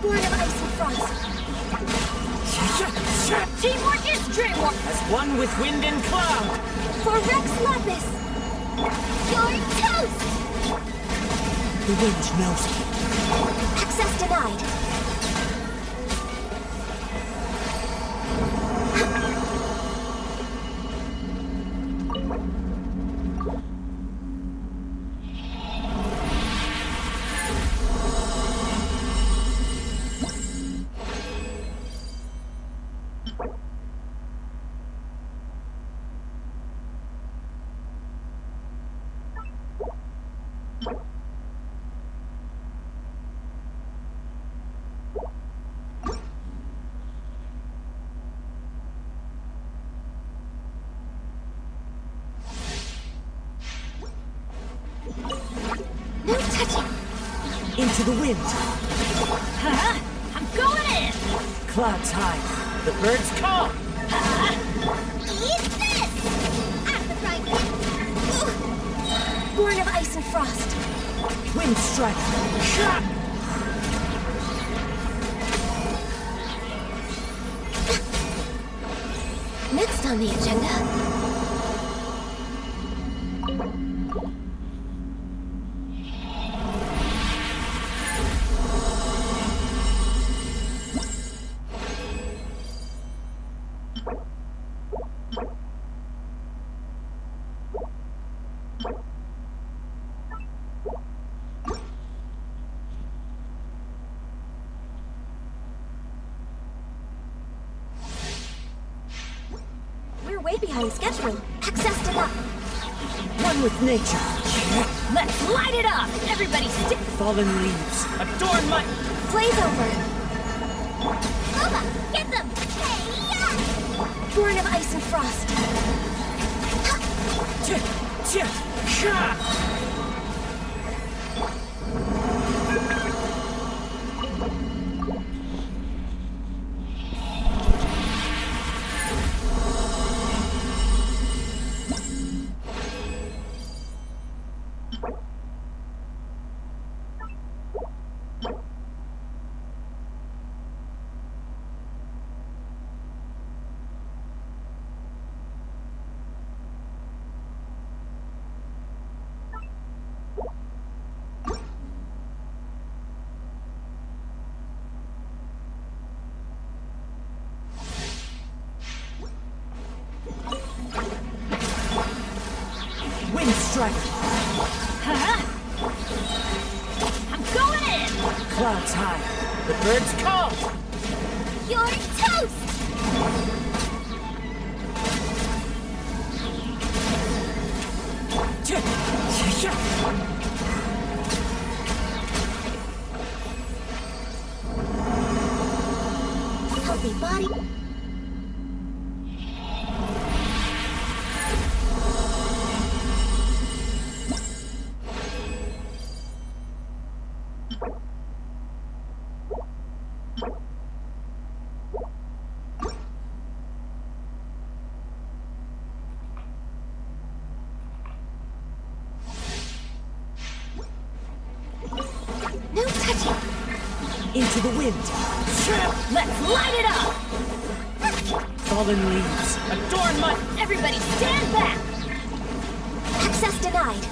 Born of ice and frost. Teamwork is dreamwork! As one with wind and cloud! For Rex Lapis. You're toast! The wind knows me. Access denied. No touching. Into the wind. Huh? I'm going in! Clouds high. The birds call. Eat this! I'm the frying pan. Born of ice and frost. Wind strike. Shot! Next on the agenda. We're way behind schedule. Access denied. One with nature. Let's light it up! Everybody stick! Fallen leaves. Adorn my... Blaze over. Loba, get them! Hey, yeah! Born of ice and frost. Wind strike. Huh? I'm going in! Clouds high. The birds call. You're toast! Healthy body. No touching. Into the wind. Let's light it up! fallen leaves adorn my... Everybody stand back! Access denied.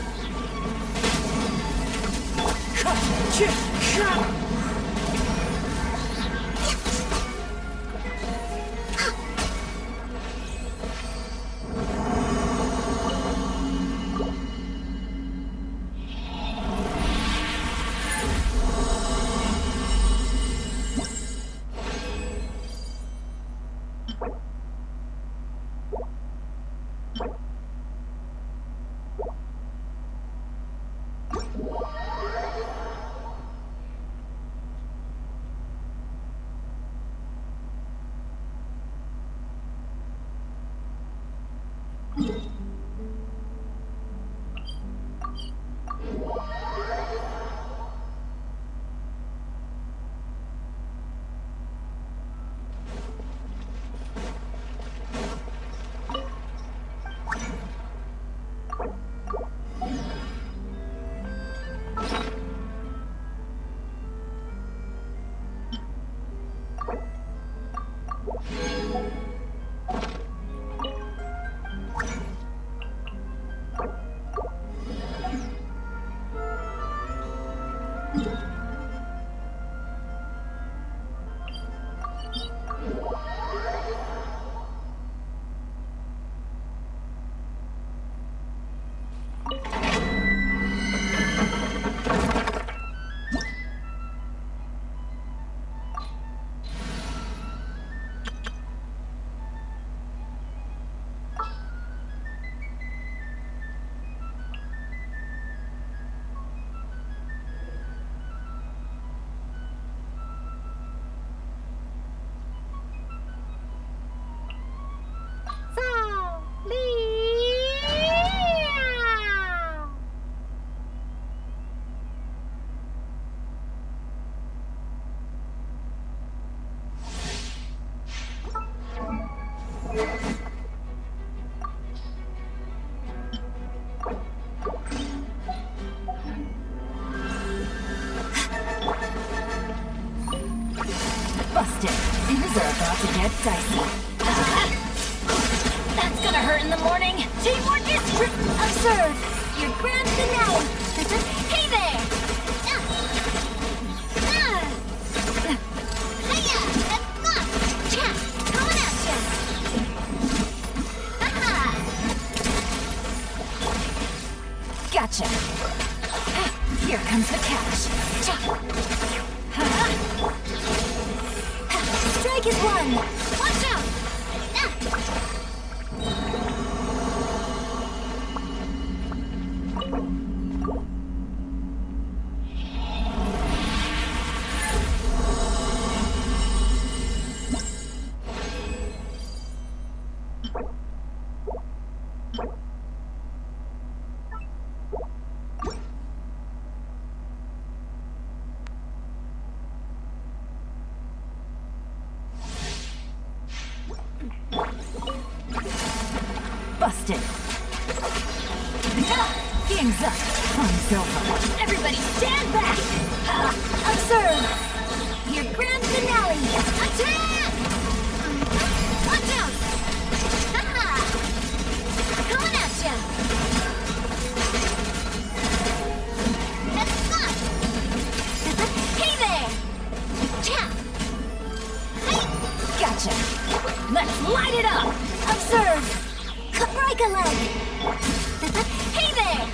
Busted. Things are about to get dicey. That's gonna hurt in the morning. Teamwork is observe your grand finale. Hey there! Hiya! That's luck! Cha! Coming at ya! Haha! Gotcha. Here comes the catch. Strike is one. Watch out! Busted. Game's up. Fun's over. Everybody stand back. Observe your grand finale. Attack! Watch out! Haha! Coming at ya! That's fun! Hey there! Cha! Gotcha. Let's light it up. Observe. Break a leg. Hey there!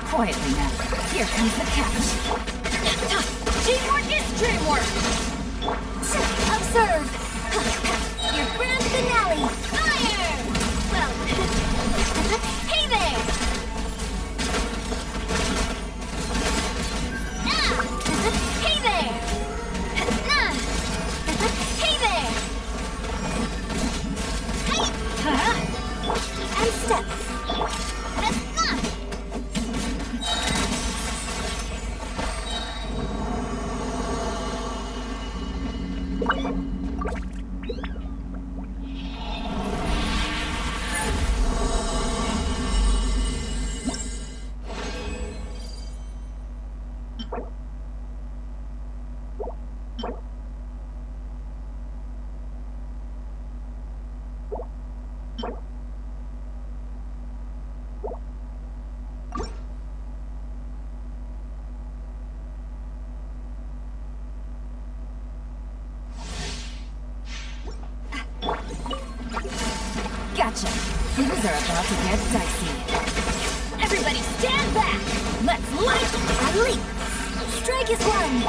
Quietly now. Here comes the catch. Teamwork is dreamwork. Observe your grand finale. Fire! Well, hey there! Hey there! Hey there! Gotcha. Things are about to get dicey. Everybody stand back! Let's light and leap! Strike is one!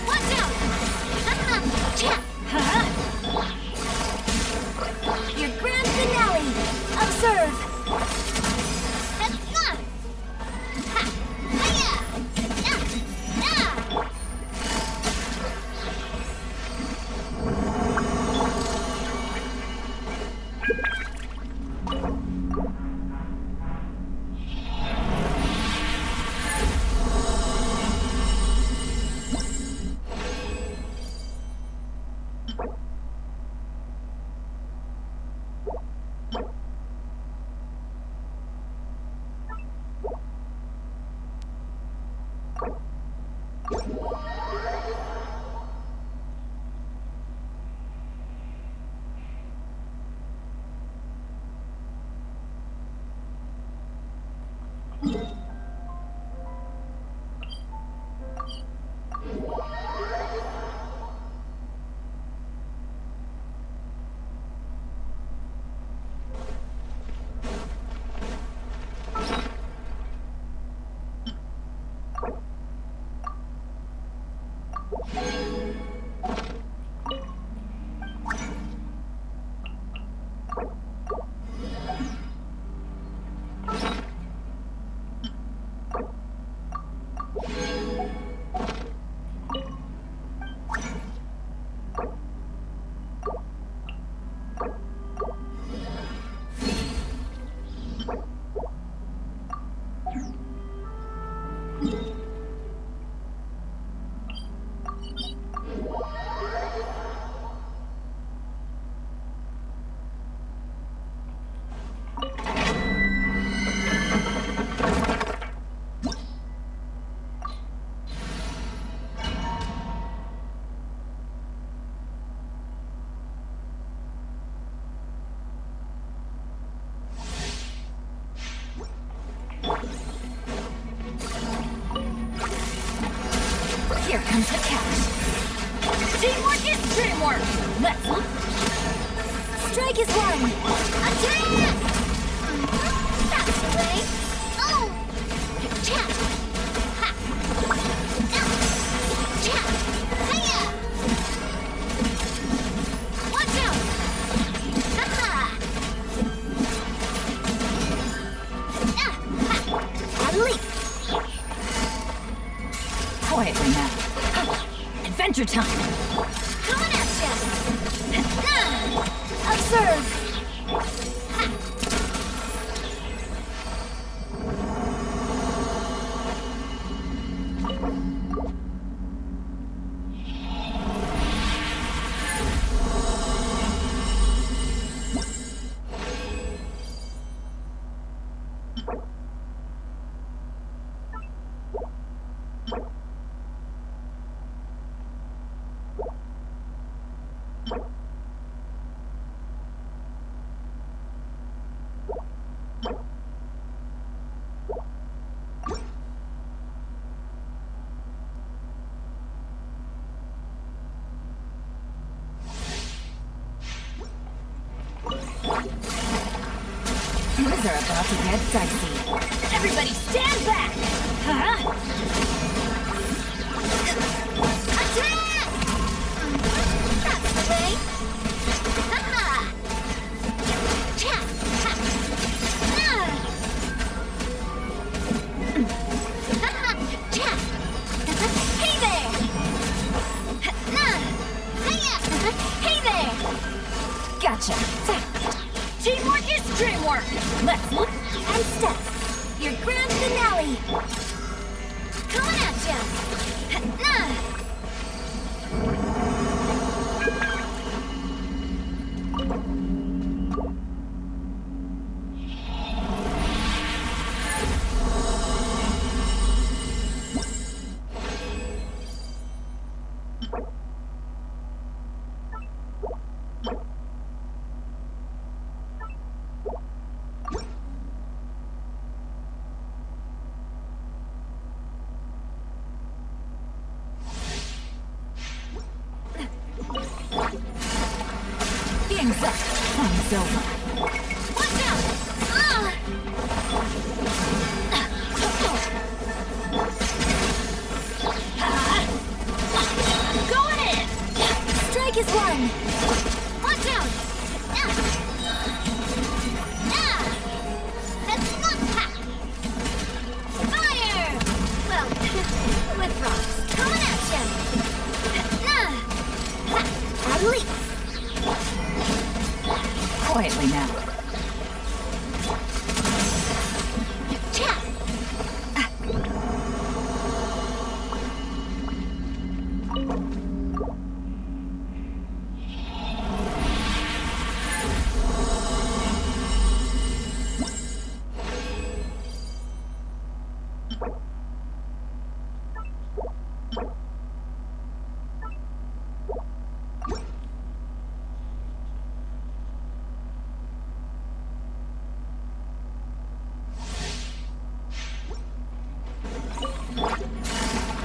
Watch out! Your grand finale! Observe! Here comes the catch. Teamwork is dreamwork. Let's look. Strike is one. Attack! That's the way. Oh! Attack! Ha! Attack! Hiya! Watch out! Ha-ha! And leap. Quietly now. Adventure time. Coming at ya! Observe. Things are about to get dicey. Everybody stand back! Huh? Attack! That's the way. Ha-ha! Attack! Ha! Ha-ha! Attack! Hey there! Hiya! Hey there! Gotcha. Teamwork is dreamwork. Let's look and step. Your grand finale. Coming at ya! over. Watch out! Going in! Strike is one. Watch out! Fire! Well, with rocks. Coming at you! At least. Quietly now.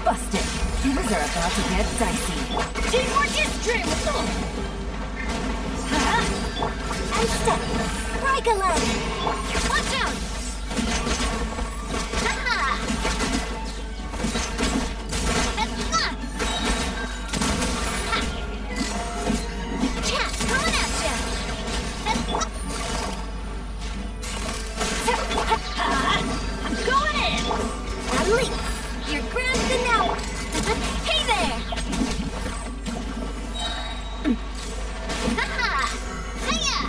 Busted. Things are about to get dicey. Teamwork is dream! And step. Break a leg. Watch out! Coming at you! I'm going in! At least. Your grand finale! Hey there! Hiya!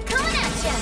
Coming at you!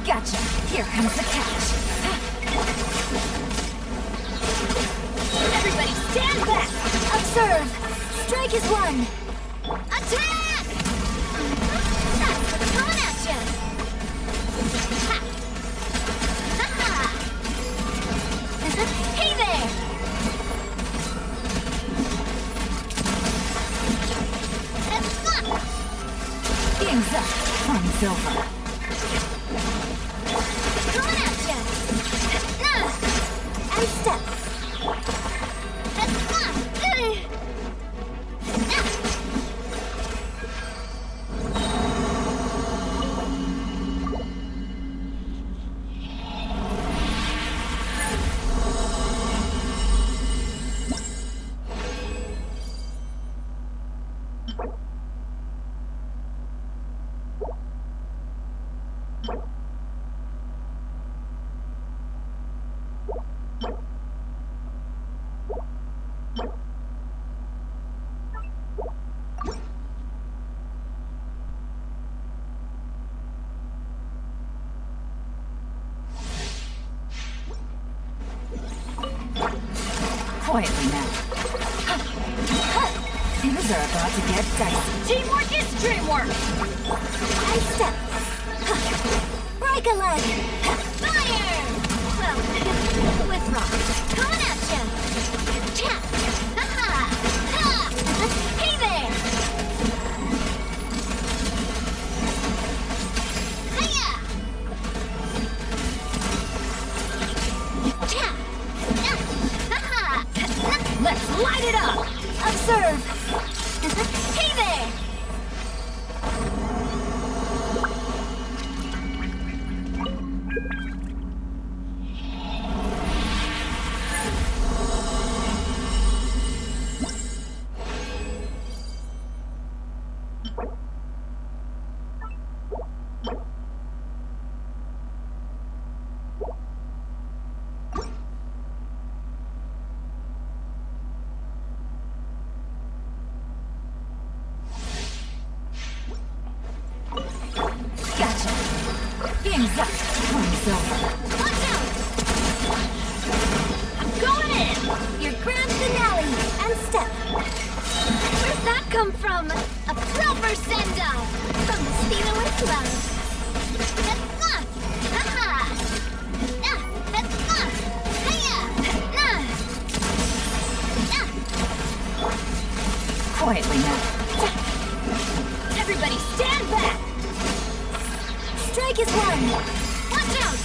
Gotcha. Here comes the catch. Everybody stand back! Observe. Strike is one. Attack! That's what's coming at you! Hey there! Game's up. Fun's over. Coming at you! And step. Quietly now. Things are about to get dicey. Teamwork is dreamwork! And step. Break a leg. Fire! Well, with rocks. Coming at you! Hey there! Hiya! Let's light it up. Observe. Hey there! Gotcha. Game's up. Fun's over. Watch out! I'm going in! Your grand finale come from a proper send-off from the Spina with love. Quietly now. Everybody stand back! Strike is one! Watch out!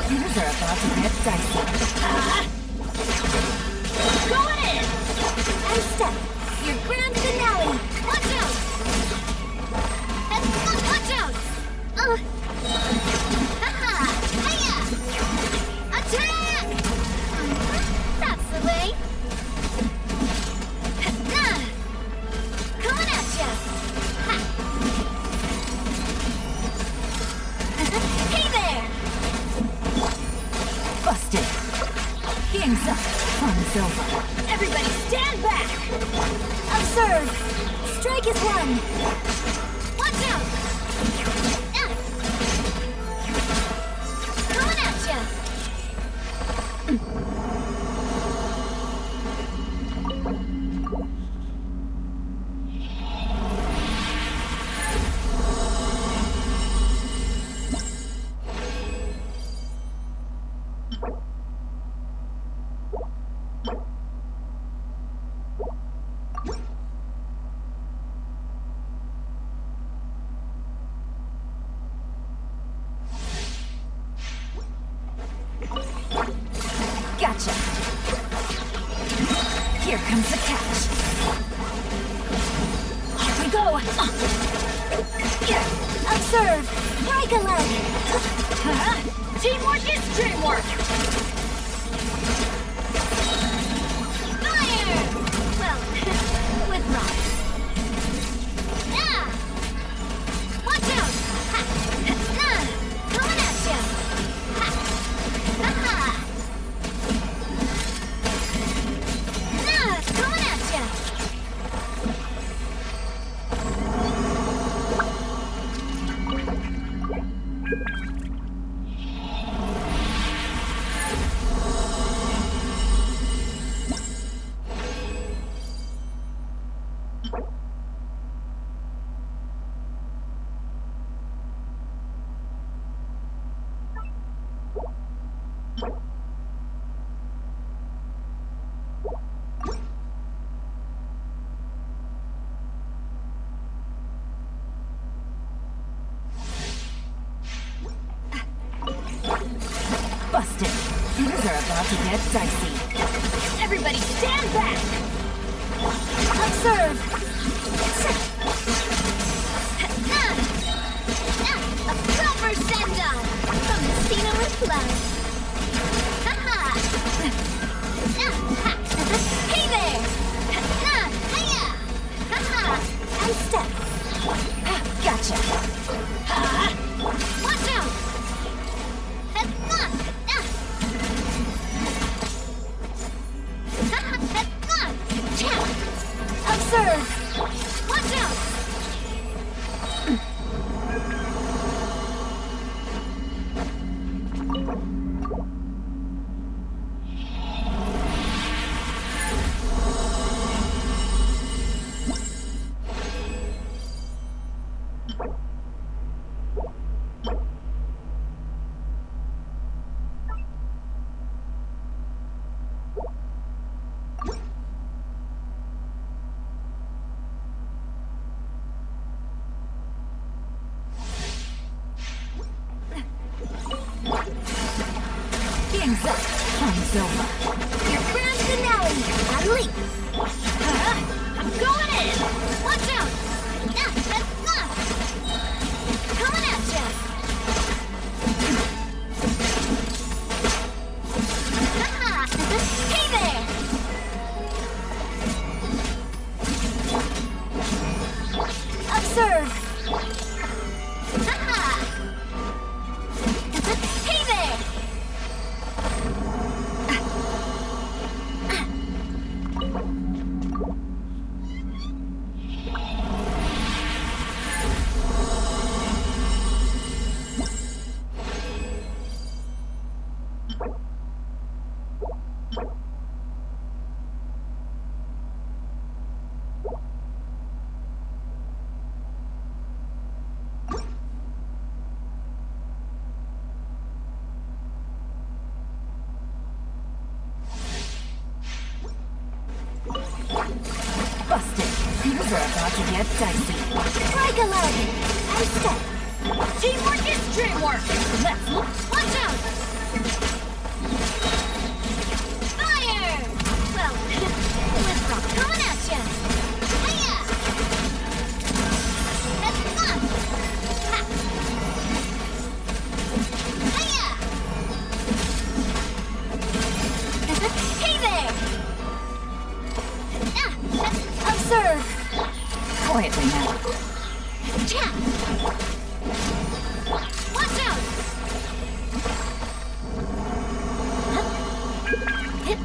Things are about to get dicey. Going in! And step. Your grand finale. Watch out! Watch out! Haha! Hiya! Attack! That's the way. Coming at ya! Hey there! Busted. Game's up. Fun's over. Everybody stand back! Observe. Strike is one. Watch out! Coming at ya! Gotcha. Here comes the catch. Here we go. Observe. Break a leg. Teamwork is dreamwork! Fire! Well, with rocks. Yeah! Watch out! Coming at ya! Coming at ya! Busted. Things are about to get dicey. Everybody stand back! Observe. A proper send-off from the Spina with love. Haha! Observe! Watch out! Game's up. Time's over. Your grand finale. I leap. I'm going in. Watch out. Coming at ya. Hey there. Observe. Hey there. Busted. Things are about to get dicey. Strike a leg and step. Teamwork is dreamwork. Let's watch out. Fire! Well, let's rock. Coming at ya. Hiya! That's fun. Ha! Hiya! Hey there! Observe! Quietly now. Cha! Watch out! Hit.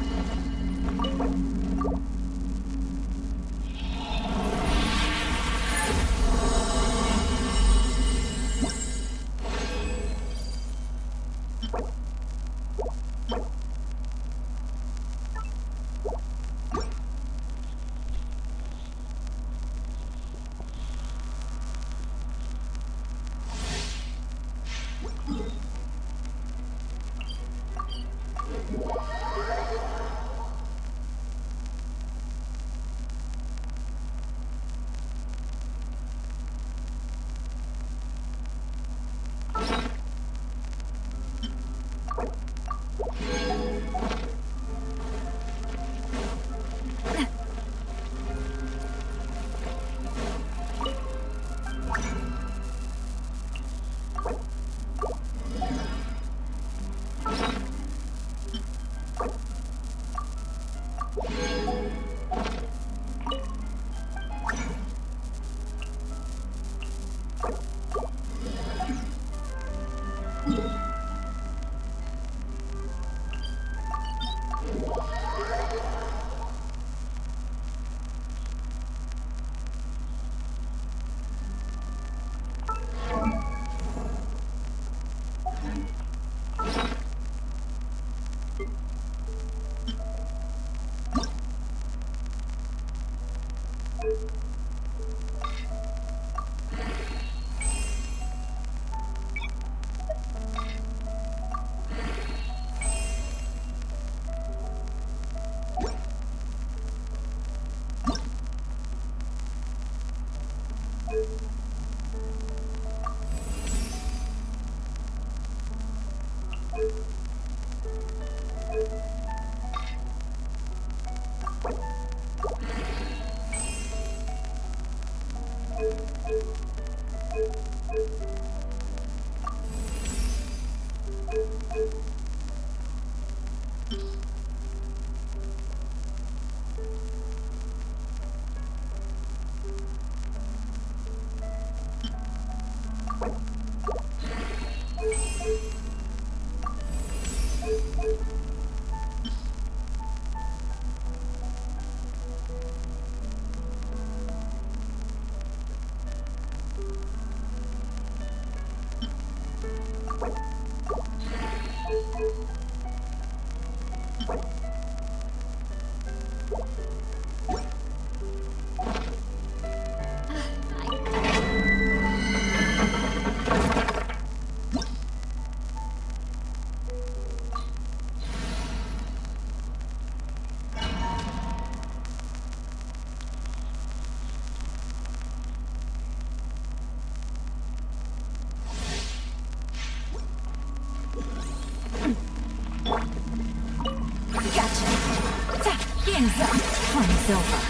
Game's up. Fun's over.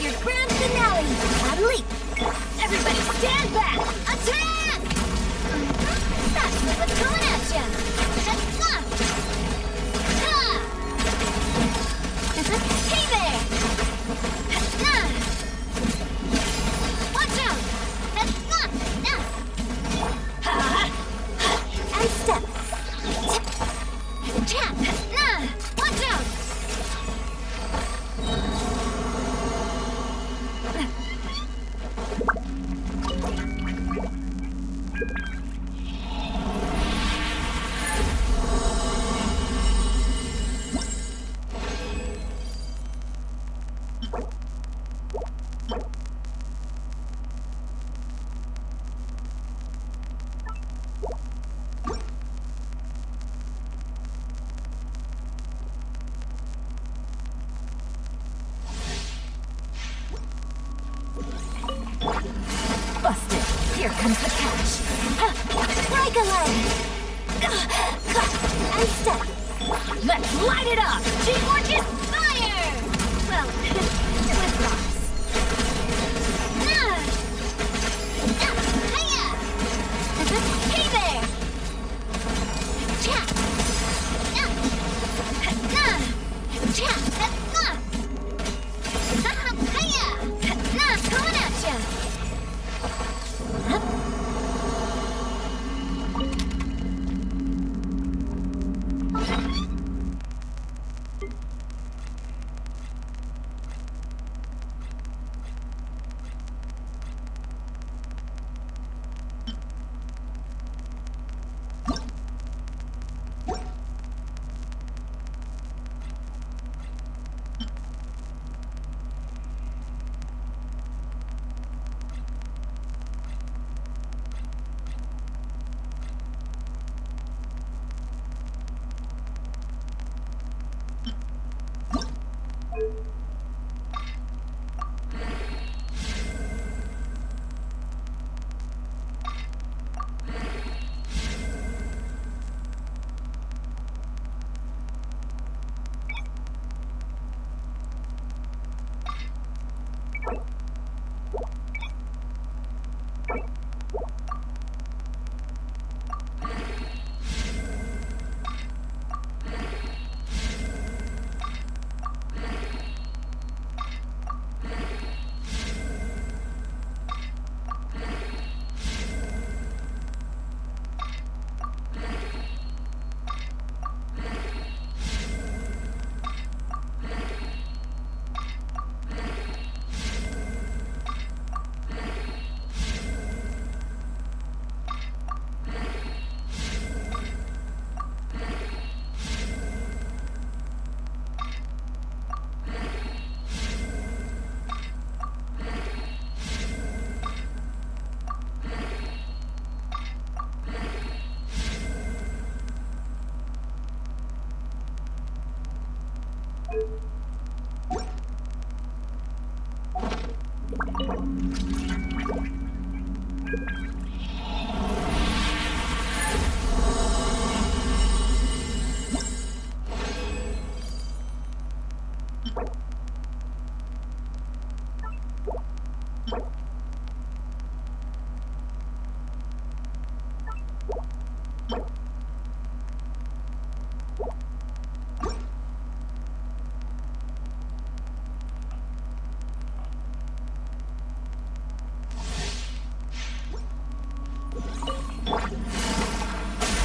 Your grand finale. Leap. Everybody stand back. Attack! That's what's coming at ya. Hey there! Watch out! And step. Watch out! Busted. Here comes the catch. Break a leg. And step. Let's light it up. Teamwork is fire. Well, with rocks. Hey there. Chat. Coming at ya.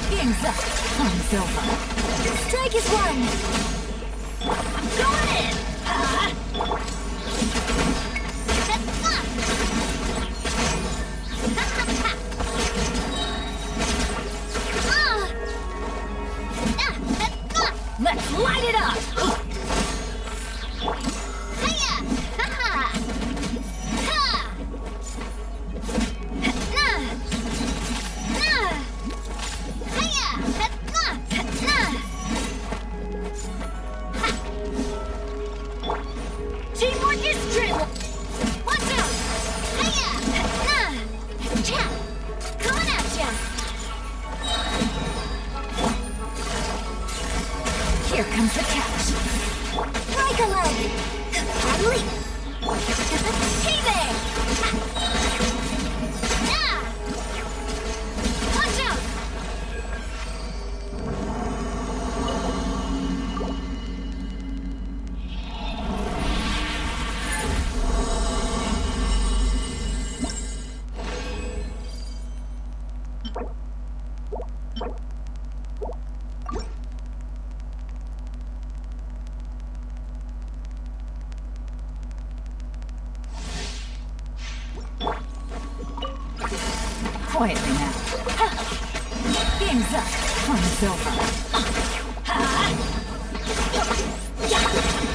Game's up. Fun's over. Strike is one. I'm going in. Let's light it up. extreme. Watch out! Hiya! Cha! Coming at ya! Here comes the catch. Break a leg! Leap! Hey there! Ah! Watch out! Quietly now. Game's up. Fun's over.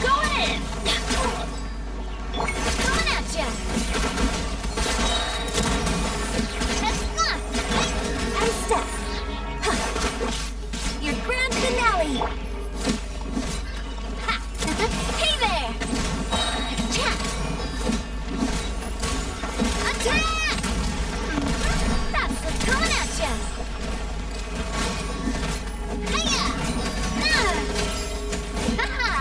Going in! Coming at ya! And step! Your grand finale! Ha! Hey there! Cha! Attack! That's what's coming at ya! Hiya! Ha-ha!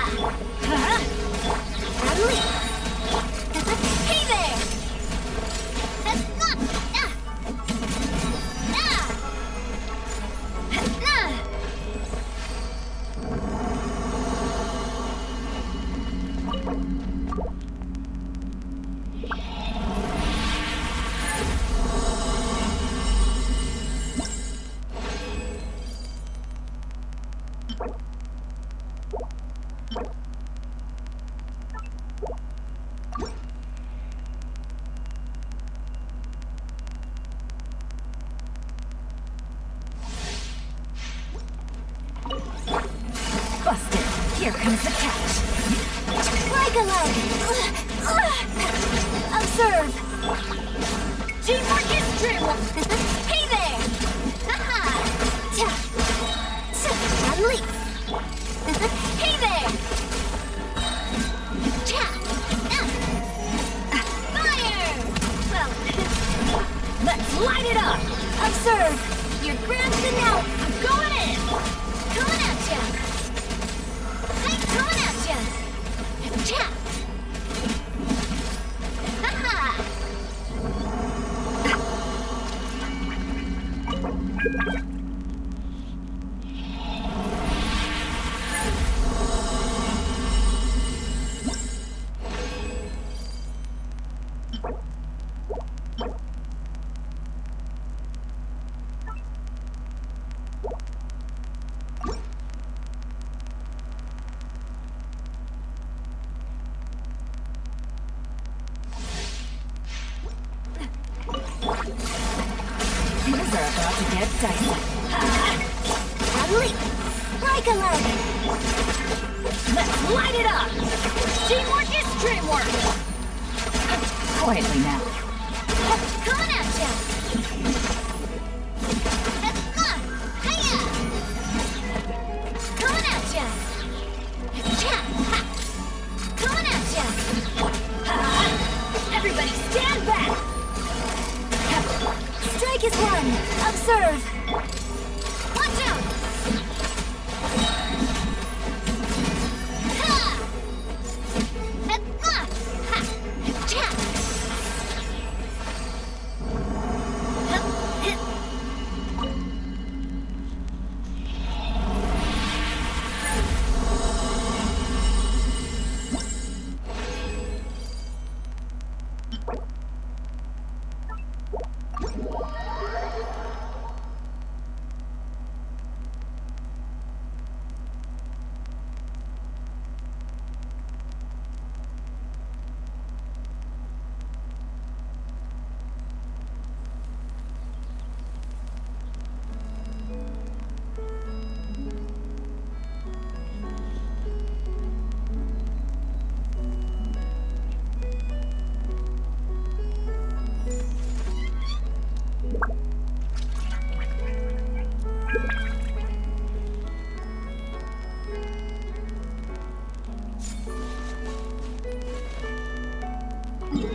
Leap! Hey there! Busted. Here comes the catch. Like a leg! Observe! Teamwork is dreamwork! Hey there! Ha-ha! And leap! Hey there! Cha! Fire! Well, let's light it up! Observe! Your grand finale! I'm going in! Coming at ya! I'm coming at ya! Cha! Ha-ha! Things are about to get dicey. And leap! Like a leg! Let's light it up! Teamwork is dreamwork! Quietly now. Coming at ya! Hiya! Coming at ya! Cha! Ha! Coming at ya! Everybody stand back! Strike is one! Observe! Watch out! Ha! Ha! Cha! Time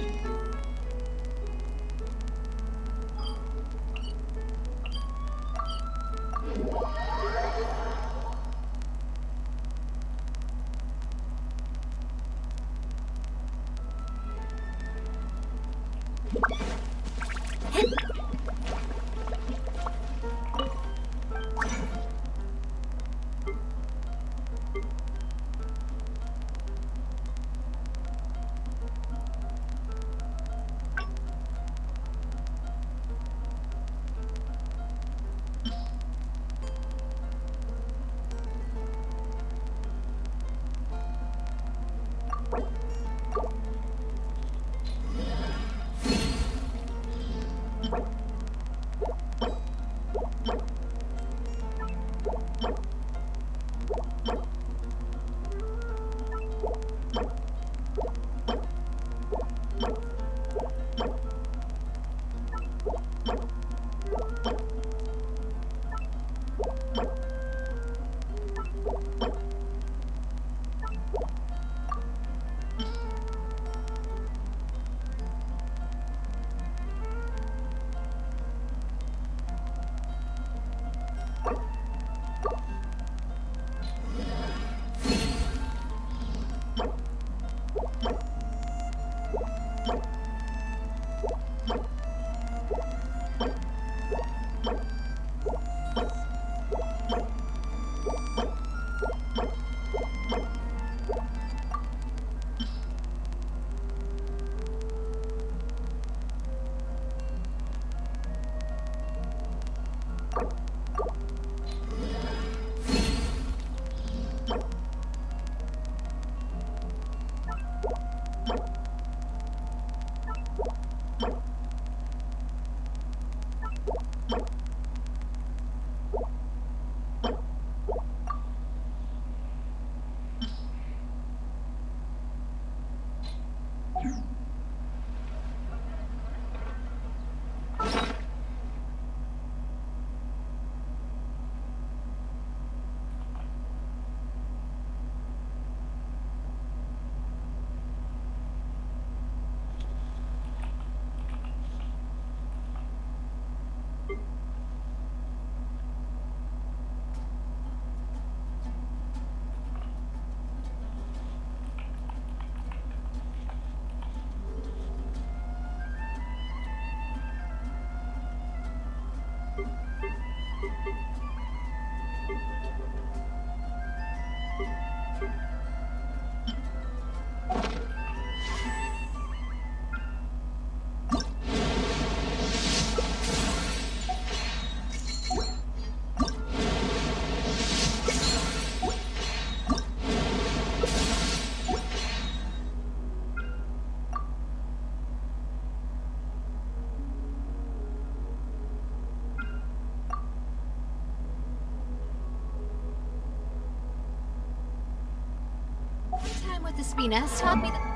with the Spina has taught me that.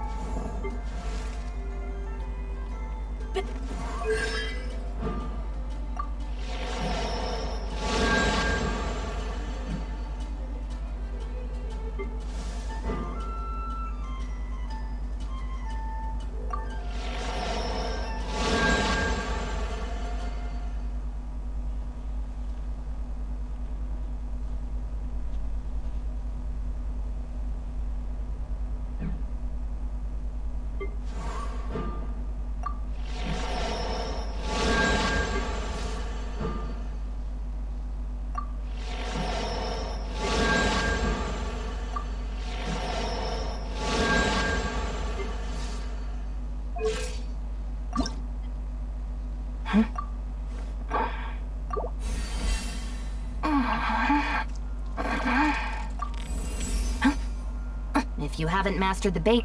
If you haven't mastered the bait...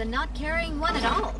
than not carrying one at all.